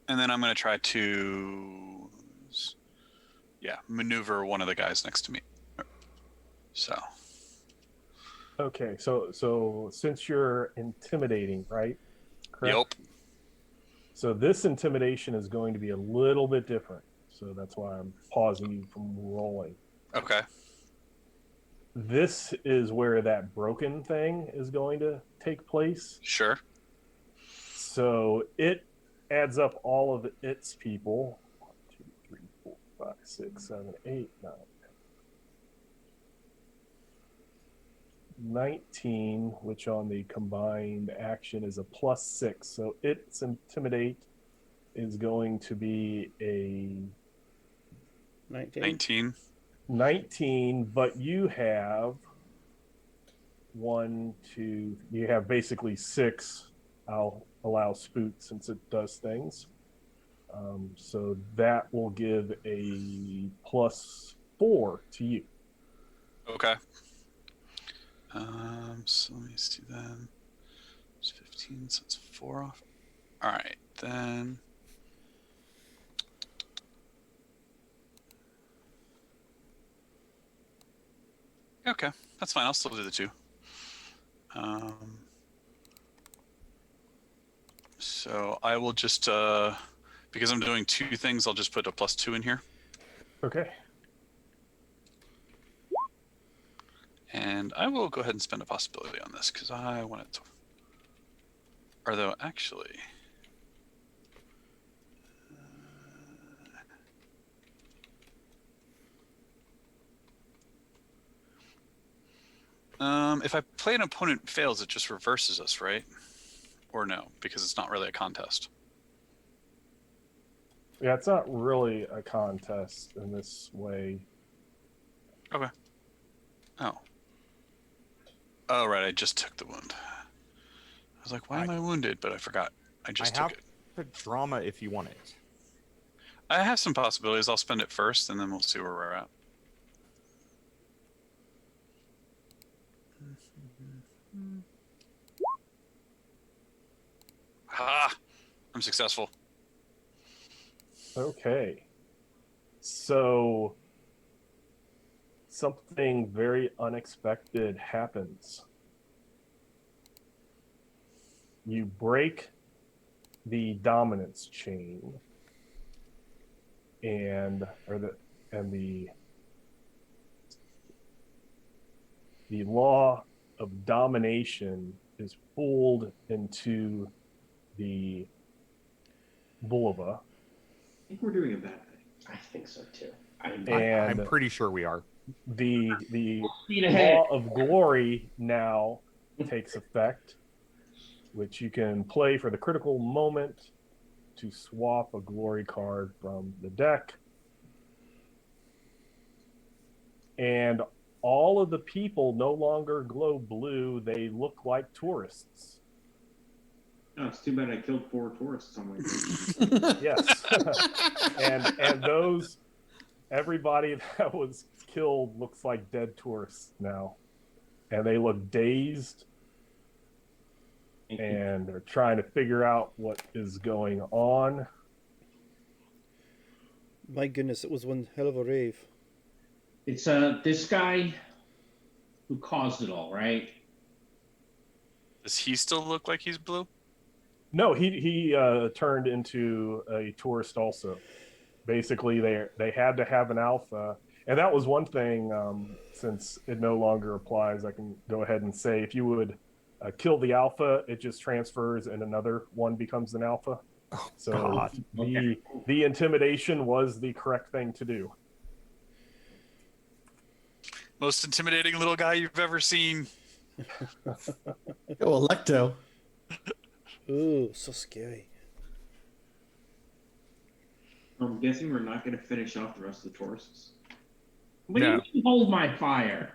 then I'm going to try to, maneuver one of the guys next to me. So
Okay, so since you're intimidating, right? Correct?
Yep.
So this intimidation is going to be a little bit different. So that's why I'm pausing you from rolling.
Okay.
This is where that broken thing is going to take place.
Sure.
So it adds up all of its people. 1, 2, 3, 4, 5, 6, 7, 8, 9, 19, which on the combined action is a +6. So its intimidate is going to be a
19.
19, but you have you have basically 6. I'll allow Spoot since it does things. So that will give a +4 to you.
Okay. So let me see then. It's 15, so it's 4 off. All right, then. Okay, that's fine. I'll still do the 2. So I will just, because I'm doing 2 things, I'll just put a +2 in here.
Okay.
And I will go ahead and spend a possibility on this because I want it to. Or though, actually. If I play an opponent fails, it just reverses us, right? Or no, because it's not really a contest.
Yeah, it's not really a contest in this way.
Okay. Oh. Oh, right. I just took the wound. I was like, why am I wounded? But I forgot. I just took it.
The drama if you want it.
I have some possibilities. I'll spend it first, and then we'll see where we're at. Ah! I'm successful.
Okay. So something very unexpected happens. You break the dominance chain and the law of domination is pulled into the vulva.
I think we're doing a bad thing.
I think so too.
And
I'm pretty sure we are.
the
Speed ahead.
law of glory now takes effect, which you can play for the critical moment to swap a glory card from the deck. And all of the people no longer glow blue. They look like tourists.
Oh, it's too bad I killed 4 tourists on my team.
Yes. and those, everybody that was killed looks like dead tourists now. And they look dazed. And they're trying to figure out what is going on.
My goodness, it was one hell of a rave.
It's this guy who caused it all, right?
Does he still look like he's blue?
No, he turned into a tourist also. Basically, they had to have an alpha, and that was one thing. Since it no longer applies, I can go ahead and say if you would kill the alpha, it just transfers and another one becomes an alpha.
Oh,
So
God.
the intimidation was the correct thing to do.
Most intimidating little guy you've ever seen.
Oh, Electo.
Ooh, so scary.
I'm guessing we're not going to finish off the rest of the tourists.
What do you mean, hold my fire?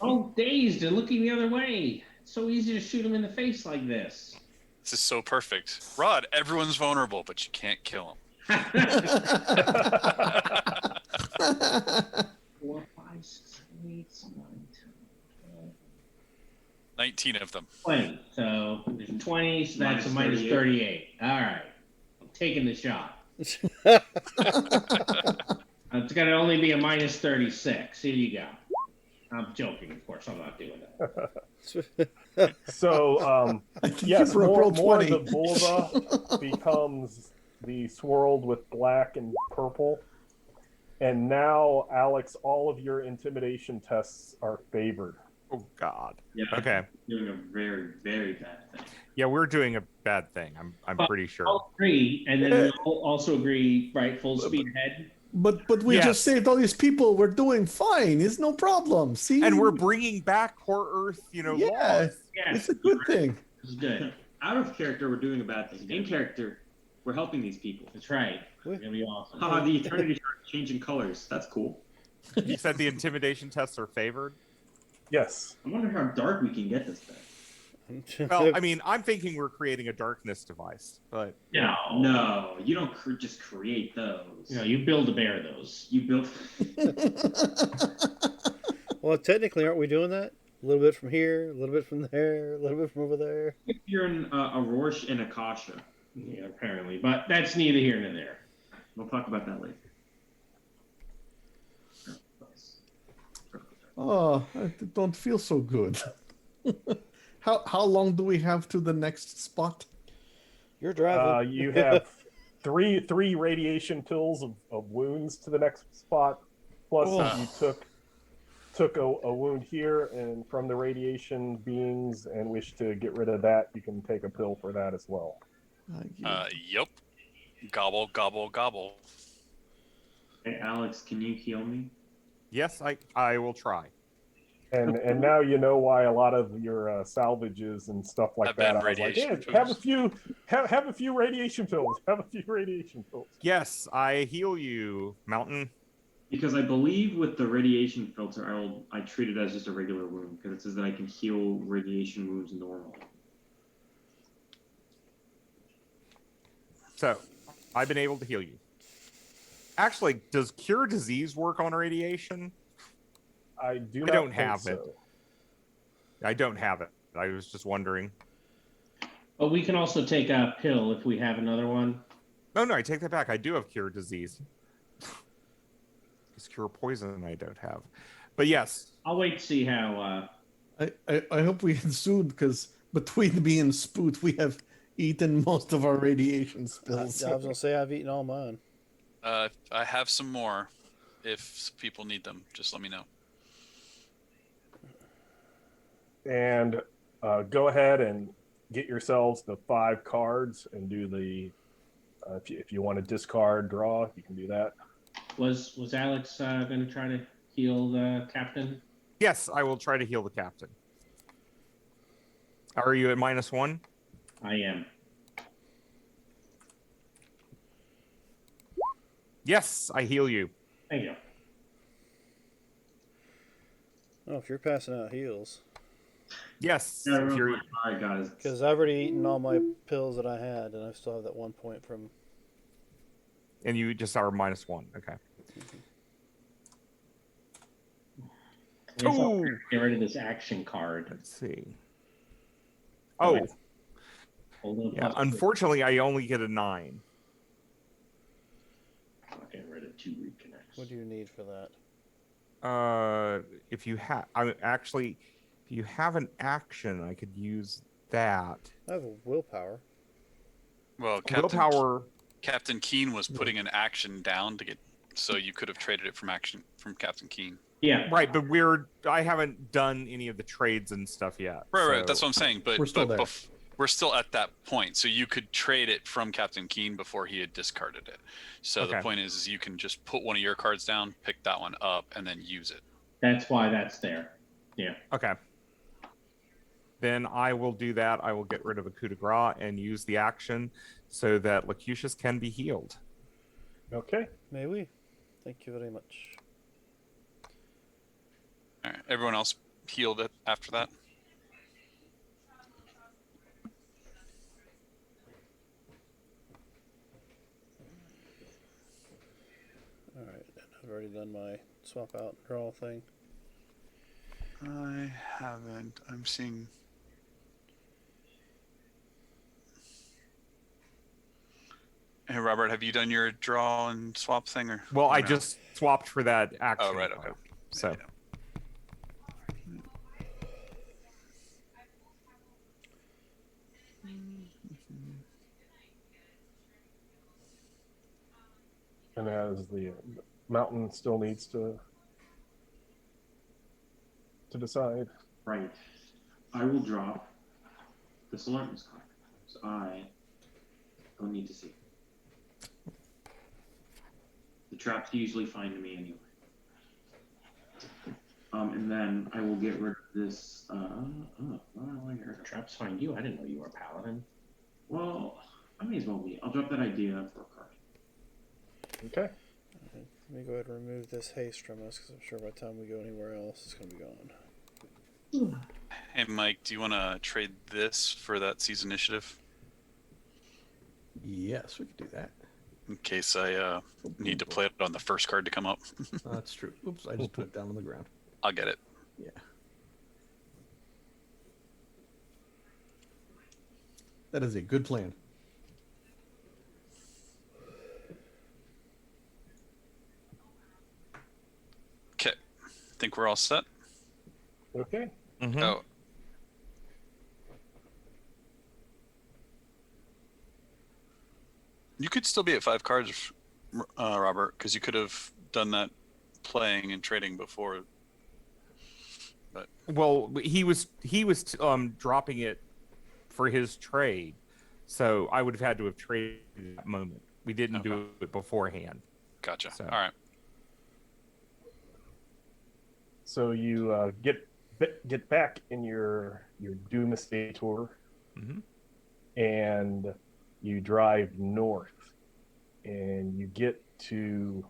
Oh, dazed and looking the other way. It's so easy to shoot him in the face like this.
This is so perfect. Rod, everyone's vulnerable, but you can't kill him.
4, 5, 6, 7, 8, 9, 10,
19 of them.
20. So there's 20, so that's a minus 38. All right. I'm taking the shot. It's going to only be a minus 36. Here you go. I'm joking, of course. I'm not doing that.
So,
I think
yes,
you broke
more,
roll
more of
20.
the vulva becomes the swirled with black and purple. And now, Alex, all of your intimidation tests are favored.
Oh God.
Yeah.
Okay.
Doing a very, very bad thing.
Yeah, we're doing a bad thing. I'm
But
pretty sure.
I'll agree, and then we'll also agree, right? Full speed ahead.
But we
Yes.
just saved all these people. We're doing fine. It's no problem. See,
And we're bringing back Core Earth,
yeah,
laws.
Yes,
it's a good thing.
this is good.
Out of character, we're doing a bad thing. In character, we're helping these people.
That's right. It's gonna be awesome.
Haha, the eternity chart changing colors. That's cool.
You said the intimidation tests are favored.
Yes.
I wonder how dark we can get this thing.
Well, I mean, I'm thinking we're creating a darkness device, but
No,
No, you don't just create those.
you build a bear those.
You built.
Well, technically, aren't we doing that? A little bit from here, a little bit from there, a little bit from over there.
You're in a Rorsch and Akasha.
Yeah, apparently, but that's neither here nor there.
We'll talk about that later.
Oh, I don't feel so good. How long do we have to the next spot?
You're driving.
You have three radiation pills of wounds to the next spot. Plus, if you took a wound here and from the radiation beings and wish to get rid of that, you can take a pill for that as well.
Yep. Gobble, gobble, gobble.
Hey, Alex, can you heal me?
yes, I will try.
And now you know why a lot of your salvages and stuff like
Have
that.
been
I was like,
radiation
yeah, have a
pills.
few radiation pills. Have a few radiation pills.
Yes, I heal you, Mountain.
Because I believe with the radiation filter, I treat it as just a regular wound because it says that I can heal radiation wounds normally.
So, I've been able to heal you. Actually, does cure disease work on radiation?
I do.
I
not
don't
think
have
so.
it. I don't have it. I was just wondering.
But we can also take a pill if we have another one.
No, I take that back. I do have cure disease. It's cure poison I don't have. But yes.
I'll wait to see how.
I hope we get sued because between me and Spoot, we have eaten most of our radiation
I
spills.
was gonna say I've eaten all mine.
I have some more. If people need them, just let me know.
And go ahead and get yourselves the 5 cards and do the. If you want to discard draw, you can do that.
Was Alex going to try to heal the captain?
Yes, I will try to heal the captain. Are you at -1?
I am.
Yes, I heal you.
Thank you.
Oh, if you're passing out heals,
Yes,
Yeah,
if you're,
all right, guys.
because I've already eaten all my pills that I had, and I still have that 1 point from.
and you just are -1. Okay.
I guess I'll
Ooh.
get rid of this action card.
Let's see. Oh,
Hold on,
yeah.
plus-
Unfortunately, I only get a 9.
I'll get rid of 2 reconnects.
What do you need for that?
If you have, actually, if you have an action, I could use that.
I have a willpower.
Well,
Willpower.
Captain Keen was putting an action down to get, so you could have traded it from Captain Keen.
Yeah.
Right, but I haven't done any of the trades and stuff yet.
Right.
so-
That's what I'm saying. But
We're still there.
We're still at that point, so you could trade it from Captain Keen before he had discarded it. So the
Okay.
point is you can just put one of your cards down, pick that one up, and then use it.
That's why that's there. Yeah.
Okay. Then I will do that. I will get rid of a coup de grace and use the action so that Locutus can be healed.
Okay.
May we? Thank you very much.
All right. Everyone else healed it after that.
All right, I've already done my swap out and draw thing.
I haven't. I'm seeing. Hey, Robert, have you done your draw and swap thing, or?
Well,
or
I
no?
just swapped for that action.
Oh, right. Okay.
So,
Yeah.
as the mountain still needs to decide.
Right. I will drop this alertness card. So I don't need to see it. The traps usually find me anyway. And then I will get rid of this. Why do I want to get rid of
Traps find you. I didn't know you were a paladin.
Well, I may as well be. I'll drop that idea for a card.
Okay.
Let me go ahead and remove this haste from us, because I'm sure by the time we go anywhere else, it's going to be gone.
Hey, Mike, do you want to trade this for that Seize Initiative?
Yes, we could do that.
In case I need to play it on the first card to come up.
That's true. Oops, I just put it down on the ground.
I'll get it.
Yeah. That is a good plan.
Okay. Think we're all set?
Okay.
Mhm.
Oh. You could still be at 5 cards, Robert, because you could have done that playing and trading before.
Well, he was dropping it for his trade, so I would have had to have traded at that moment. We didn't do it beforehand.
Gotcha.
So-
All right.
So you get back in your Doomsday tour,
Mhm.
and you drive north, and you get to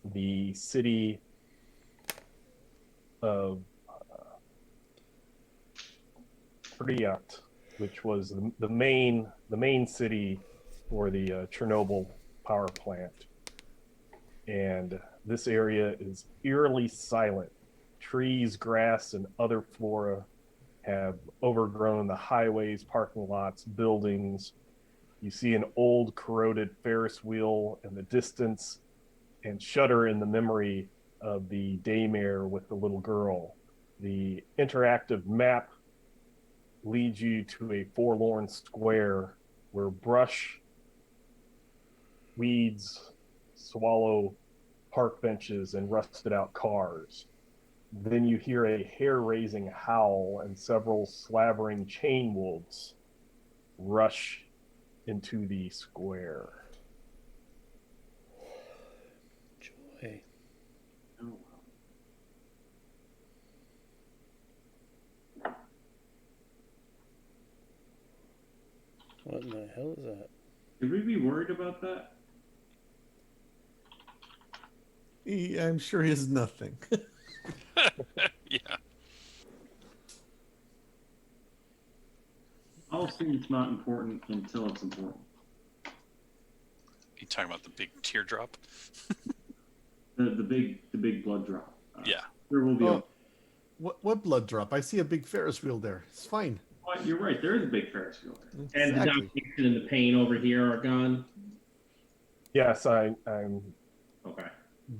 the city of Pripyat, which was the main city for the Chernobyl power plant. And this area is eerily silent. Trees, grass, and other flora have overgrown the highways, parking lots, buildings. You see an old corroded Ferris wheel in the distance and shudder in the memory of the daymare with the little girl. The interactive map leads you to a forlorn square where brush, weeds swallow park benches and rusted out cars. Then you hear a hair-raising howl, and several slavering chain wolves rush into the square.
Joy.
Oh, well.
What in the hell is that?
Should we be worried about that?
I'm sure he has nothing.
Yeah.
I'll assume it's not important until it's important.
You talking about the big teardrop?
The big blood drop.
Yeah.
There will be.
Oh, what blood drop? I see a big Ferris wheel there. It's fine.
You're right. There is a big Ferris wheel there.
And the
Exactly.
domination and the pain over here are gone.
Yes, I'm
Okay.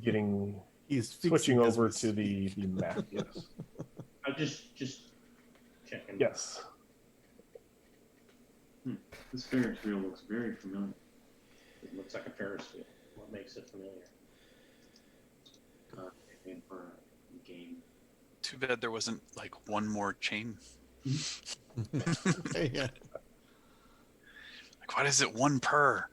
getting
He's
switching
fixing as
over
we
to the
speak.
map. Yes.
I'm just checking.
Yes.
This Ferris wheel looks very familiar.
It looks like a Ferris wheel. What makes it familiar?
And for a game.
Too bad there wasn't like one more chain.
Yeah.
Like, why is it one per?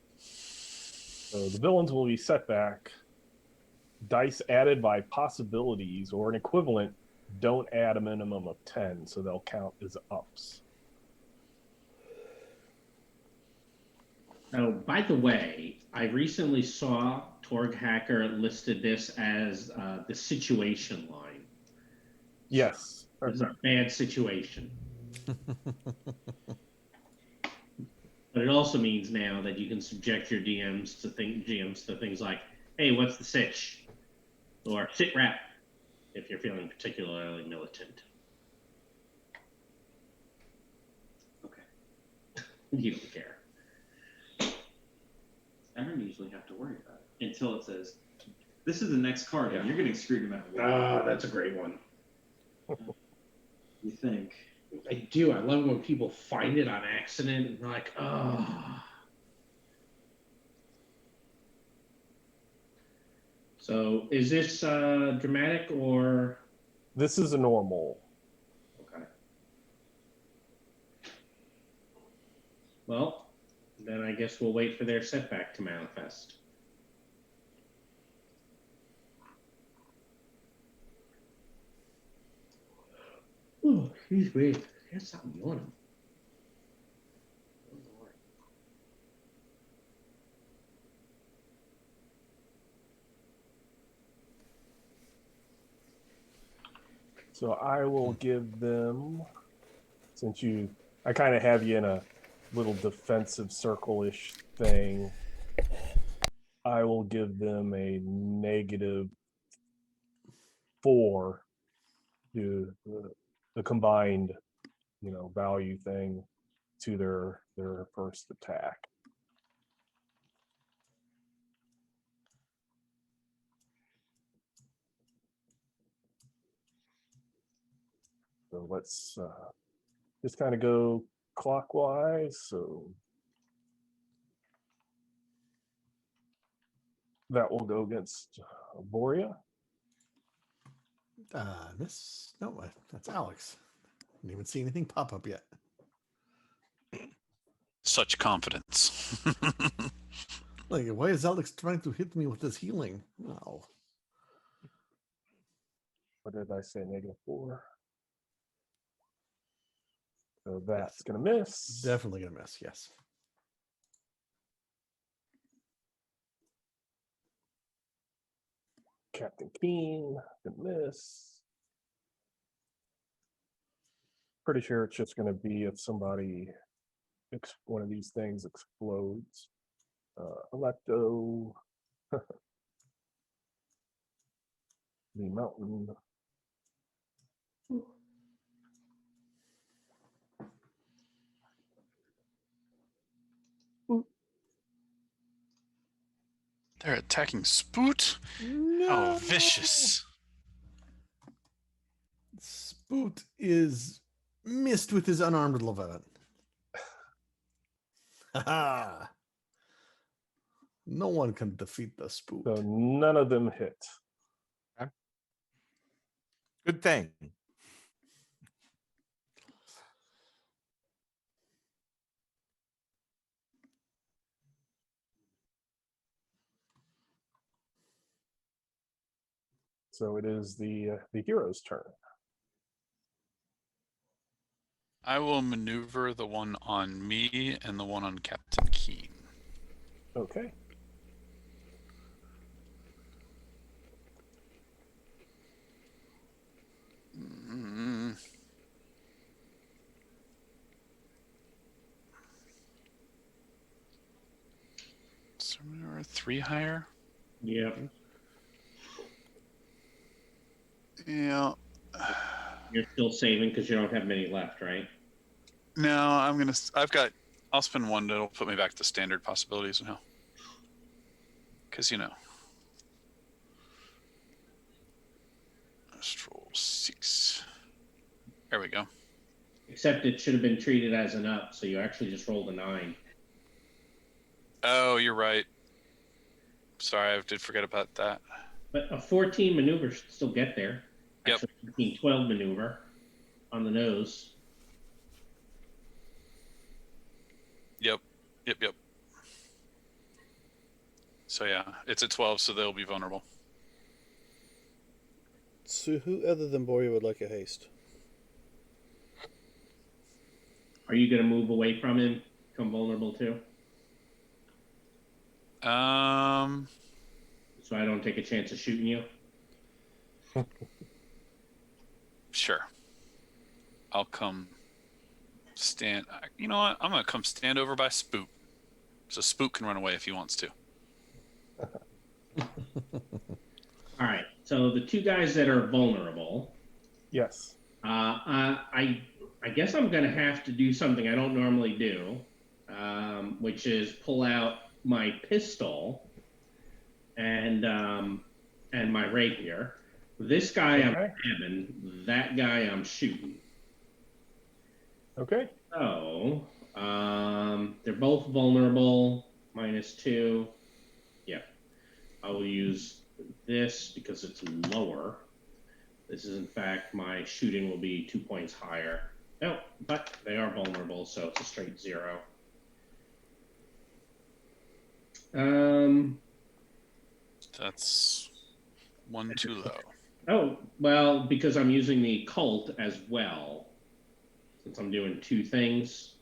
So the villains will be set back. Dice added by possibilities or an equivalent don't add a minimum of 10, so they'll count as ups.
Oh, by the way, I recently saw Torg Hacker listed this as the situation line.
Yes.
It's a bad situation. But it also means now that you can subject your GMs to things like, "Hey, what's the sitch?" or "Sit rep," if you're feeling particularly militant.
Okay.
You don't care.
I don't usually have to worry about it until it says, "This is the next card, and you're getting screwed no matter what."
Ah, that's a great one.
You think?
I do. I love when people find it on accident and they're like, oh. So is this dramatic or
This is a normal.
okay? Well, then I guess we'll wait for their setback to manifest. Oh, excuse me. I guess I'm yawning.
So I will give them, since I kind of have you in a little defensive circle-ish thing, I will give them a -4 to the combined, value thing to their first attack. So let's just kind of go clockwise. So that will go against Boria.
Miss. No, that's Alex. Didn't even see anything pop up yet.
Such confidence.
Like, why is Alex trying to hit me with his healing? No.
What did I say? -4. So that's going to miss.
Definitely gonna miss. Yes.
Captain Keen, going to miss. Pretty sure it's just going to be if somebody, one of these things explodes. Electo. The mountain.
They're attacking Spoot?
No.
Oh, vicious.
Spoot is missed with his unarmed Leviathan. Ha! No one can defeat the Spoot.
So none of them hit.
Good thing.
So it is the hero's turn.
I will maneuver the one on me and the one on Captain Keen.
Okay.
Mm. So we're 3 higher?
Yep.
Yeah.
You're still saving because you don't have many left, right?
No, I'll spend 1 that'll put me back to standard possibilities now. Because, let's roll 6. There we go.
Except it should have been treated as an up, so you actually just rolled a 9.
Oh, you're right. Sorry, I did forget about that.
But a 14 maneuver should still get there.
Yep.
Actually, 12 maneuver on the nose.
Yep. So yeah, it's at 12, so they'll be vulnerable.
So who other than Boria would like a haste?
Are you going to move away from him, become vulnerable too? So I don't take a chance of shooting you?
Sure. I'll come stand. You know what? I'm going to come stand over by Spook. So Spook can run away if he wants to.
All right. So the 2 guys that are vulnerable.
Yes.
I guess I'm going to have to do something I don't normally do, which is pull out my pistol and my rapier. This guy I'm stabbing, that guy I'm shooting.
Okay.
So, they're both vulnerable, -2. Yeah. I will use this because it's lower. This is, in fact, my shooting will be 2 points higher. No, but they are vulnerable, so it's a straight 0.
That's one too low.
Oh, well, because I'm using the cult as well, since I'm doing 2 things.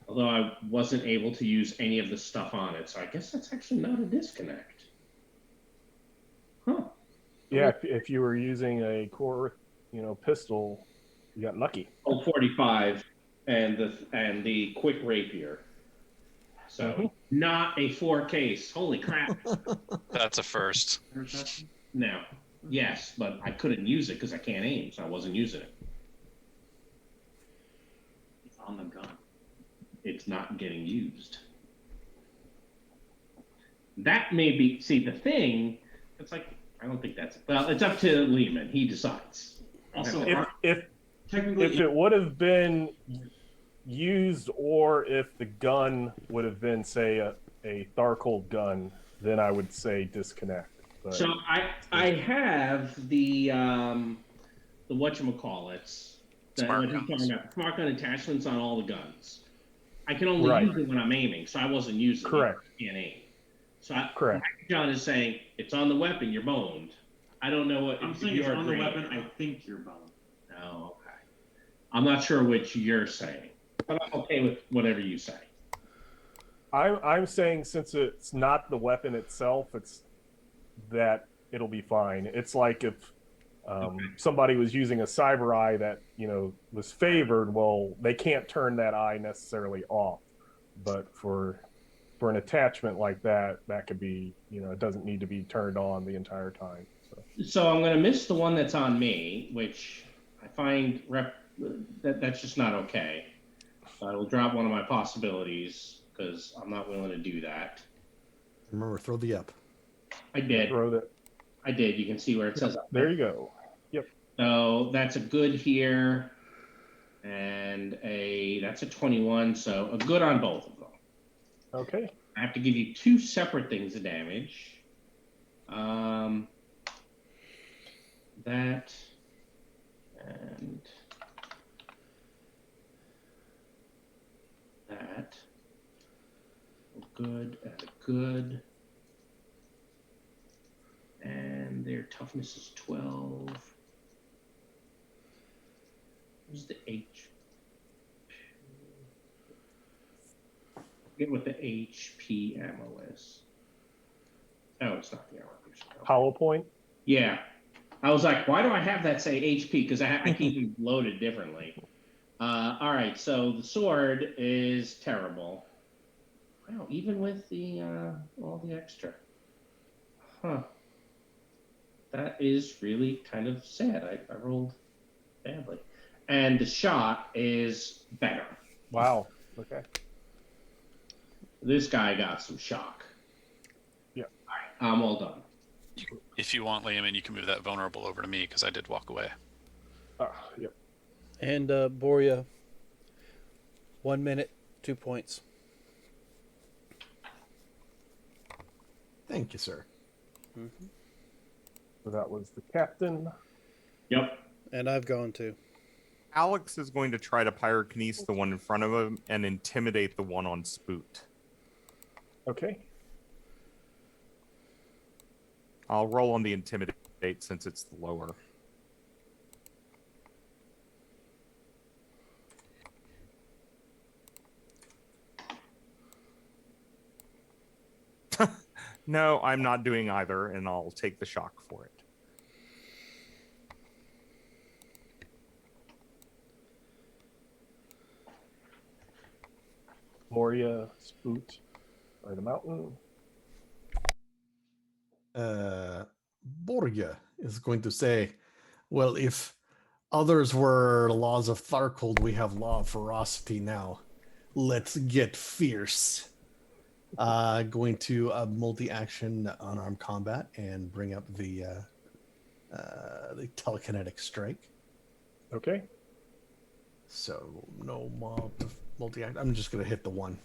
Although I wasn't able to use any of the stuff on it, so I guess that's actually not a disconnect. Huh.
Yeah, if you were using a core, pistol, you got lucky.
Colt 45 and the quick rapier. So not a 4 case. Holy crap.
That's a first.
Interception?
Now, yes, but I couldn't use it because I can't aim, so I wasn't using it.
It's on the gun.
It's not getting used. That may be, see, the thing, it's like, I don't think that's, well, it's up to Lehman. He decides.
Also,
If
technically,
it would have been used, or if the gun would have been, say, a Tharkold gun, then I would say disconnect. But
So I have the whatchamacallits,
Smart
what he's
guns.
talking about, smart gun attachments on all the guns. I can only
Right.
use it when I'm aiming, so I wasn't using
Correct.
it. I can't aim. So
Correct.
John is saying it's on the weapon, you're boned. I don't know what
I'm
if
saying
you're
it's on the
agreeing
weapon.
or
I
not.
think you're boned.
Oh, okay. I'm not sure which you're saying, but I'm okay with whatever you say.
I'm saying, since it's not the weapon itself, it's that it'll be fine. It's like if somebody was using a cyber eye that was favored. Well, they can't turn that eye necessarily off, but for an attachment like that, that could be, it doesn't need to be turned on the entire time.
So I'm going to miss the one that's on me, which I find that's just not okay. So I will drop one of my possibilities because I'm not willing to do that.
Remember, throw the up.
I did.
Throw that.
I did. You can see where it says up
There you go.
So that's a good here, and that's a 21. So a good on both of them.
Okay.
I have to give you 2 separate things of damage. That and that. A good and a good. And their toughness is 12. Where's the H? I forget what the HP ammo is. Oh, it's not the armor piercing.
Hollow point.
Yeah. I was like, why do I have that say HP? Because I keep them loaded differently. All right, so the sword is terrible. Wow, even with the all the extra. Huh. That is really kind of sad. I rolled badly. And the shot is better.
Wow. Okay.
This guy got some shock.
Yeah.
All right, I'm all done.
If you want, Liam, and you can move that vulnerable over to me because I did walk away.
Yep.
And Boria, 1 minute, 2 points.
Thank you, sir.
Mm-hmm.
So that was the captain.
Yep.
And I've gone too.
Alex is going to try to pyrokinese the one in front of him and intimidate the one on Spoot.
Okay.
I'll roll on the intimidate since it's lower. No, I'm not doing either, and I'll take the shock for it.
Moria, Spoot, by the mountain.
Borgia is going to say, well, if others were laws of Tharkold, we have law of ferocity now. Let's get fierce. Going to multi-action unarmed combat and bring up the telekinetic strike.
Okay.
So no multi-act. I'm just gonna hit the one.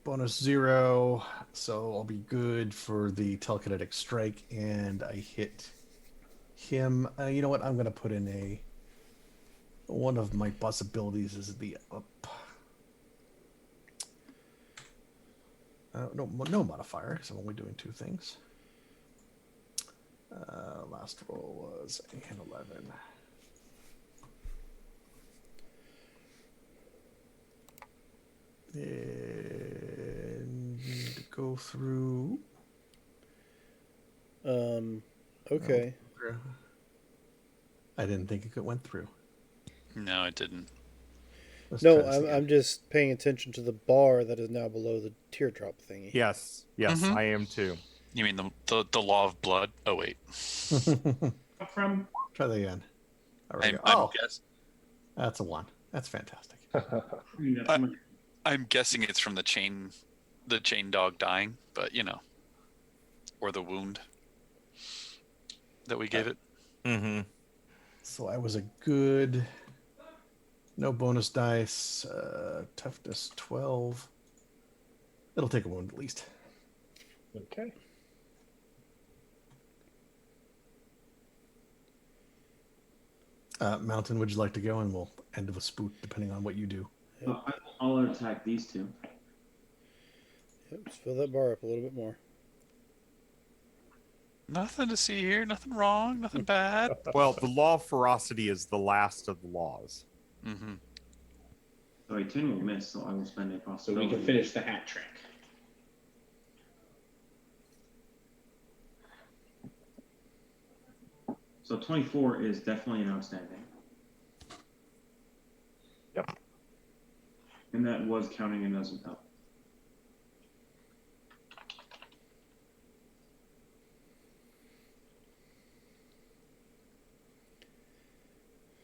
Bonus 0, so I'll be good for the telekinetic strike, and I hit him. You know what? I'm gonna put in a one of my possibilities is the up. No modifier, so I'm only doing 2 things. Last roll was an 11. And to go through.
Okay.
I didn't think it went through.
No, it didn't.
Let's
No,
try this again.
I'm just paying attention to the bar that is now below the teardrop thingy.
Yes,
Mhm.
I am too.
You mean the law of blood? Oh wait.
From
Try that again. There we go.
I'm
Oh,
guess
that's a 1. That's fantastic.
I'm guessing it's from the chain dog dying, but or the wound that we gave it.
Mm-hmm.
So I was a good. No bonus dice. Toughness 12. It'll take a wound at least.
Okay.
Mountain, would you like to go? And we'll end with a spoot depending on what you do.
I'll attack these two.
Yep, just fill that bar up a little bit more.
Nothing to see here. Nothing wrong. Nothing bad.
Well, the law of ferocity is the last of the laws.
Mm-hmm.
So a 10 will miss, so I will spend a
so we
possibility.
can finish the hat trick.
So 24 is definitely an outstanding.
Yep.
And that was counting and doesn't help.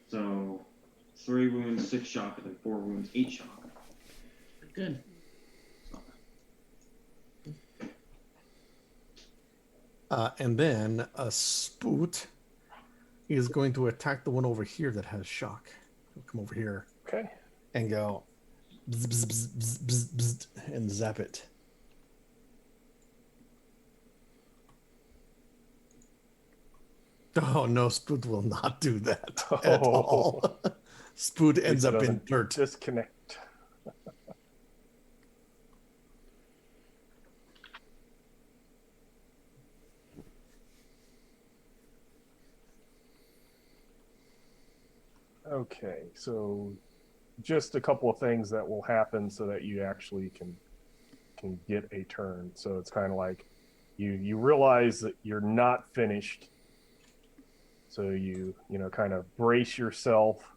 So 3 wounds, 6 shock, and then 4 wounds, 8 shock.
Pretty good.
And then a spoot is going to attack the one over here that has shock. He'll come over here
Okay.
and go bzz, bzz, bzz, bzz, bzz, bzz, and zap it. Oh no, Spoot will not do that at all. Spoot ends
At
up
least it
in
doesn't
dirt.
Disconnect. Okay, so just a couple of things that will happen so that you actually can get a turn. So it's kind of like you realize that you're not finished. So you kind of brace yourself.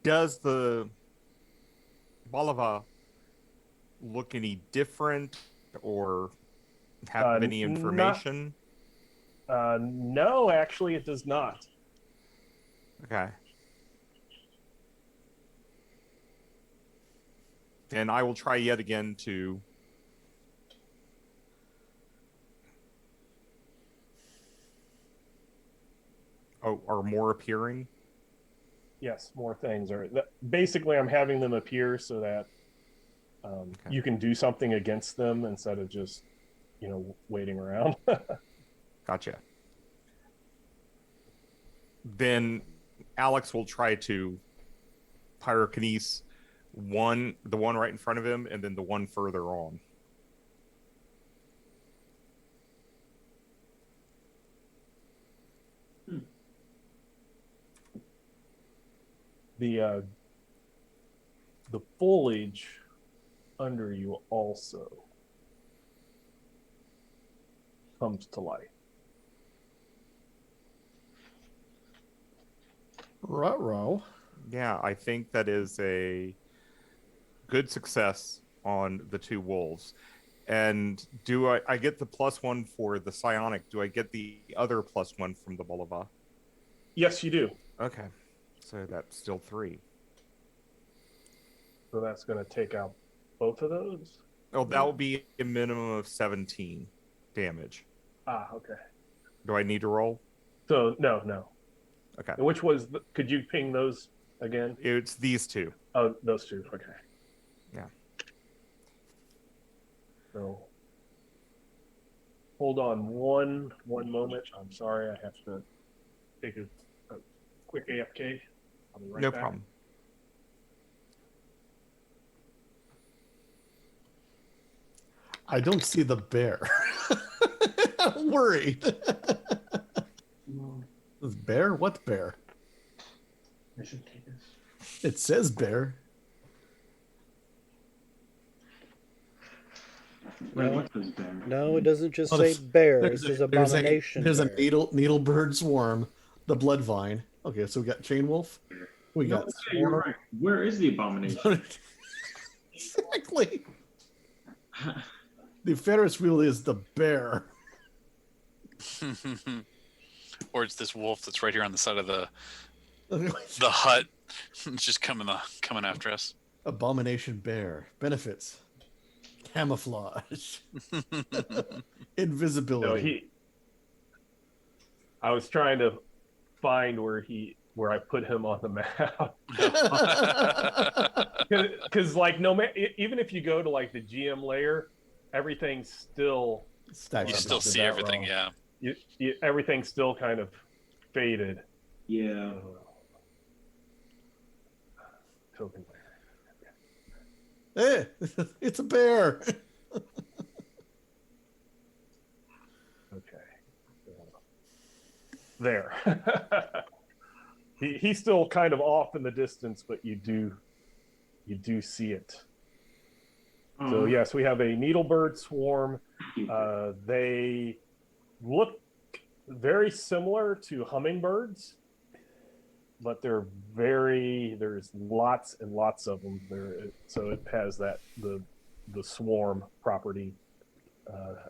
Does the Balava look any different or have any information?
No, actually, it does not.
Okay. And I will try yet again to are more appearing?
Yes, more things are. Basically, I'm having them appear so that you can do something against them instead of just, waiting around.
Gotcha. Then Alex will try to pyrokinese the one right in front of him, and then the one further on.
The foliage under you also comes to life.
Ruh-roh.
Yeah, I think that is a good success on the 2 wolves. And do I get the +1 for the psionic? Do I get the other +1 from the Bolova?
Yes, you do.
Okay. So that's still 3.
So that's going to take out both of those?
Oh, that will be a minimum of 17 damage.
Ah, okay.
Do I need to roll?
So no.
Okay.
And which was? Could you ping those again?
It's these two.
Oh, those two. Okay.
Yeah.
So hold on one moment. I'm sorry, I have to take a quick AFK. I'll be right
No
back.
problem.
I don't see the bear. I'm worried. This bear? What bear?
I should take this.
It says bear.
Wait, what does bear?
No, it doesn't just
Oh,
say bear. It
There's
says
a, there's a,
abomination.
there's a
bear.
needle bird swarm, the blood vine. Okay, so we got chain wolf. We
No,
got
yeah, you're
swarm.
right. Where is the abomination?
Exactly. The Ferris wheel is the bear.
Or it's this wolf that's right here on the side of the hut. It's just coming after us.
Abomination bear. Benefits. Camouflage. Invisibility.
No, I was trying to find where I put him on the map. Because like even if you go to like the GM layer, everything's still
Stacked
You
up.
still
Did
see
that
everything,
wrong.
yeah.
Everything's still kind of faded.
Yeah.
Token
Eh,
layer.
it's a bear.
Okay. There. He's still kind of off in the distance, but you do see it. So yes, we have a needlebird swarm. They look very similar to hummingbirds, but there's lots and lots of them there. So it has the swarm property,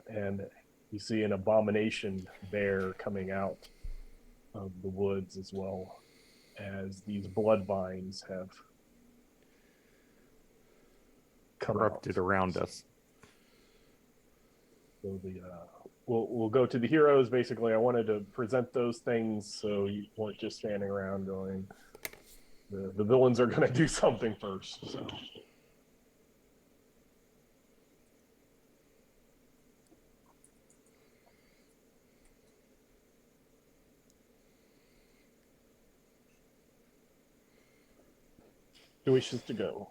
and you see an abomination bear coming out of the woods, as well as these blood vines have come
Corrupted
out
around us.
So we'll go to the heroes. Basically, I wanted to present those things so you weren't just standing around going, the villains are going to do something first. So. Who wishes to go?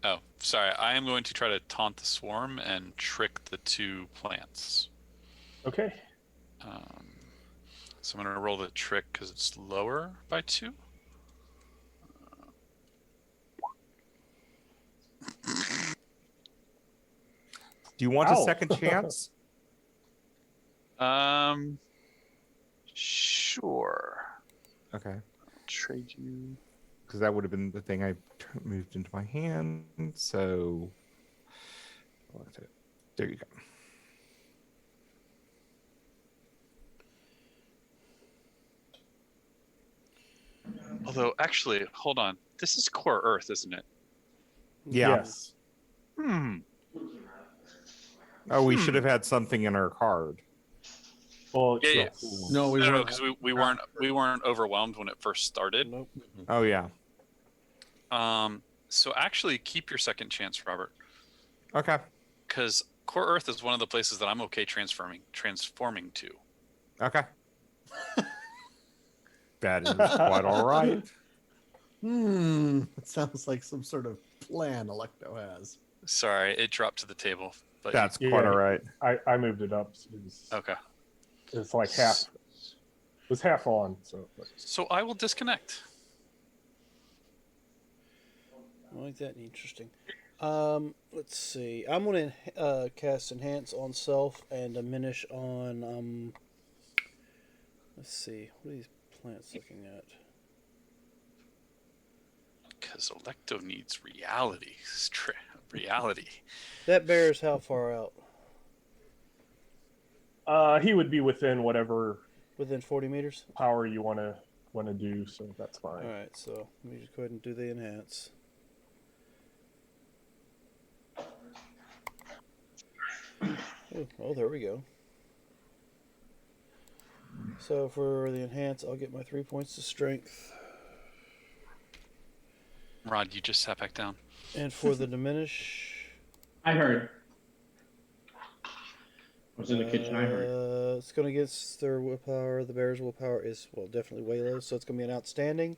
Oh, sorry. I am going to try to taunt the swarm and trick the two plants.
Okay.
So I'm going to roll the trick because it's lower by 2.
Do you want
Ow.
a second chance?
Sure.
Okay.
I'll trade you.
Because that would have been the thing I moved into my hand. So there you go.
Although, actually, hold on. This is Core Earth, isn't it?
Yeah.
Yes.
Oh, we should have had something in our card.
Well,
Yeah,
yes.
No, we
No,
weren't.
because we weren't overwhelmed when it first started.
Nope.
Oh yeah.
So actually, keep your second chance, Robert,
Okay.
because Core Earth is one of the places that I'm okay transforming to.
Okay. That is quite all right.
It sounds like some sort of plan Electo has.
Sorry, it dropped to the table. But
That's
Yeah,
quite all right.
I moved it up.
okay.
It's like half. It was half on.
So I will disconnect.
I like that. Interesting. Let's see. I'm going to cast Enhance on Self and Diminish on. Let's see. What are these plants looking at?
Because Electo needs reality. Reality.
That bear is how far out?
He would be within whatever
Within 40 meters?
power you want to do. So that's fine.
Alright, so let me just go ahead and do the Enhance. Oh, there we go. So for the enhance, I'll get my 3 points to strength.
Rod, you just sat back down.
And for the diminish,
I heard. I was in the kitchen. I heard.
it's going to get their willpower. The bear's willpower is, well, definitely way low, so it's going to be an outstanding.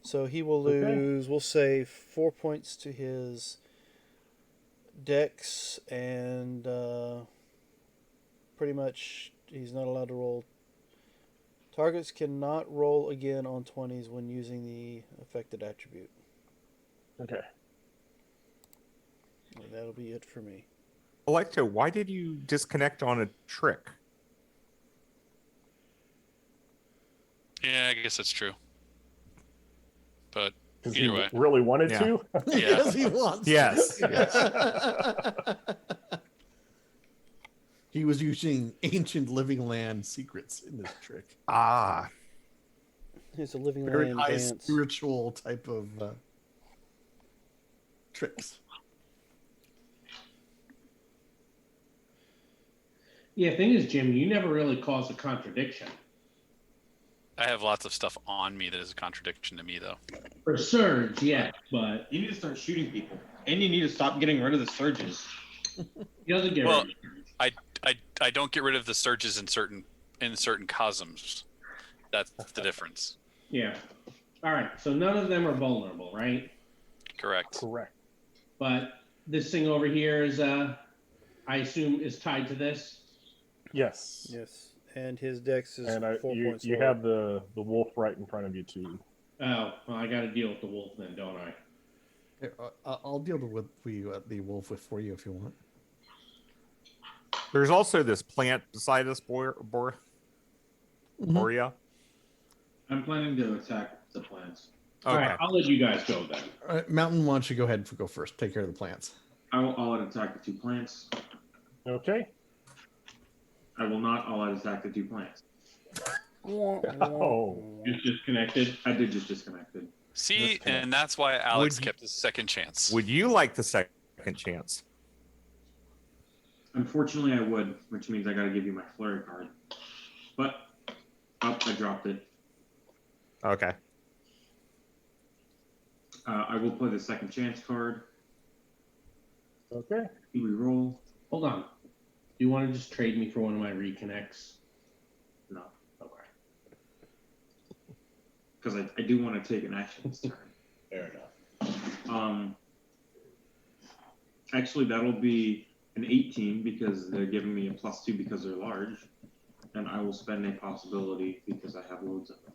So he will lose, we'll say, 4 points to his dex, and pretty much he's not allowed to roll. Targets cannot roll again on 20s when using the affected attribute.
Okay.
And that'll be it for me.
Electo, why did you disconnect on a trick?
Yeah, I guess that's true. But
Because
either
he
way.
really wanted
Yeah.
to.
Yeah.
Yes, he wants.
Yes.
He was using ancient living land secrets in this trick.
Ah,
It's a living
Very
land
high
dance.
spiritual type of tricks.
Yeah, thing is, Jim, you never really caused a contradiction.
I have lots of stuff on me that is a contradiction to me, though.
For Surge, yeah, but
You need to start shooting people, and you need to stop getting rid of the surges.
he doesn't get
Well,
rid of Surge.
I don't get rid of the surges in certain cosms. That's the difference.
Yeah. All right, so none of them are vulnerable, right?
Correct.
Correct.
But this thing over here is, I assume, is tied to this.
Yes.
Yes, and his dex is
And
4
you
points
you
lower.
have the wolf right in front of you too.
Oh, well, I got to deal with the wolf then, don't I?
Here, I'll deal with the wolf with for you if you want.
there's also this plant beside us, Boria.
I'm planning to attack the plants.
All
Okay.
right, I'll let you guys go then.
All right, Mountain, why don't you go ahead and go first? Take care of the plants.
I'll attack the 2 plants.
Okay.
I will not all out attack the 2 plants.
Oh.
Just disconnected.
I did just disconnect it.
See,
Okay.
and that's why Alex
Would you-
kept his second chance.
Would you like the second chance?
Unfortunately, I would, which means I got to give you my flurry card. But I dropped it.
Okay.
I will play the second chance card.
Okay.
We roll.
Hold on. Do you want to just trade me for one of my reconnects?
No,
Okay.
because I do want to take an action this turn.
Fair enough.
Actually, that'll be an 18 because they're giving me a +2 because they're large, and I will spend a possibility because I have loads of them.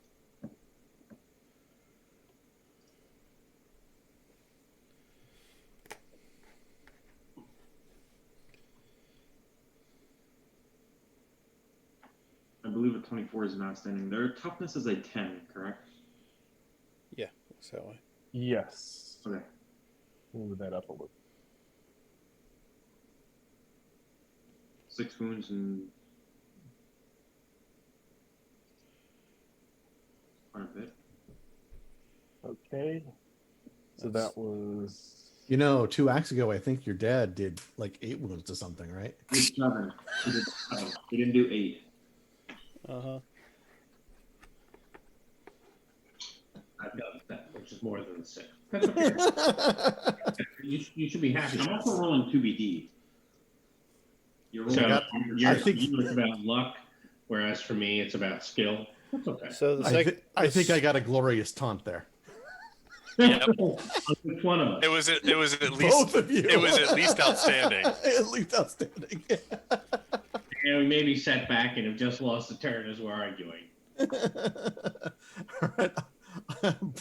I believe a 24 is an outstanding. Their toughness is a 10, correct?
Yeah, looks that way.
Yes.
Okay.
Move that up a little.
6 wounds and quite a bit.
Okay. So that was.
You know, 2 acts ago, I think your dad did like 8 wounds to something, right?
He did 7. He did 7. He didn't do 8.
I've done that, which is more than 6. That's okay. you should be happy.
I'm also rolling 2BD. You're rolling.
So
I think-
it's about luck, whereas for me, it's about skill. That's okay.
So the
I,
second,
I think I got a glorious taunt there.
Yep.
Which one of us?
It was at least
Both of you.
it was at least outstanding.
At least outstanding.
Yeah, we may be set back and have just lost a turn as we're arguing.
All right.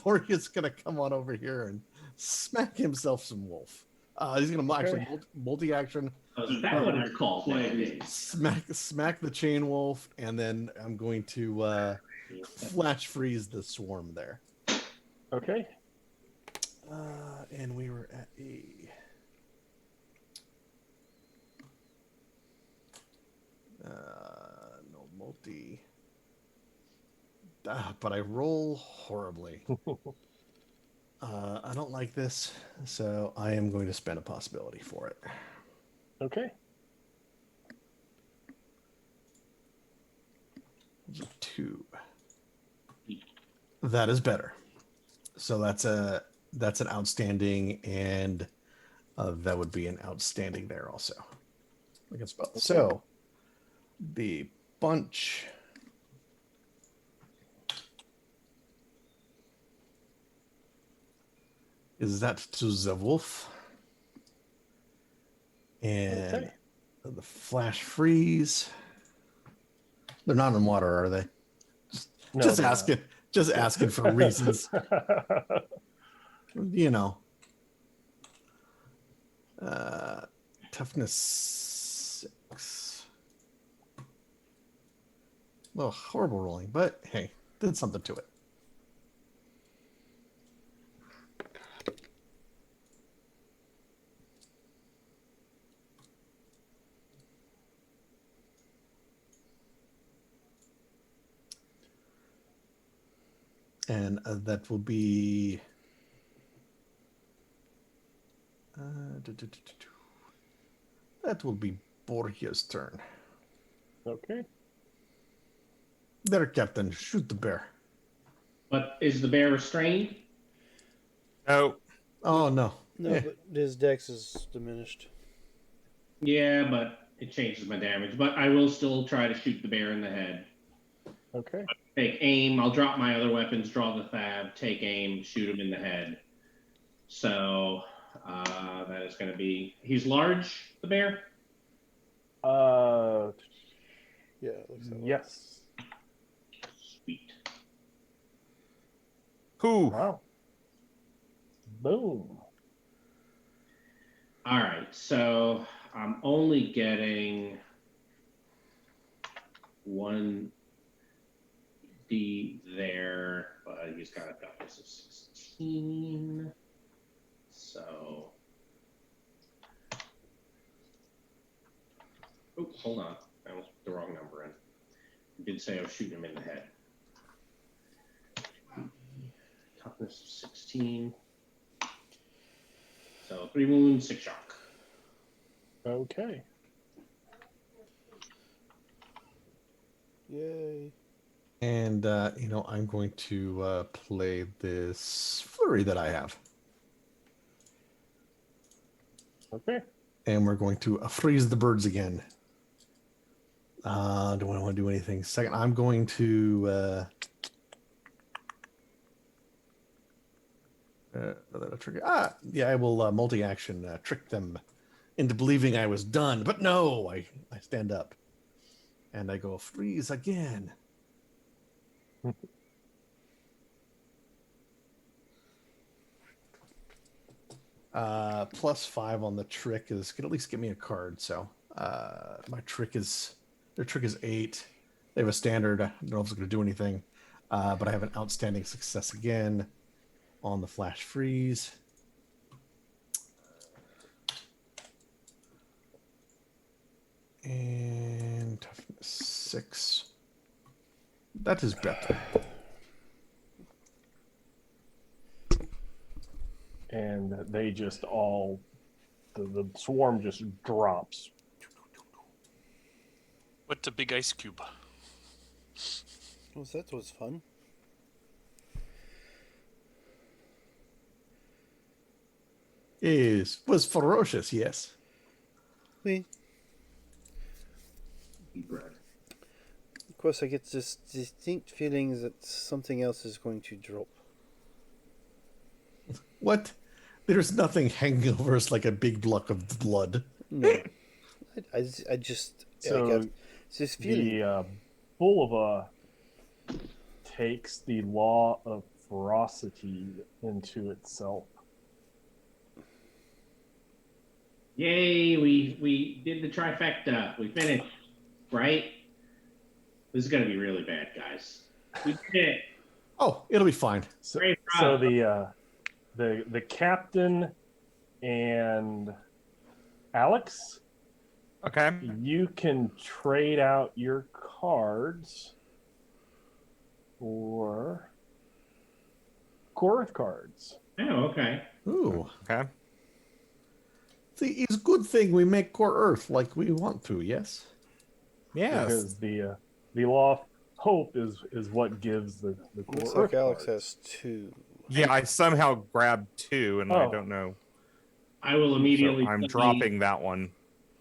Borgia's gonna come on over here and smack himself some wolf. He's gonna actually multi-action
So is that what it's called nowadays?
smack the chain wolf, and then I'm going to flash freeze the swarm there.
Okay.
And we were at a. No multi. But I roll horribly. I don't like this, so I am going to spend a possibility for it.
Okay.
2. That is better. So that's an outstanding, and that would be an outstanding there also. Against both.
Okay.
So the bunch is that to the wolf, and
Okay.
the flash freeze. They're not in water, are they?
No,
Just
they're not.
asking. Just asking for reasons. You know. Toughness 6. Well, horrible rolling, but hey, did something to it. And that will be that will be Borgia's turn.
Okay.
There, Captain, shoot the bear.
But is the bear restrained?
Oh,
Oh no.
No,
Eh,
but his dex is diminished.
Yeah, but it changes my damage. But I will still try to shoot the bear in the head.
Okay.
Take aim. I'll drop my other weapons, draw the fab, take aim, shoot him in the head. So that is going to be. He's large, the bear?
Yeah, it looks that way.
Yes.
Sweet.
who?
Wow. Boom.
All right, so I'm only getting 1d there, but he's got a toughness of 16. So, oh, hold on, I almost put the wrong number in. I did say I was shooting him in the head. Toughness of 16. So 3 wounds, 6 shock.
Okay.
Yay.
And I'm going to play this flurry that I have,
Okay.
and we're going to freeze the birds again. Do I want to do anything? Second, I'm going to. I will multi-action trick them into believing I was done, but no, I stand up and I go freeze again. +5 on the trick is could at least give me a card. So my trick is their trick is 8. They have a standard. I don't know if it's going to do anything, but I have an outstanding success again on the flash freeze. And toughness 6. That is better.
And they just all, the swarm just drops.
What's a big ice cube?
Well, that was fun.
Was ferocious, yes.
We.
Bread.
Of course, I get this distinct feeling that something else is going to drop.
What? There's nothing hanging over us like a big block of blood.
No. I just
So
I got this feeling.
the Bulova takes the law of ferocity into itself.
Yay, we did the trifecta. We finished, right? This is going to be really bad, guys. We did it.
Oh, it'll be fine.
So,
Great
so
job.
the captain and Alex,
Okay.
you can trade out your cards for Korath cards.
Oh, okay.
Ooh.
Okay.
See, it's a good thing we make core Earth like we want to, yes?
Yes.
Because the law hope is what gives the core
Looks
earth
like Alex
cards.
has 2.
Yeah, I somehow grabbed 2, and I
Oh.
don't know.
I will
So
immediately.
I'm
study-
dropping that one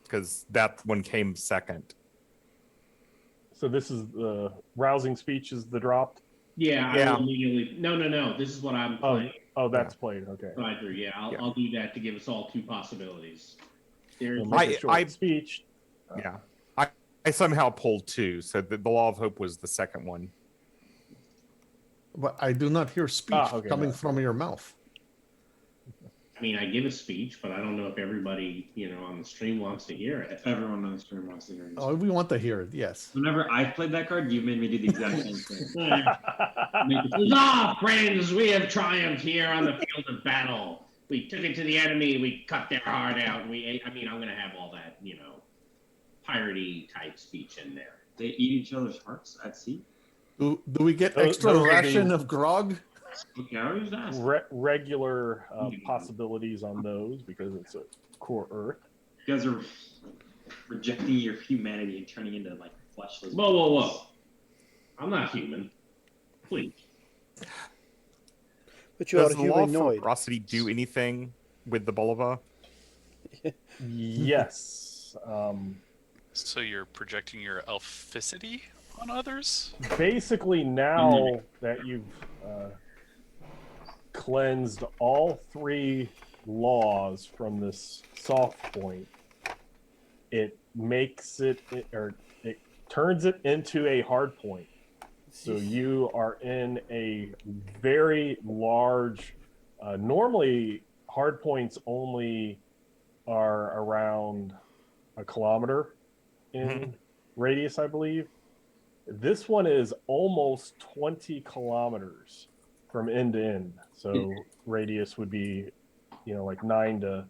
because that one came second.
So this is the rousing speech is the dropped.
Yeah, I
Yeah.
will immediately. No. This is what I'm playing.
Oh, that's played. Okay.
So I drew. Yeah,
Yeah.
I'll do that to give us all 2 possibilities. There's.
So make a short speech.
Yeah, I somehow pulled 2, so the law of hope was the second one.
But I do not hear speech
okay,
coming
no.
from your mouth.
I mean, I give a speech, but I don't know if everybody, on the stream wants to hear it.
Everyone on the stream wants to hear this.
Oh, we want to hear it. Yes.
Whenever I've played that card, you've made me do the exact same thing.
Huzzah, friends! We have triumphed here on the field of battle. We took it to the enemy. We cut their heart out. I'm going to have all that, piratey type speech in there.
They eat each other's hearts at sea.
Do we get
Those-
extra
those are
ration
the-
of grog?
Okay, I was just asking.
Regular possibilities on those because it's a core earth.
You guys are rejecting your humanity and turning into like fleshless.
Whoa. I'm not human. Please.
But you are
Does the law of
humanoid.
ferocity do anything with the Bulova?
Yes.
So you're projecting your elficity on others?
Basically, now that you've cleansed all 3 laws from this soft point, it makes it turns it into a hard point. So you are in a very large. Normally, hard points only are around a kilometer in radius, I believe. This one is almost 20 kilometers from end to end. So radius would be, like 9 to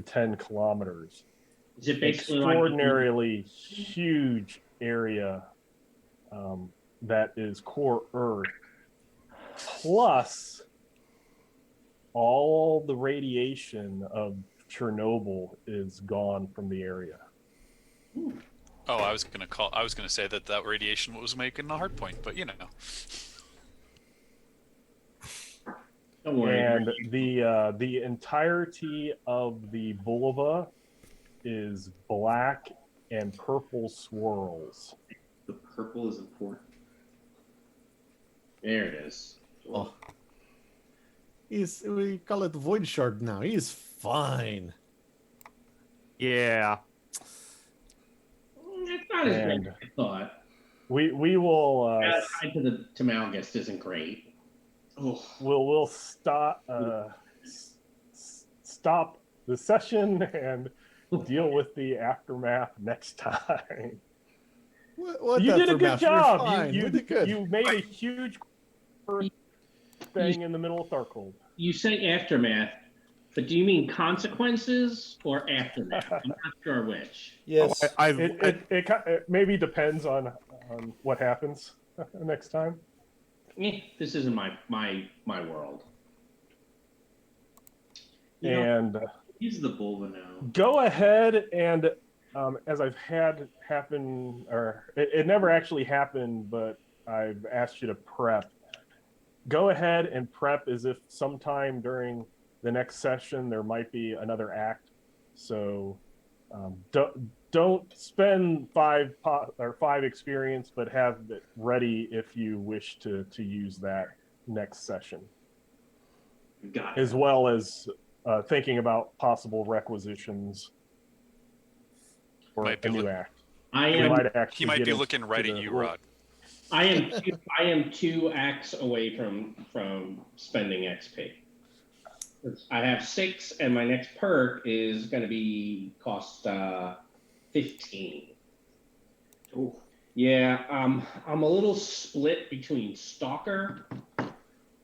10 kilometers.
Is it basically
Extraordinarily huge area that is core Earth, plus all the radiation of Chernobyl is gone from the area.
Oh, I was gonna say that radiation was making a hard point, but
Don't worry.
And the entirety of the Bulova is black and purple swirls.
The purple is important.
There it is.
Oh. We call it Void Shard now. He's fine.
Yeah.
It's not as great
And
as I thought.
we will
Tied to Malgust isn't great.
Oh,
we'll stop stop the session and deal with the aftermath next time.
What
You did a good
aftermath? You're
job.
fine.
You
We did good.
you made a huge thing in the middle of Tharkold.
You say aftermath, but do you mean consequences or aftermath? I'm not sure which.
Yes.
It maybe depends on what happens next time.
This isn't my world.
And
he's the Bulba now.
go ahead and as I've had happen, or it never actually happened, but I've asked you to prep. Go ahead and prep as if sometime during the next session there might be another act. So don't spend 5 experience, but have it ready if you wish to use that next session,
Got it.
as well as thinking about possible requisitions for
Might be
a new
look-
act.
I
He might be looking right at you, Rod.
am 2 acts away from spending XP. I have 6, and my next perk is going to be cost 15.
Oh,
Yeah, I'm a little split between Stalker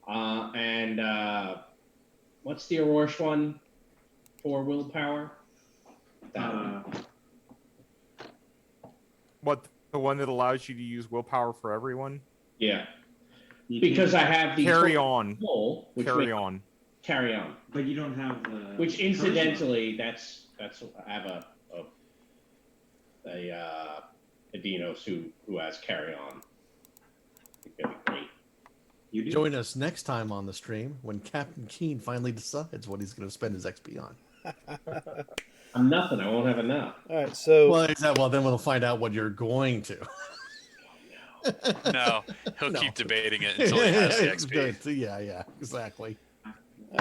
and what's the Aurora one for willpower? That one.
What, the one that allows you to use willpower for everyone?
Yeah,
you
because
can-
I have the
Carry on.
Goal, which
Carry
makes-
on.
Carry on.
but you don't have the.
Which incidentally, that's I have a Dinos who has carry on. think that'd be great.
You do.
Join us next time on the stream when Captain Keen finally decides what he's going to spend his XP on.
I'm nothing. I won't have enough.
All right, so
Well, then we'll find out what you're going to.
No, he'll
No.
keep debating it until he has the XP.
Yeah, exactly.
all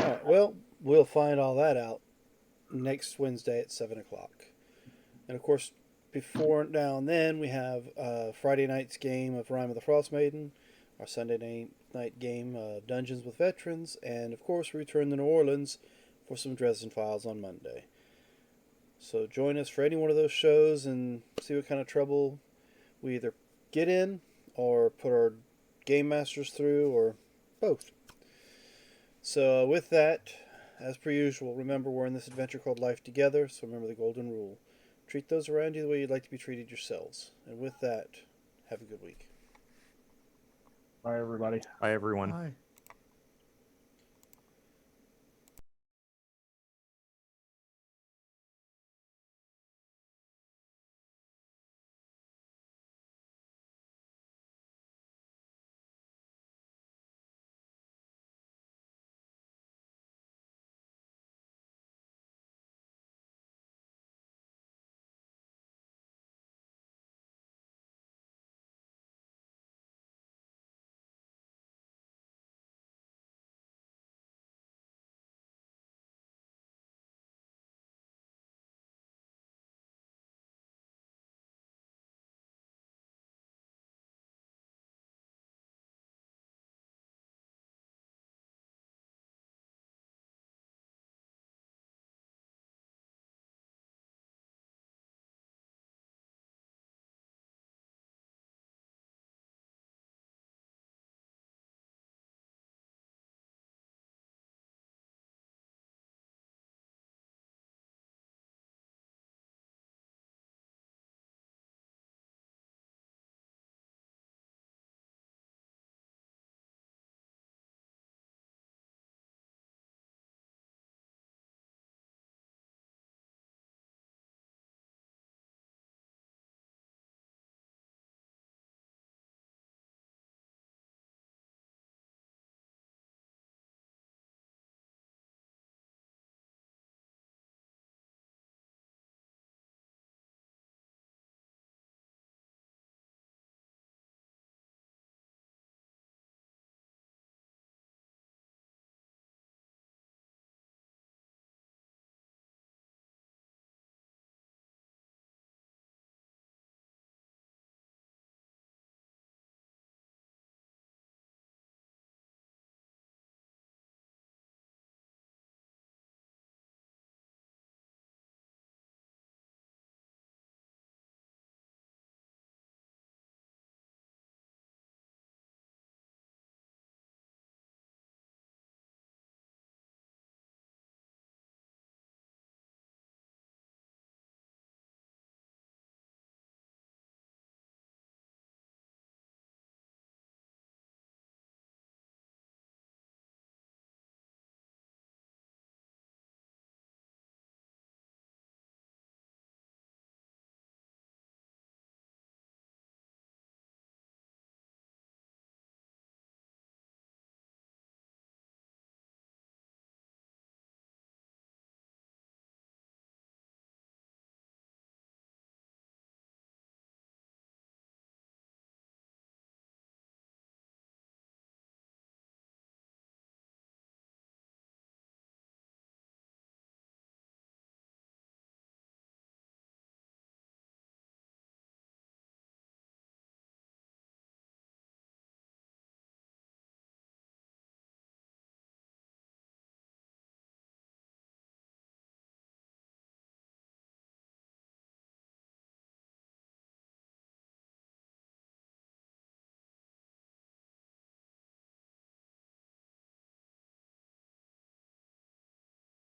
right, well, we'll find all that out next Wednesday at 7:00. And of course, before now and then, we have Friday night's game of Rime of the Frost Maiden, our Sunday night game of Dungeons with Veterans, and of course, we return to New Orleans for some Dresden Files on Monday. So join us for any one of those shows and see what kind of trouble we either get in or put our game masters through, or both. So with that, as per usual, remember we're in this adventure called Life Together, so remember the golden rule. Treat those around you the way you'd like to be treated yourselves. And with that, have a good week.
Bye, everybody.
Bye, everyone.
Bye.